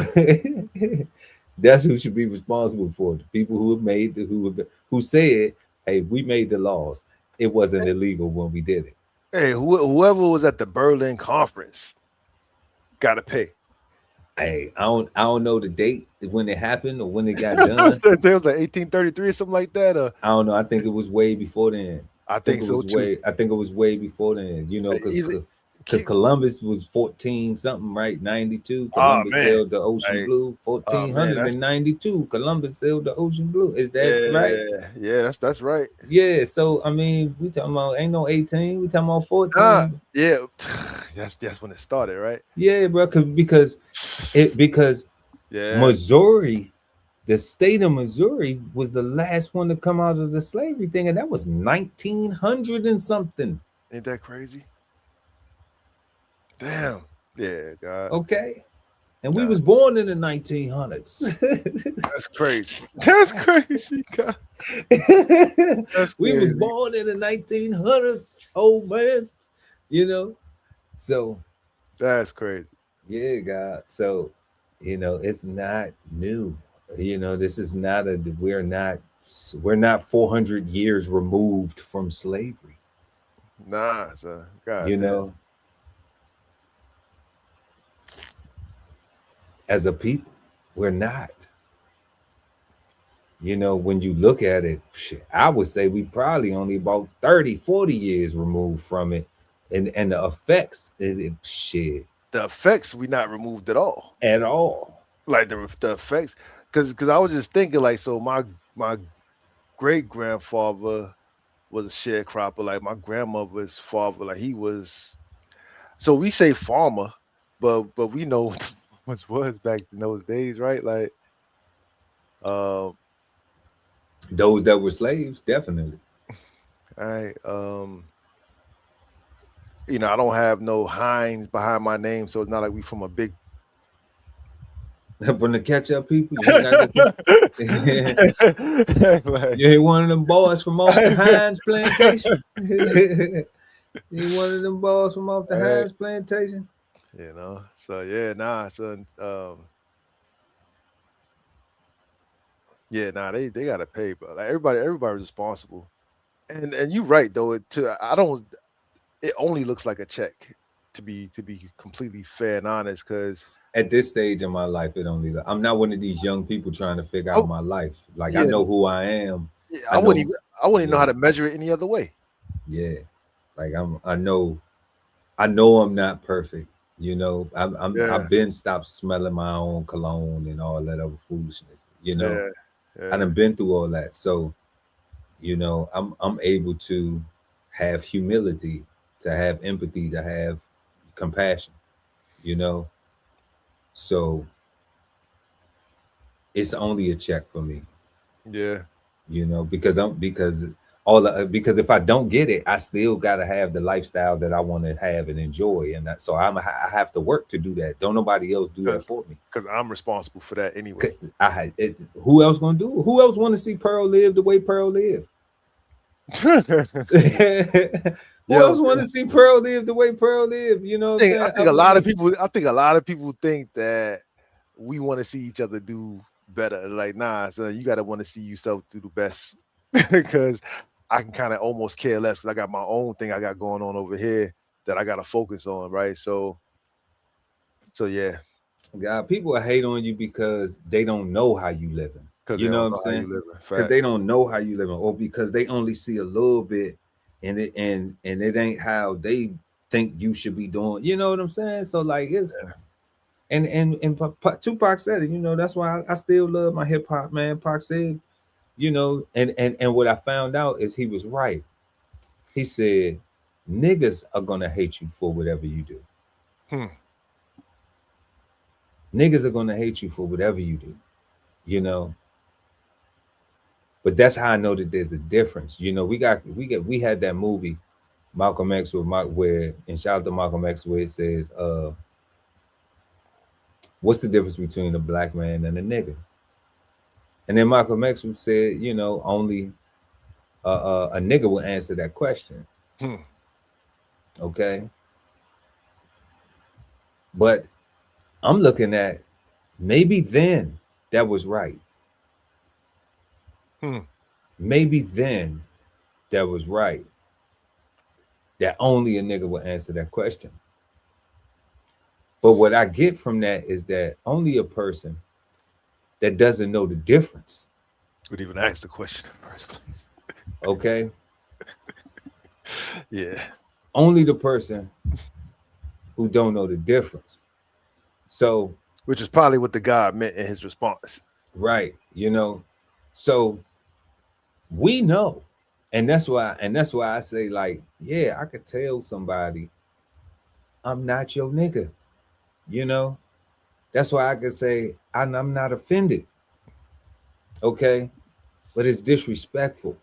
That's who should be responsible for it. The people who have made who said, hey, we made the laws. It wasn't illegal when we did it. Hey, whoever was at the Berlin conference gotta pay. Hey, I don't know the date when it happened or when it got done. There was like 1833 or something like that. I don't know. I think it was way before then. I think so too. I think it was way before then. You know, because Columbus was 14 something, right? 92. Columbus sailed the ocean blue. 1492. Columbus sailed the ocean blue. Is that right? Yeah, that's right. Yeah. So I mean, we talking about ain't no 18. We talking about 14. Yeah, that's when it started, right? Yeah, bro. Because Missouri. The state of Missouri was the last one to come out of the slavery thing, and that was 1900 and something. Ain't that crazy? Damn. Yeah, God. Okay. And we was born in the 1900s. That's crazy. That's crazy, God. We was born in the 1900s, old man. You know? So. That's crazy. Yeah, God. So, you know, it's not new. You know, this is not we're not 400 years removed from slavery. Nah, so God, you know, as a people, we're not. You know, when you look at it, I would say we probably only about 30, 40 years removed from it. And the effects, shit. The effects we not removed at all. At all. Like the effects. Because I was just thinking, like, so my great grandfather was a sharecropper. Like my grandmother's father, like he was. So we say farmer, but we know what was back in those days, right? Like, those that were slaves, definitely. All right. You know, I don't have no Hines behind my name, so it's not like we from a big. From the catch-up people, you ain't one of them boys from off the Hines plantation. You ain't one of them boys from off the Hines plantation. You know, so yeah, nah, son. Yeah, nah, they gotta pay, bro. Like everybody's responsible. And you're right though. It only looks like a check, to be completely fair and honest, because. At this stage in my life, I'm not one of these young people trying to figure out my life. Like I know who I am. Yeah, I wouldn't even know how to measure it any other way. Yeah. Like I know I'm not perfect. You know, Yeah, I've been stopped smelling my own cologne and all that other foolishness. You know, yeah, I done been through all that. So, you know, I'm able to have humility, to have empathy, to have compassion, you know. So it's only a check for me, yeah. you know, because because if I don't get it, I still gotta have the lifestyle that I want to have and enjoy, and so I have to work to do that. Don't nobody else do that for me. Because I'm responsible for that anyway. Who else gonna do it? Who else want to see Pearl live the way Pearl live? Who else want to see Pearl live the way Pearl live? You know what I'm saying? I think a lot of people think that we want to see each other do better. Like, nah, so you gotta want to see yourself do the best. Because I can kind of almost care less because I got my own thing I got going on over here that I gotta focus on, right? So yeah. God, people hate on you because they don't know how you living. You know what I'm saying? Because they don't know how you living, or because they only see a little bit, and it ain't how they think you should be doing. You know what I'm saying? So like it's and Tupac said it. You know, that's why I still love my hip hop, man. Pac said, you know, and what I found out is he was right. He said, niggas are gonna hate you for whatever you do. Niggas are gonna hate you for whatever you do, you know. But that's how I know that there's a difference. You know, we had that movie, Malcolm X, where, and shout out to Malcolm X, where it says, what's the difference between a black man and a nigga? And then Malcolm X said, you know, only a nigga will answer that question. Okay. But I'm looking at maybe then that was right. Maybe then that was right. That only a nigga will answer that question. But what I get from that is that only a person that doesn't know the difference would even ask the question in the first place. Okay. Yeah. Only the person who don't know the difference. So, which is probably what the guy meant in his response. Right. You know, so we know. And that's why I say, like, yeah, I could tell somebody I'm not your nigga. You know, that's why I could say I'm not offended. Okay. But it's disrespectful.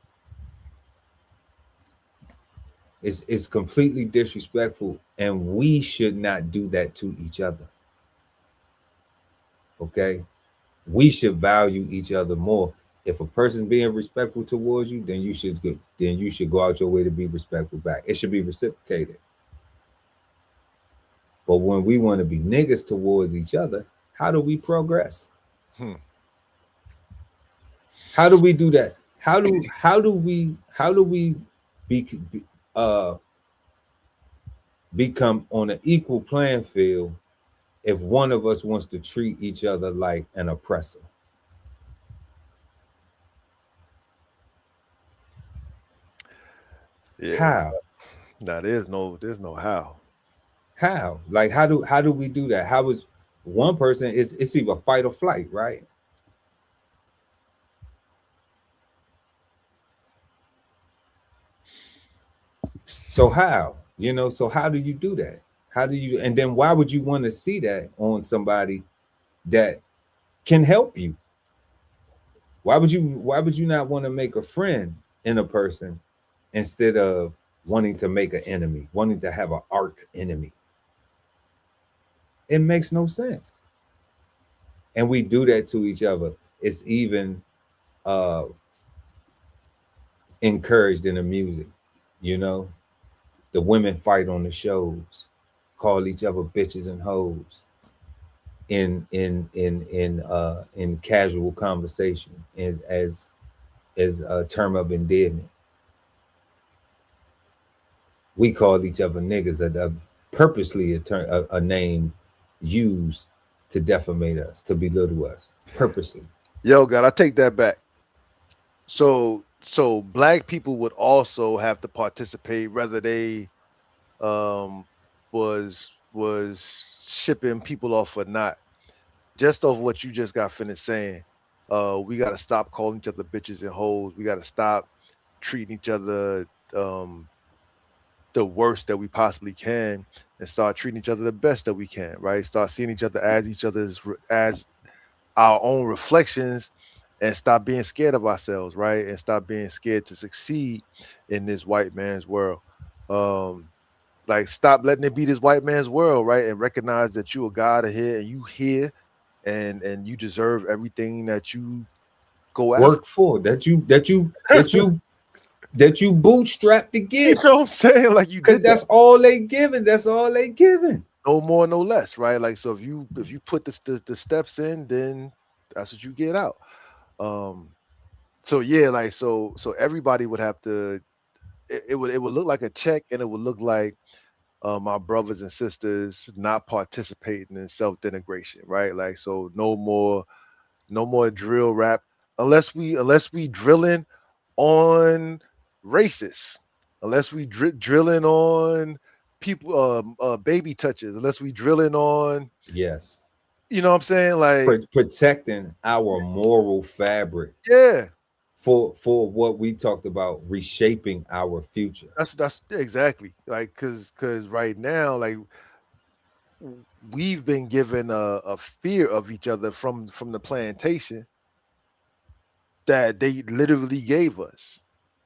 It's completely disrespectful, and we should not do that to each other. Okay, we should value each other more. If a person being respectful towards you, then you should go out your way to be respectful back. It should be reciprocated. But when we want to be niggas towards each other, how do we progress? How do we do that? How do we become on an equal playing field if one of us wants to treat each other like an oppressor? Yeah. How? Now there's no how. How? Like how do we do that? How is one person it's either fight or flight, right? So how? You know, so how do you do that? How do you, and then why would you want to see that on somebody that can help you? Why would you not want to make a friend in a person instead of wanting to make an enemy, wanting to have an arch enemy? It makes no sense. And we do that to each other. It's even encouraged in the music, you know. The women fight on the shows, call each other bitches and hoes in casual conversation and as a term of endearment. We call each other niggas, purposely a name used to defamate us, to belittle us, purposely. Yo, God, I take that back. So so black people would also have to participate, whether they was shipping people off or not. Just off what you just got finished saying, we got to stop calling each other bitches and hoes. We got to stop treating each other the worst that we possibly can, and start treating each other the best that we can. Right? Start seeing each other as our own reflections, and stop being scared of ourselves. Right? And stop being scared to succeed in this white man's world. Like, stop letting it be this white man's world, right? And recognize that you a God here, and you here, and you deserve everything that you go after. Work for that you bootstrap to You get. know what I'm saying? Like, you Because did that's that. all they giving. That's all they giving. No more, no less, right? Like, so if you put the steps in, then that's what you get out. So yeah, like so everybody would have to. It would look like a check, and it would look like my brothers and sisters not participating in self-denigration, right? Like, so no more drill rap unless we drilling on racists, unless we drilling on people baby touches, unless we drilling on, Yes. you know what I'm saying, like Protecting our moral fabric yeah, for what we talked about, reshaping our future. that's exactly, like, because right now, like, we've been given a fear of each other from the plantation that they literally gave us.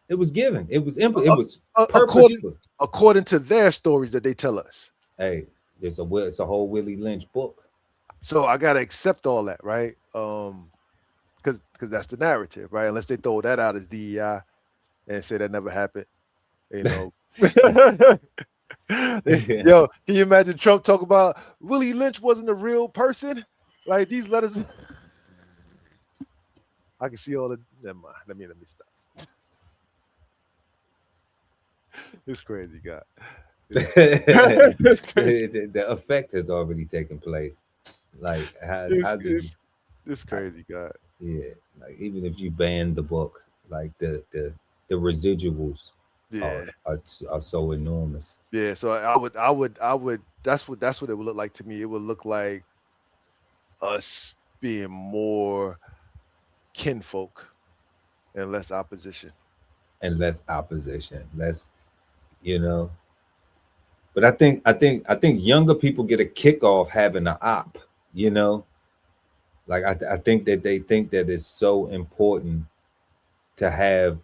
It was given. It was Uh, it was according purposeful. according to their stories that they tell us. Hey, it's a whole Willie Lynch book. So I gotta accept all that, right? Because that's the narrative, right? Unless they throw that out as DEI and say that never happened, you know. Yo, can you imagine Trump talk about Willie Lynch wasn't a real person? Like, these letters. I can see all the. Never mind. Let me stop. It's crazy, God. It's crazy. The effect has already taken place. Like how do you, It's crazy, God. yeah, like even if you ban the book, like the residuals Yeah, are so enormous. yeah. So I would. That's what it would look like to me. It would look like us being more kinfolk and less opposition. And less opposition, less, you know. But I think younger people get a kick off having an op, you know. Like I think that they think that it's so important to have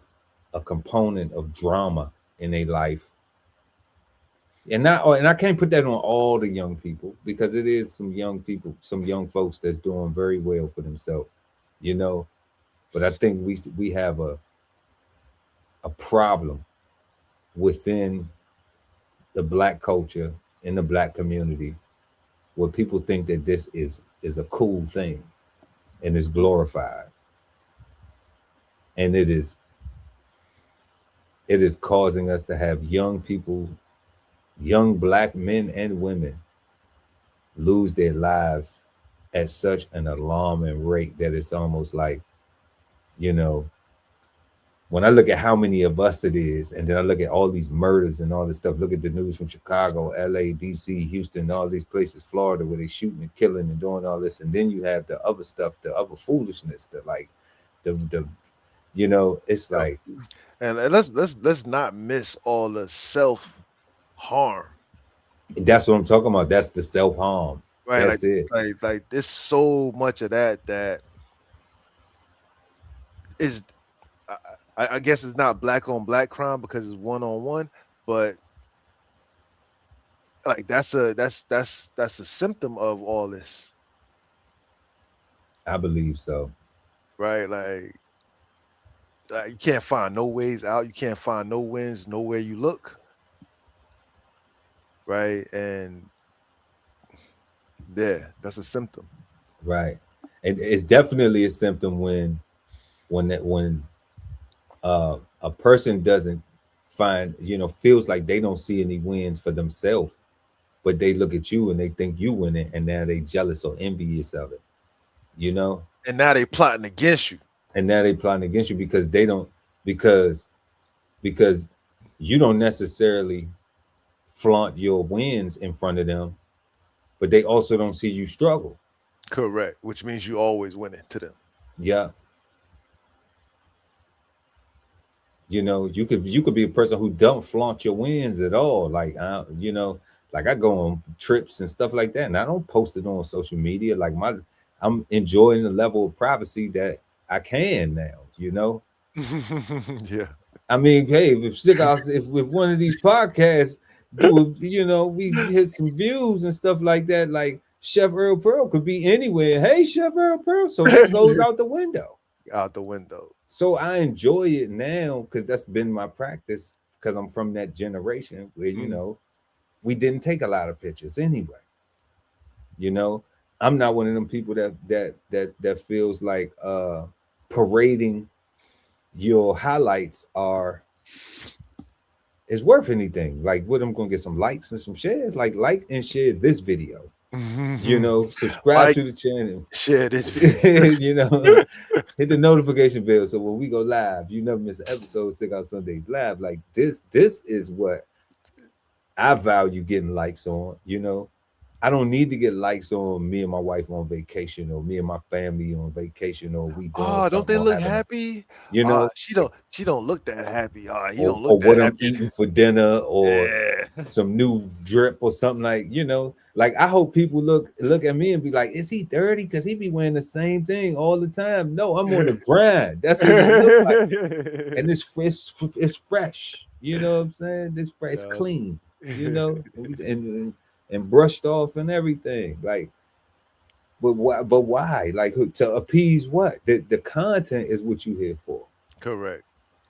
a component of drama in their life. And I can't put that on all the young people, because it is some young people, some young folks that's doing very well for themselves, you know. But I think we have a problem within the Black culture, in the Black community, where people think that this is a cool thing and is glorified, and it is causing us to have young people, young Black men and women, lose their lives at such an alarming rate that it's almost like, you know, when I look at how many of us it is, and then I look at all these murders and all this stuff, look at the news from Chicago, LA, DC, Houston, all these places, Florida, where they shooting and killing and doing all this. And then you have the other stuff, the other foolishness, the you know, it's like, And let's not miss all the self harm. that's what I'm talking about. That's the self-harm. Right. That's it. Like there's so much of that is, I guess it's not Black on Black crime because it's one-on-one, but like that's a symptom of all this. I believe so. Right. Like you can't find no ways out. You can't find no wins nowhere you look. Right. And yeah, that's a symptom. Right. And it's definitely a symptom when a person doesn't find, you know, feels like they don't see any wins for themselves, but they look at you and they think you win it, and now they jealous or envious of it, you know. And now they plotting against you. And now they plotting against you because they don't, because you don't necessarily flaunt your wins in front of them, but they also don't see you struggle. Correct. Which means you always winning to them. Yeah. You know, you could be a person who don't flaunt your wins at all. Like, you know, like I go on trips and stuff like that, and I don't post it on social media. Like I'm enjoying the level of privacy that I can now. You know. Yeah. I mean, hey, if one of these podcasts do, you know, we hit some views and stuff like that, like Chef Earl Pearl could be anywhere. Hey, Chef Earl Pearl, so that goes out the window. Out the window. So I enjoy it now because that's been my practice, because I'm from that generation where, you know, we didn't take a lot of pictures anyway. You know, I'm not one of them people that feels like parading your highlights is worth anything. Like, what, I'm gonna get some likes and some shares? Like and share this video. You know, subscribe to the channel, share this video. You know, hit the notification bell so when we go live, you never miss an episode. Stick Out Sundays live. Like this is what I value getting likes on. You know, I don't need to get likes on me and my wife on vacation, or me and my family on vacation, or we doing don't they look happy? You know, she don't look that happy. He don't or look what that I'm happy. eating for dinner, or some new drip or something, like, you know. Like, I hope people look at me and be like, is he dirty? Because he be wearing the same thing all the time. No, I'm on the grind. That's what it look like. And it's fresh. You know what I'm saying? It's fresh, it's clean, you know, and brushed off and everything. Like, but why? Like, to appease what? The content is what you here for. Correct.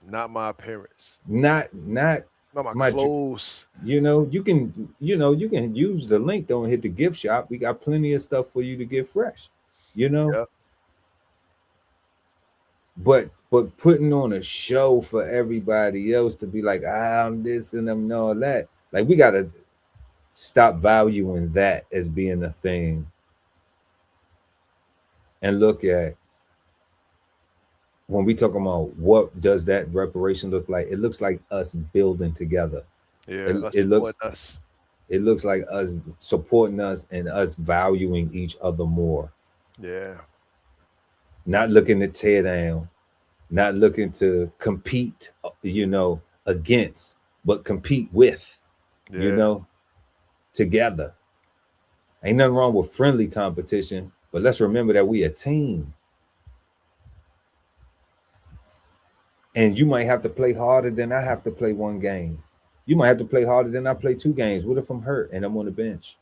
Not my appearance. Not my clothes. You know, you can use the link. Don't hit the gift shop. We got plenty of stuff for you to get fresh. You know. Yep. But putting on a show for everybody else to be like, I'm this and I'm all that. Like, we gotta stop valuing that as being a thing and look at, when we talk about what does that reparation look like, it looks like us building together. Yeah, it looks like us supporting us and us valuing each other more. Yeah. Not looking to tear down, not looking to compete, you know, against, but compete with, you know, together. Ain't nothing wrong with friendly competition, but let's remember that we a team. And you might have to play harder than I have to play one game. You might have to play harder than I play 2 games. What if I'm hurt and I'm on the bench?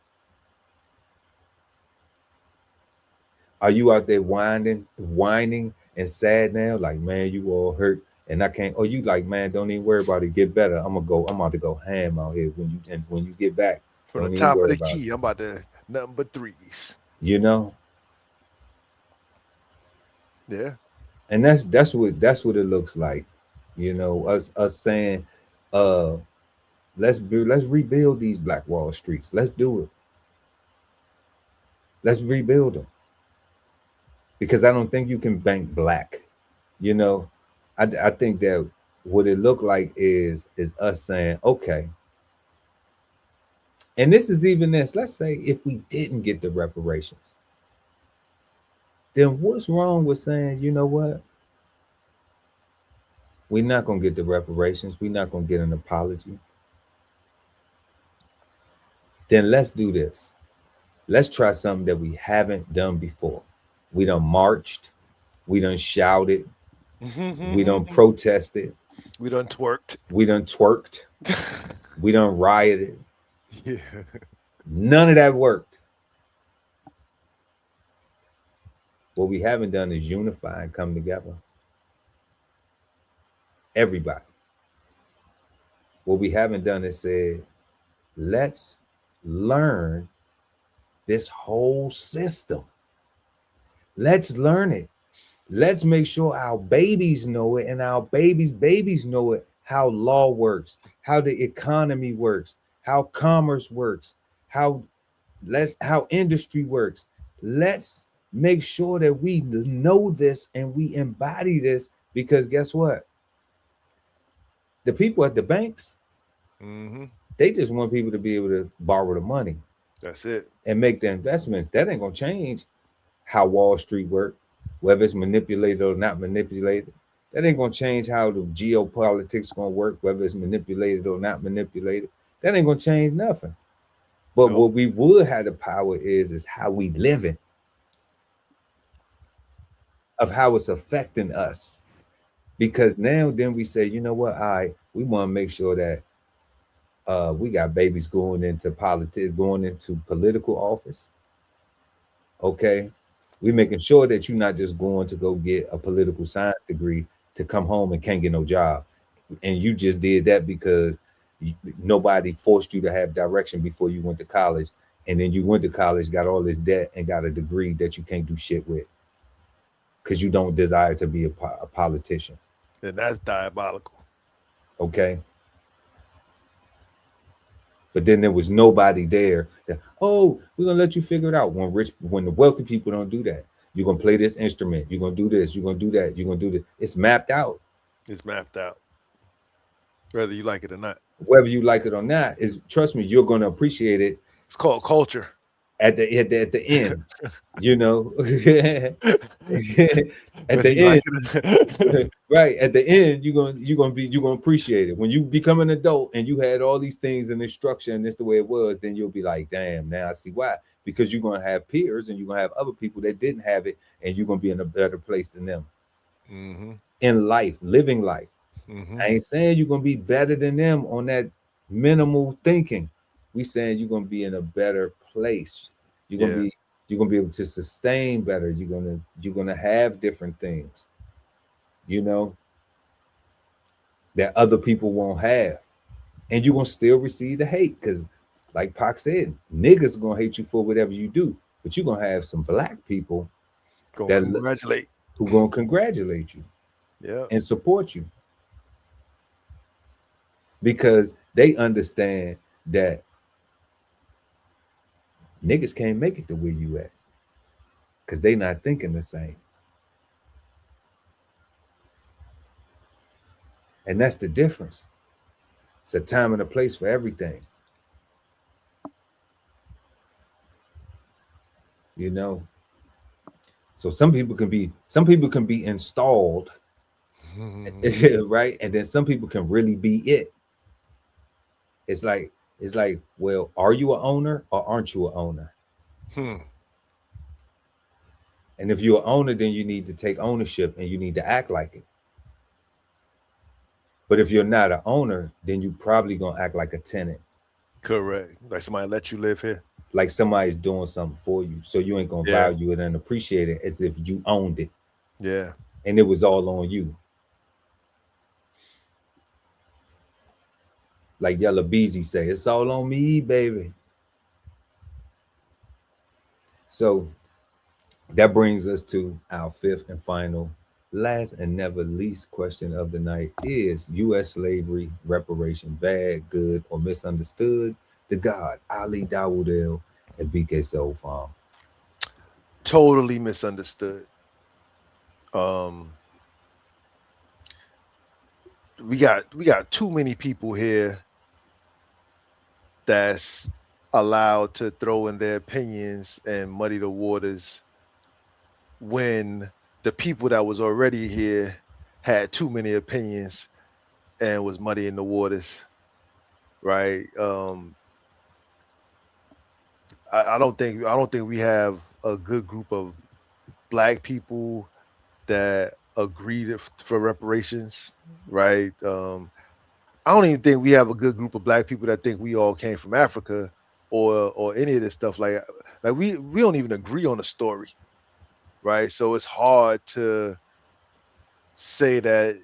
Are you out there whining and sad now? Like, man, you all hurt and I can't. Oh, you like, man, don't even worry about it. Get better. I'm about to go ham out here when you get back. From the top of the key, I'm about to nothing but threes. You know? Yeah. And that's what it looks like. You know, us saying, let's rebuild these Black Wall Streets. Let's do it. Let's rebuild them. Because I don't think you can bank black. You know, I think that what it looked like is us saying, okay. And this is even this. Let's say if we didn't get the reparations, then what's wrong with saying, you know what? We're not going to get the reparations. We're not going to get an apology. Then let's do this. Let's try something that we haven't done before. We done marched. We done shouted. We done protested. We done twerked. We done twerked. We done rioted. Yeah. None of that worked. What we haven't done is unify and come together. Everybody. What we haven't done is said, let's learn this whole system. Let's learn it. Let's make sure our babies know it and our babies know it, how law works, how the economy works, how commerce works, how industry works. Let's make sure that we know this and we embody this, because guess what? The people at the banks, Mm-hmm. they just want people to be able to borrow the money That's it. and make the investments. That ain't gonna change how Wall Street work, whether it's manipulated or not manipulated. That ain't gonna change how the geopolitics gonna work, whether it's manipulated or not manipulated. That ain't gonna change nothing. But Nope. what we would have the power is how we living, of how it's affecting us. Because now then we say, you know what, all right, we want to make sure that we got babies going into politics, going into political office. Okay. We making sure that you're not just going to go get a political science degree to come home and can't get no job. And you just did that because nobody forced you to have direction before you went to college. And then you went to college, got all this debt, and got a degree that you can't do shit with because you don't desire to be a politician. And that's diabolical. Okay. But then there was nobody there that, oh, we're gonna let you figure it out. When the wealthy people don't do that, you're gonna play this instrument, you're gonna do this, you're gonna do that, you're gonna do this. It's mapped out. It's mapped out, whether you like it or not. Whether you like it or not, is trust me, you're gonna appreciate it. It's called culture. At the end, you know. At the end, right? At the end, you're gonna appreciate it. When you become an adult and you had all these things and this structure and this the way it was, then you'll be like, damn, now I see why. Because you're gonna have peers and you're gonna have other people that didn't have it, and you're gonna be in a better place than them in life, living life. I ain't saying you're gonna be better than them on that minimal thinking. We saying you're gonna be in a better place. You're gonna be able to sustain better. You're gonna have different things, you know, that other people won't have, and you're gonna still receive the hate because, like Pac said, niggas gonna hate you for whatever you do, but you're gonna have some black people who gonna congratulate you, and support you because they understand that niggas can't make it to where you at because they not thinking the same. And that's the difference. It's a time and a place for everything. You know? So some people can be installed, right? And then some people can really be it. It's like, well, are you an owner or aren't you an owner? And if you're an owner, then you need to take ownership and you need to act like it. But if you're not an owner, then you probably gonna act like a tenant. Correct. Like somebody let you live here. Like somebody's doing something for you. So you ain't gonna value it and appreciate it as if you owned it. Yeah. And it was all on you. Like Yella Beezy say, it's all on me, baby. So that brings us to our fifth and final, last and never least question of the night. Is U.S. slavery reparation bad, good, or misunderstood? The God, Ali Dawoodel, and BK Soul Farm. Totally misunderstood. We got too many people here that's allowed to throw in their opinions and muddy the waters when the people that was already here had too many opinions and was muddying the waters, right? I don't think we have a good group of black people that agree for reparations, right? I don't even think we have a good group of black people that think we all came from Africa or any of this stuff. Like we don't even agree on the story, right? So it's hard to say that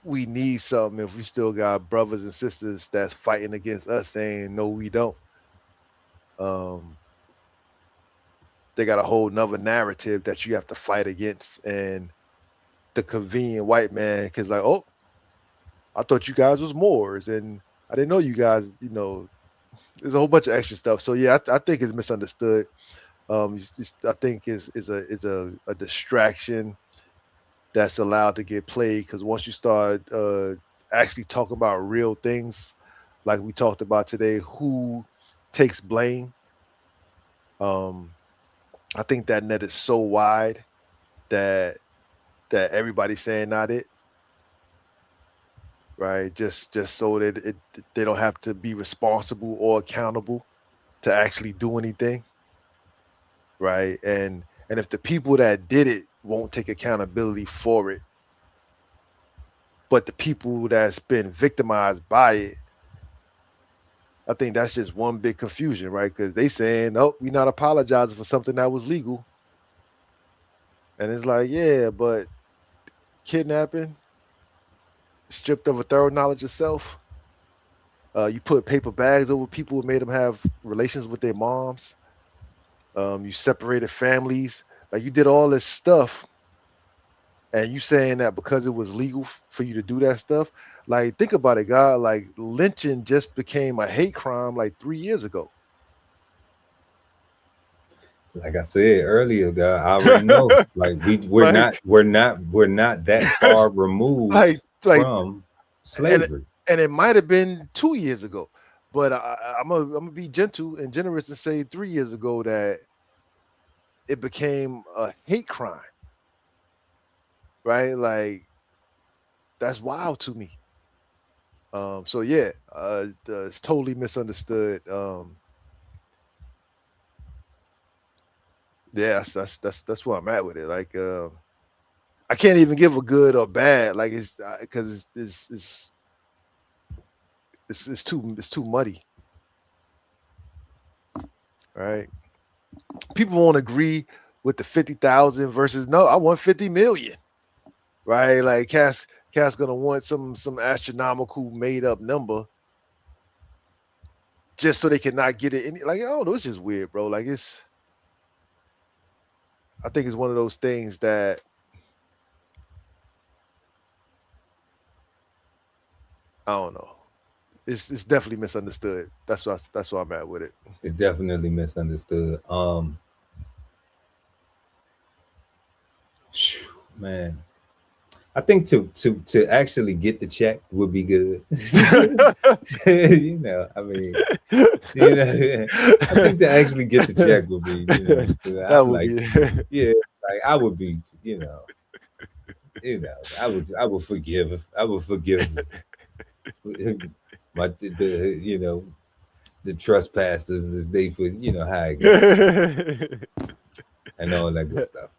we need something if we still got brothers and sisters that's fighting against us saying no, we don't. They got a whole nother narrative that you have to fight against, and the convenient white man, because like, oh, I thought you guys was Moors, and I didn't know you guys, you know, there's a whole bunch of extra stuff. So yeah, I think it's misunderstood. I think is a distraction that's allowed to get played, because once you start actually talk about real things, like we talked about today, who takes blame. I think that net is so wide that everybody's saying not it, right? Just so that they don't have to be responsible or accountable to actually do anything, right? And if the people that did it won't take accountability for it, but the people that's been victimized by it, I think that's just one big confusion, right? Because they saying, "Oh, we're not apologizing for something that was legal," and it's like, yeah, but kidnapping, stripped of a thorough knowledge of self. You put paper bags over people who made them have relations with their moms. You separated families. Like you did all this stuff, and you saying that because it was legal for you to do that stuff. Like think about it, God. Like lynching just became a hate crime like 3 years ago. Like I said earlier, God, I already know. Like we're Like- not that far removed like from slavery. And it might have been 2 years ago, but I'm gonna be gentle and generous and say 3 years ago that it became a hate crime, right? Like that's wild to me. So yeah, it's totally misunderstood. Yeah, that's where I'm at with it. Like I can't even give a good or bad. Like it's because it's too muddy, right? People won't agree with the 50,000 versus no, I want 50 million, right? Like Cass gonna want some astronomical made up number just so they cannot get it in. Like I don't know, it's just weird, bro. Like I think it's one of those things that I don't know. It's definitely misunderstood. That's why I'm at with it. It's definitely misunderstood. Man, I think to actually get the check would be good. You know, I mean, you know, I think to actually get the check would be, that would like, be yeah, like I would be, I would forgive my the trespassers as they for how it goes and all that good stuff.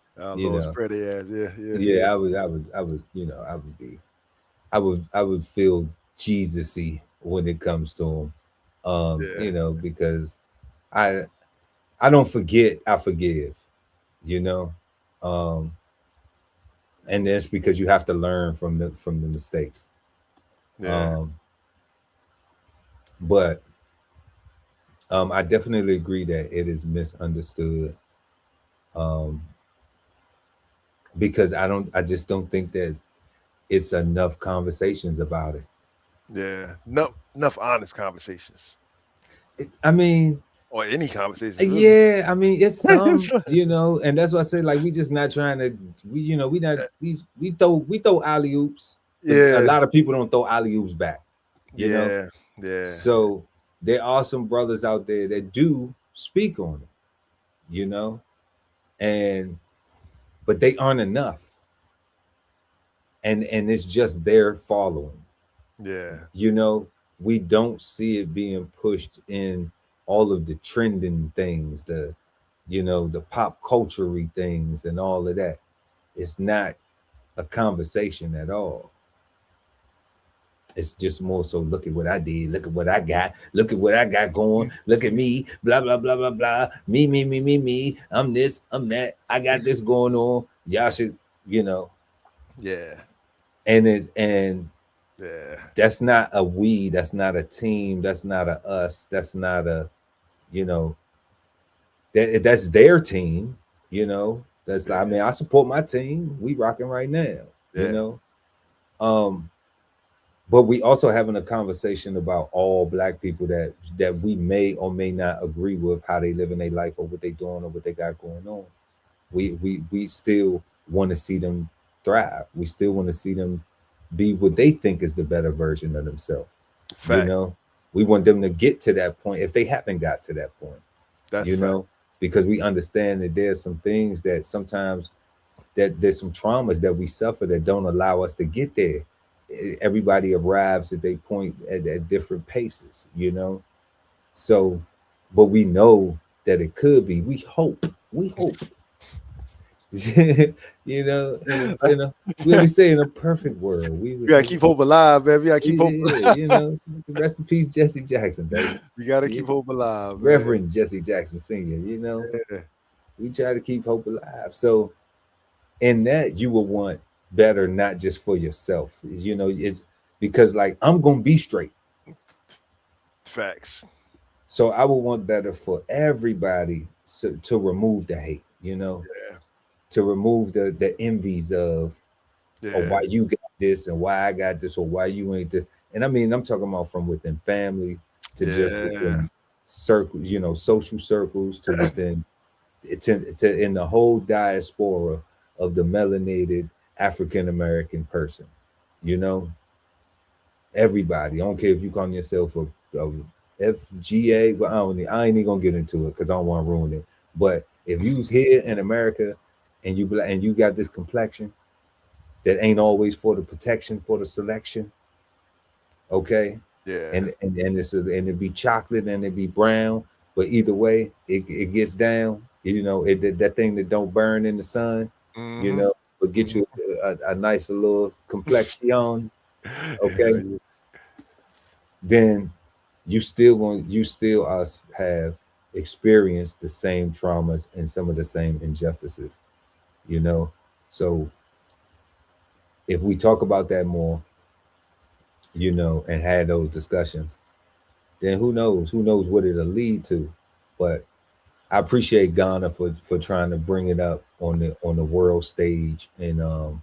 pretty ass. Yeah. I would feel Jesus-y when it comes to him. Because I don't forget, I forgive, and that's because you have to learn from the mistakes. Yeah. But I definitely agree that it is misunderstood. Because I just don't think that it's enough conversations about it. Yeah. No, enough honest conversations. I mean, or any conversation. Really. Yeah, I mean, it's some, and that's why I say, like, we just not trying to, we throw alley oops. Yeah. A lot of people don't throw alley oops back. You know? Yeah. So there are some brothers out there that do speak on it, but they aren't enough. And it's just their following. Yeah. We don't see it being pushed in all of the trending things, the pop culture-y things and all of that. It's not a conversation at all. It's just more so, look at what I did, look at what I got, look at what I got going, look at me, blah, blah, blah, blah, blah. Me. I'm this, I'm that. I got this going on. Y'all should, Yeah. And yeah, that's not a we, that's not a team, that's not a us, that's not a, that's their team, that's I mean, I support my team. We rocking right now, but we also having a conversation about all Black people that we may or may not agree with how they live in their life or what they doing or what they got going on. We still want to see them thrive. We still want to see them be what they think is the better version of themselves. You Fact. know, we want them to get to that point if they haven't got to that point. That's You fact. know, because we understand that there's some things that sometimes that there's some traumas that we suffer that don't allow us to get there. Everybody arrives at their point at different paces, you know. So, but we know that it could be. We hope. You know, we always say in a perfect world, we You gotta keep hope alive, man. You gotta keep hope. yeah, you know, rest in peace, Jesse Jackson, baby. You gotta Yeah. keep hope alive, man. Reverend Jesse Jackson Sr., you know. Yeah. We try to keep hope alive. So in that, you will want better, not just for yourself. You know, it's because like I'm gonna be straight. Facts. So I would want better for everybody to remove the hate, you know, to remove the envies of or why you got this and why I got this or why you ain't this. And I mean, I'm talking about from within family to just within circles, you know, social circles to within to in the whole diaspora of the melanated African American person, you know. Everybody. I don't care if you call yourself a FGA, but I ain't even gonna get into it because I don't want to ruin it. But if you's here in America and you got this complexion that ain't always for the protection, for the selection, okay? Yeah. And it be chocolate and it be brown, but either way, it gets down. You know, that thing that don't burn in the sun, you know, but get you a nice little complexion, okay? Then you still us have experienced the same traumas and some of the same injustices, you know. So if we talk about that more, you know, and had those discussions, then who knows what it'll lead to. But I appreciate Ghana for trying to bring it up on the world stage and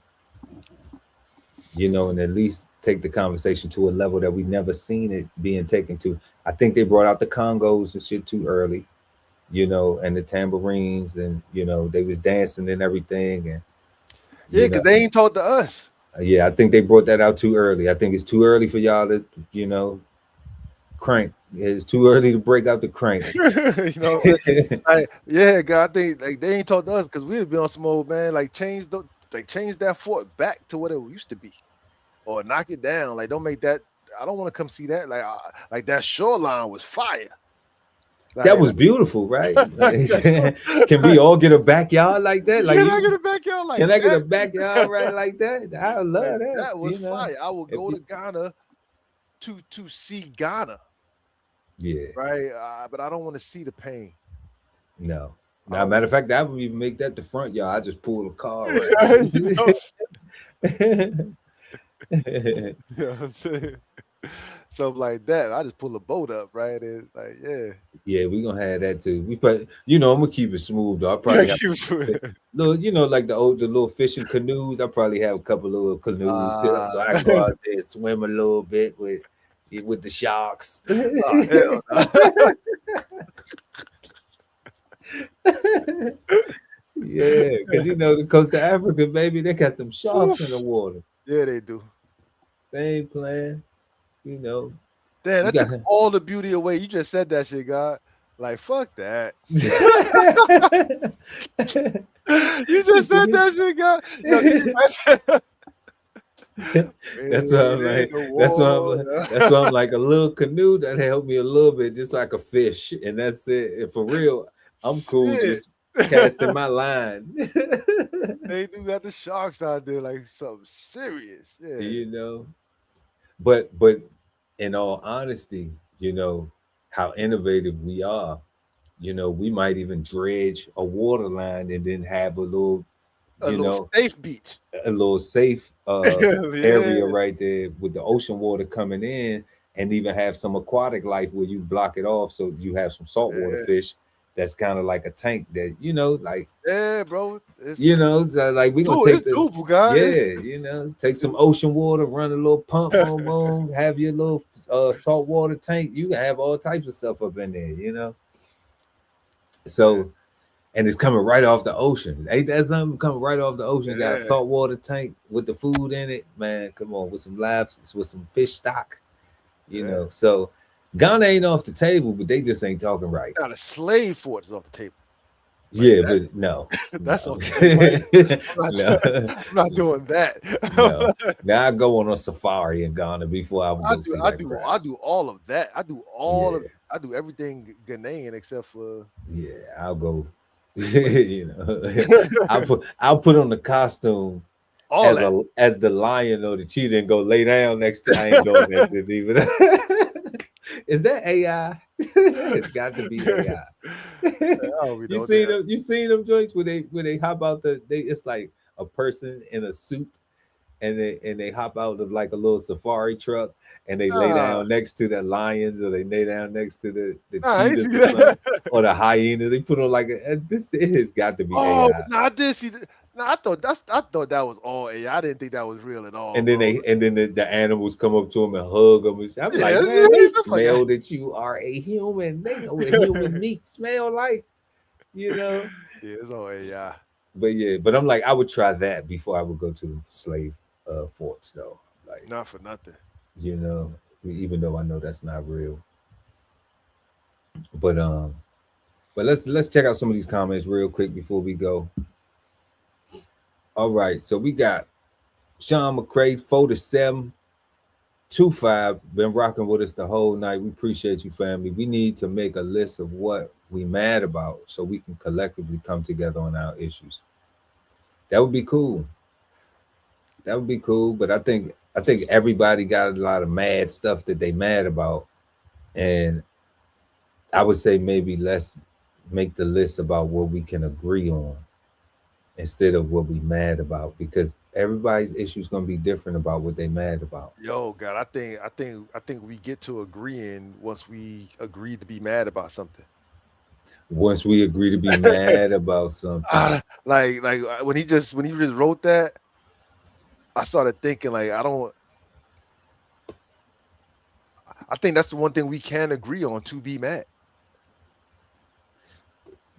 you know, and at least take the conversation to a level that we've never seen it being taken to. I think they brought out the Congos and shit too early, you know, and the tambourines, and you know, they was dancing and everything, and yeah, because they ain't talked to us. Yeah, I think they brought that out too early. I think it's too early for y'all to, you know, crank. It's too early to break out the crank. You know, like, yeah, God, I think like they ain't talked to us because we'd be on some old man, like change that fort back to what it used to be, or knock it down. Like, don't make that. I don't want to come see that. Like that shoreline was fire. Like, that was beautiful, right? Can we all get a backyard like that? Like, can I get a backyard like that? Can I get a backyard right like that? I love that. That was you know? fire. I would go to Ghana to see Ghana. Yeah. Right. But I don't want to see the pain. No. Now, matter of fact, I would even make that the front yard. I just pull the car. Right? You know what I'm saying? Something like that. I just pull a boat up, right? It's like, yeah, we're gonna have that too. We put, you know, I'm gonna keep it smooth though. I probably have little, you know, like the little fishing canoes. I probably have a couple little canoes so I can go out there and swim a little bit with the sharks. Hell yeah, because you know the coast of Africa, baby, they got them sharks in the water. Yeah, they do. They ain't playing, you know. Damn, that took all the beauty away. You just said that shit, God. Like, fuck that. You just said that shit, God. Yo, that's why I'm like, that's why I'm like a little canoe that helped me a little bit, just like a fish, and that's it. And for real, I'm cool just casting my line. They do got the sharks out there, like something serious. Yeah, you know. But in all honesty, you know how innovative we are. You know, we might even dredge a water line and then have a little safe beach, a little safe area right there with the ocean water coming in, and even have some aquatic life where you block it off so you have some saltwater fish. That's kind of like a tank that, you know, like, bro, you know, so like we gonna take doable, guys. You know, take some ocean water, run a little pump, boom, have your little saltwater tank. You can have all types of stuff up in there, you know. So, and it's coming right off the ocean. Ain't that something coming right off the ocean? Got a Yeah. saltwater tank with the food in it, man. Come on, with some with some fish stock, you Yeah. know. So Ghana ain't off the table, but they just ain't talking right. Now the slave forts is off the table. Yeah, but no, That's no. off the table. No. I'm not doing that. No. Now I go on a safari in Ghana before I would go see that crap. I do all of that. I do everything Ghanaian except for Yeah, I'll go. You know, I'll put on the costume as the lion or the cheetah and go lay down next to. I ain't doing that shit even. Is that AI? It's got to be AI. You seen them joints where they hop out it's like a person in a suit and they hop out of like a little safari truck and they lay down next to the lions or they lay down next to the cheetahs or something, or the hyena. They put on like it has got to be AI. No, I did see that. No, I thought that was all AI. I didn't think that was real at all. And then the animals come up to them and hug them. I'm like, man, they smell that you are a human. They know what human meat smell like, you know. Yeah, it's all AI. But I'm like, I would try that before I would go to the slave forts, though. Like, not for nothing, you know. Even though I know that's not real. But let's check out some of these comments real quick before we go. All right, so we got Sean McCray, 4725, been rocking with us the whole night. We appreciate you, family. We need to make a list of what we mad about so we can collectively come together on our issues. That would be cool. That would be cool, but I think everybody got a lot of mad stuff that they mad about, and I would say maybe let's make the list about what we can agree on instead of what we mad about, because everybody's issue is going to be different about what they mad about. Yo, God, I think we get to agreeing once we agree to be mad about something. Once we agree to be mad about something, like when he just wrote that, I started thinking like I think that's the one thing we can agree on, to be mad.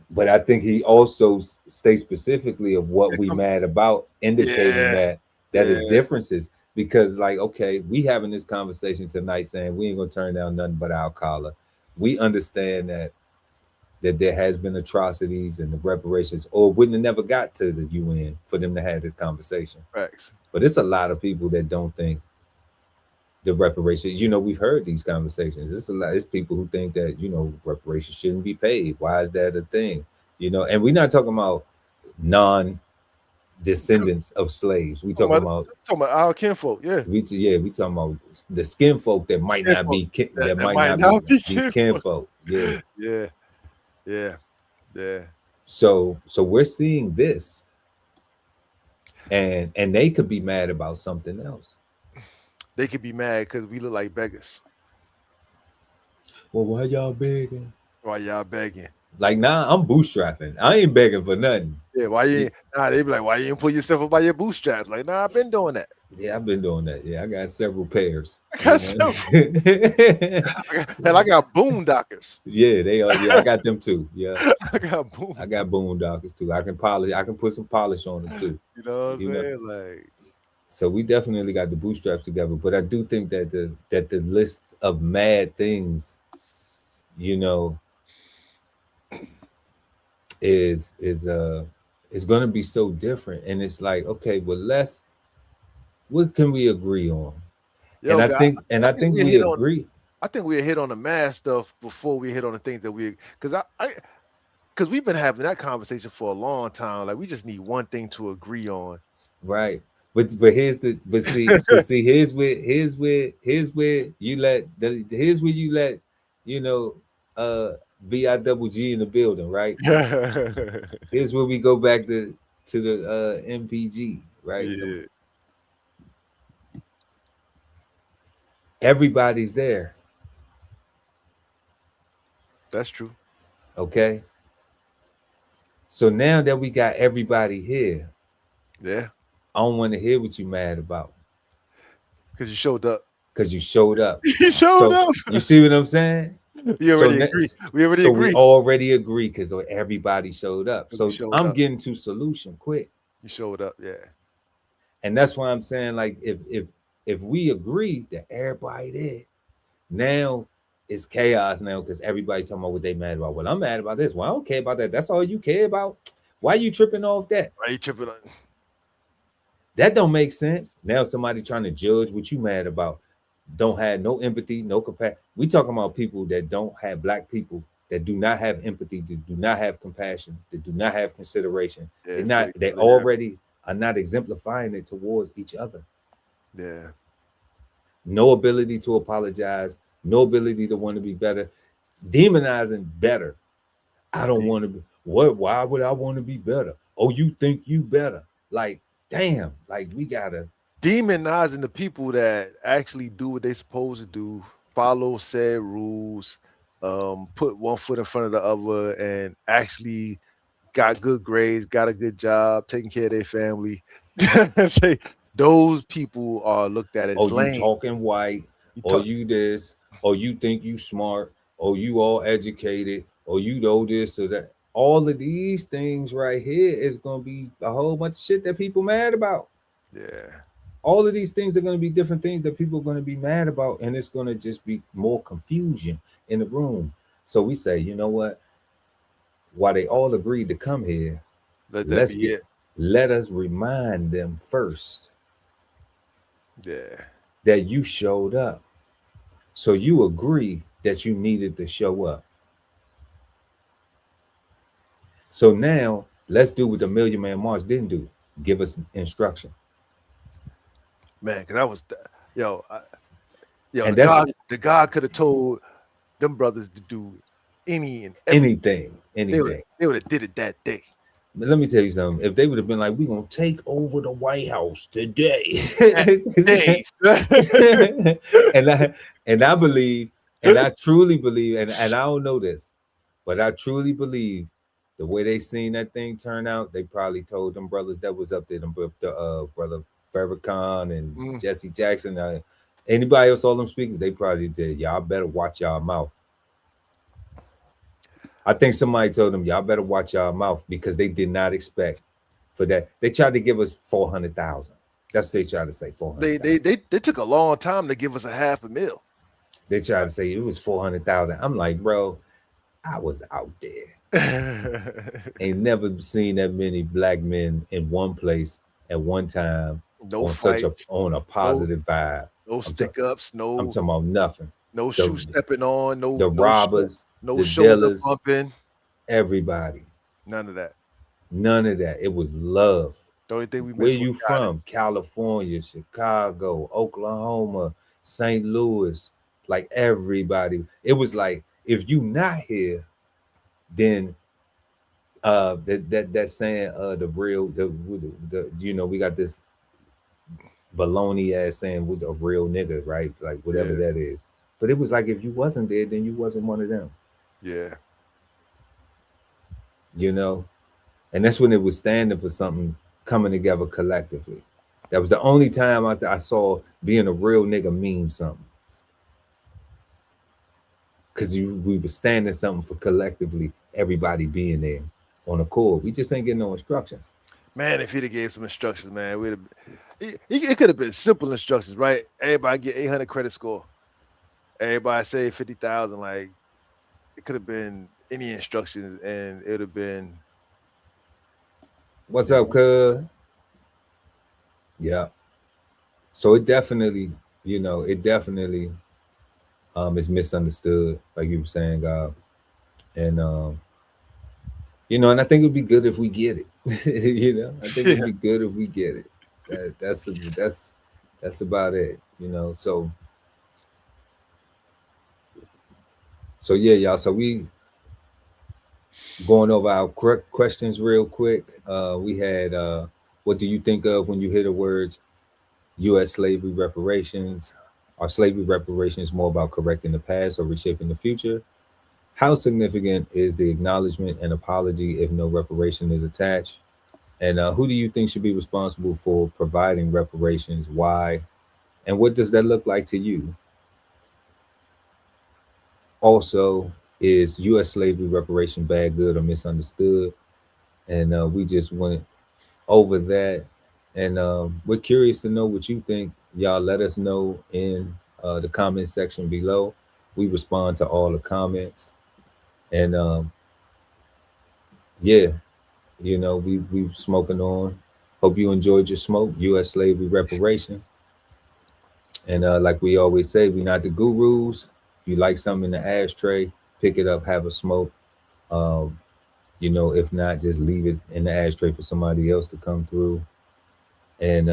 But I think he also states specifically of what we mad about, indicating that is differences. Because like, okay, we having this conversation tonight saying we ain't gonna turn down nothing but our collar. We understand that there has been atrocities and the reparations, or wouldn't have never got to the UN for them to have this conversation. Facts. But it's a lot of people that don't think the reparations, you know, we've heard these conversations. It's people who think that, you know, reparations shouldn't be paid. Why is that a thing? You know, and we're not talking about non-descendants of slaves. We talking about our kinfolk. Yeah. We talking about the skin folk that might not be kinfolk. Yeah. So we're seeing this, and they could be mad about something else. They could be mad because we look like beggars. Well, why y'all begging? Like, nah, I'm bootstrapping. I ain't begging for nothing. Yeah, why you? Nah, they be like, why you ain't pull yourself up by your bootstraps? Like, nah, I've been doing that. Yeah, I've been doing that. Yeah, I got several pairs. I got I got boondockers. Yeah, they are. Yeah, I got them too. Yeah, I got boondockers too. I can polish. I can put some polish on them too. You know what I'm saying? Like, so we definitely got the bootstraps together. But I do think that the list of mad things, you know, is going to be so different. And it's like, okay, well, what can we agree on? Yo, and I think we agree. I think we hit on the mad stuff before we hit on the things that because we've been having that conversation for a long time. Like, we just need one thing to agree on. Right. But here's where you let you know BIGG in the building, right? Here's where we go back to the MPG, right? Yeah. Everybody's there. That's true. Okay. So now that we got everybody here, yeah, I don't want to hear what you mad about. Because you showed up. You showed up. You showed up. You see what I'm saying? We already agree. We already so agree. we already agree because everybody showed up. We So showed I'm up. getting to solution quick. You showed up, yeah. And that's why I'm saying, like, if we agree that everybody there, now it's chaos now because everybody's talking about what they mad about. Well, I'm mad about this. Well, I don't care about that. That's all you care about. Why are you tripping off that? Why you tripping on? That don't make sense. Now somebody trying to judge what you mad about. Don't have no empathy, no compassion. We talking about people that don't have, black people that do not have empathy, that do not have compassion, that do not have consideration. Yeah, they already are not exemplifying it towards each other. Yeah. No ability to apologize, no ability to want to be better, demonizing better. I don't want to be, why would I want to be better? Oh, you think you better? Like, damn, like we gotta demonizing the people that actually do what they supposed to do, follow said rules, put one foot in front of the other, and actually got good grades, got a good job, taking care of their family. Say those people are looked at as lame. You talking white, or you this, or you think you smart, or you all educated, or you know this or that. All of these things right here is gonna be a whole bunch of shit that people mad about. Yeah. All of these things are going to be different things that people are going to be mad about, and it's going to just be more confusion in the room. So we say, you know what? While they all agreed to come here, let us remind them first. Yeah. That you showed up. So you agree that you needed to show up. So now let's do what the Million Man March didn't do. Give us instruction. Man, because that was the God could have told them brothers to do anything. They would have did it that day. But let me tell you something. If they would have been like, we're gonna take over the White House today. and I believe, and I truly believe, and I don't know this, but I truly believe the way they seen that thing turn out, they probably told them brothers that was up there, brother Farrakhan and Jesse Jackson, anybody else, all them speakers, they probably did. Y'all better watch y'all mouth. I think somebody told them, y'all better watch y'all mouth, because they did not expect for that. They tried to give us 400,000. That's what they tried to say. 400,000. They took a long time to give us $500,000. They tried to say it was 400,000. I'm like, bro, I was out there. Ain't never seen that many black men in one place at one time. No on a positive vibe. No stick ups. No, I'm talking about nothing. No shoe stepping on. No, the robbers. No the shoulder dealers, bumping. Everybody. None of that. None of that. It was love. The only thing we Where you from? California, Chicago, Oklahoma, St. Louis. Like everybody. It was like, if you not here, then that saying the real you know, we got this baloney ass saying with a real nigga, right? Like whatever that is. But it was like, if you wasn't there, then you wasn't one of them. Yeah. You know, and that's when it was standing for something, coming together collectively. That was the only time I saw being a real nigga mean something. Because we were standing something for collectively, everybody being there on accord. We just ain't getting no instructions. Man, if he'd have gave some instructions, man, it could have been simple instructions, right? Everybody get 800 credit score. Everybody say 50,000. Like, it could have been any instructions, and it would have been. What's up, cuz? Yeah. So it definitely, you know, is misunderstood, like you were saying, God. And you know, and I think it'd be good if we get it. You know, I think it'd be good if we get it. That's about it, you know. So yeah, y'all. So we going over our questions real quick. We had what do you think of when you hear the words U.S. slavery reparations? Are slavery reparations more about correcting the past or reshaping the future? How significant is the acknowledgement and apology if no reparation is attached? And who do you think should be responsible for providing reparations? Why? And what does that look like to you? Also, is U.S. slavery reparation bad, good, or misunderstood? And we just went over that. And we're curious to know what you think. Y'all let us know in the comment section below. We respond to all the comments. And yeah, you know, we smoking on. Hope you enjoyed your smoke. U.S. slavery reparation. And like we always say, we're not the gurus. If you like something in the ashtray, pick it up, have a smoke. You know, if not, just leave it in the ashtray for somebody else to come through. And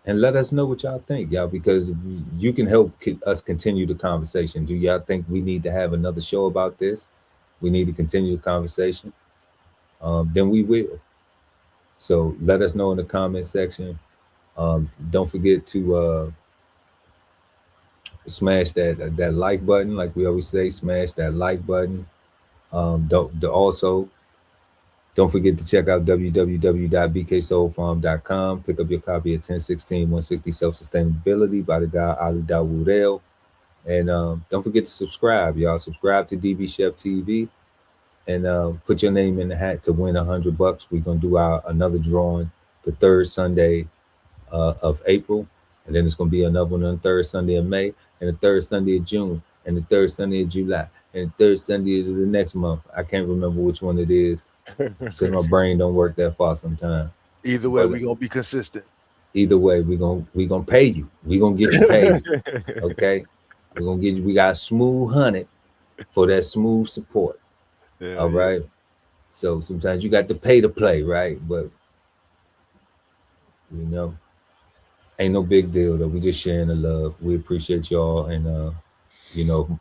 let us know what y'all think, y'all, because you can help us continue the conversation. Do y'all think we need to have another show about this? We need to continue the conversation. Then we will. So let us know in the comment section. Don't forget to smash that like button, like we always say. Smash that like button. Don't forget to check out www.bksoulfarm.com. Pick up your copy of 1016-160 Self-Sustainability by the guy Ali Dawood El. And don't forget to subscribe, y'all. Subscribe to DBCHEFTV and put your name in the hat to win $100. We're gonna do another drawing the third Sunday of April, and then it's gonna be another one on the third Sunday of May, and the third Sunday of June, and the third Sunday of July, and the third Sunday of the next month. I can't remember which one it is because my brain don't work that far sometimes. Either way, we're gonna be consistent. Either way, we gonna pay you. We gonna get you paid. Okay, we're gonna get you. We got smooth $100 for that smooth support. Yeah, all right. So sometimes you got to pay to play, right? But you know, ain't no big deal though. We just sharing the love. We appreciate y'all, and you know,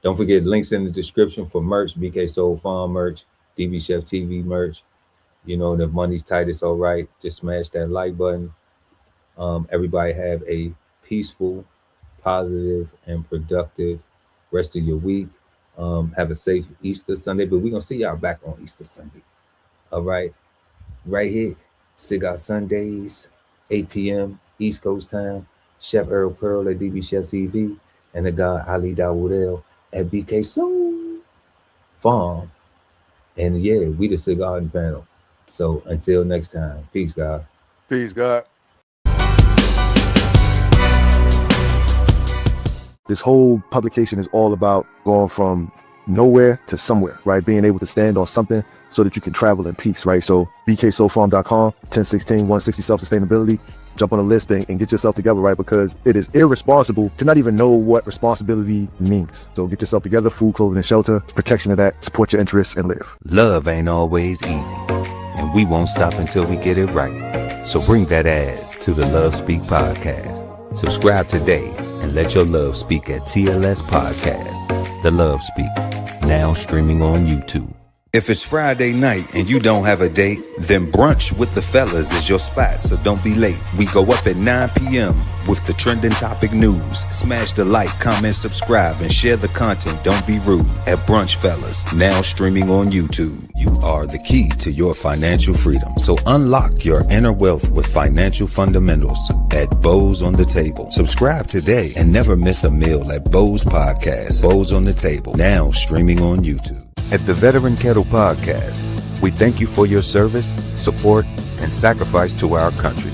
don't forget links in the description for merch, BK Soul Farm merch, DB Chef TV merch. You know, the money's tight, it's all right. Just smash that like button. Everybody have a peaceful, positive, and productive rest of your week. Have a safe Easter Sunday, but we're gonna see y'all back on Easter Sunday. All right, right here, Cigar Sundays, 8 p.m. East Coast time. Chef Earl Pearl at DB Chef TV, and the guy Ali Dawood El at BK Soul Farm. And yeah, we the Cigarden Panel. So until next time, peace, God. Peace, God. This whole publication is all about going from nowhere to somewhere, right? Being able to stand on something so that you can travel in peace, right? So bksoulfarm.com, 1016-160 Self-Sustainability. Jump on the list and get yourself together, right? Because it is irresponsible to not even know what responsibility means. So get yourself together, food, clothing, and shelter, protection of that, support your interests, and live. Love ain't always easy, and we won't stop until we get it right. So bring that ass to the Love Speak podcast. Subscribe today and let your love speak at TLS Podcast. The Love Speak, now streaming on YouTube. If it's Friday night and you don't have a date, then brunch with the fellas is your spot, so don't be late. We go up at 9 p.m. with the trending topic news. Smash the like, comment, subscribe, and share the content. Don't be rude at Brunch Fellas, now streaming on YouTube. You are the key to your financial freedom, so unlock your inner wealth with financial fundamentals at Bows on the Table. Subscribe today and never miss a meal at Bows Podcast. Bows on the Table, now streaming on YouTube. At the Veteran Kettle Podcast, we thank you for your service, support, and sacrifice to our country.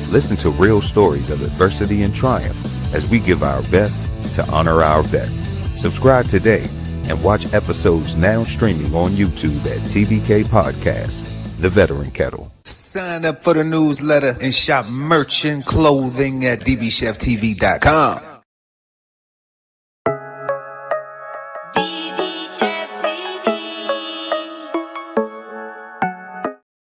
Listen to real stories of adversity and triumph as we give our best to honor our vets. Subscribe today and watch episodes now streaming on YouTube at TVK Podcast, The Veteran Kettle. Sign up for the newsletter and shop merch and clothing at dbcheftv.com.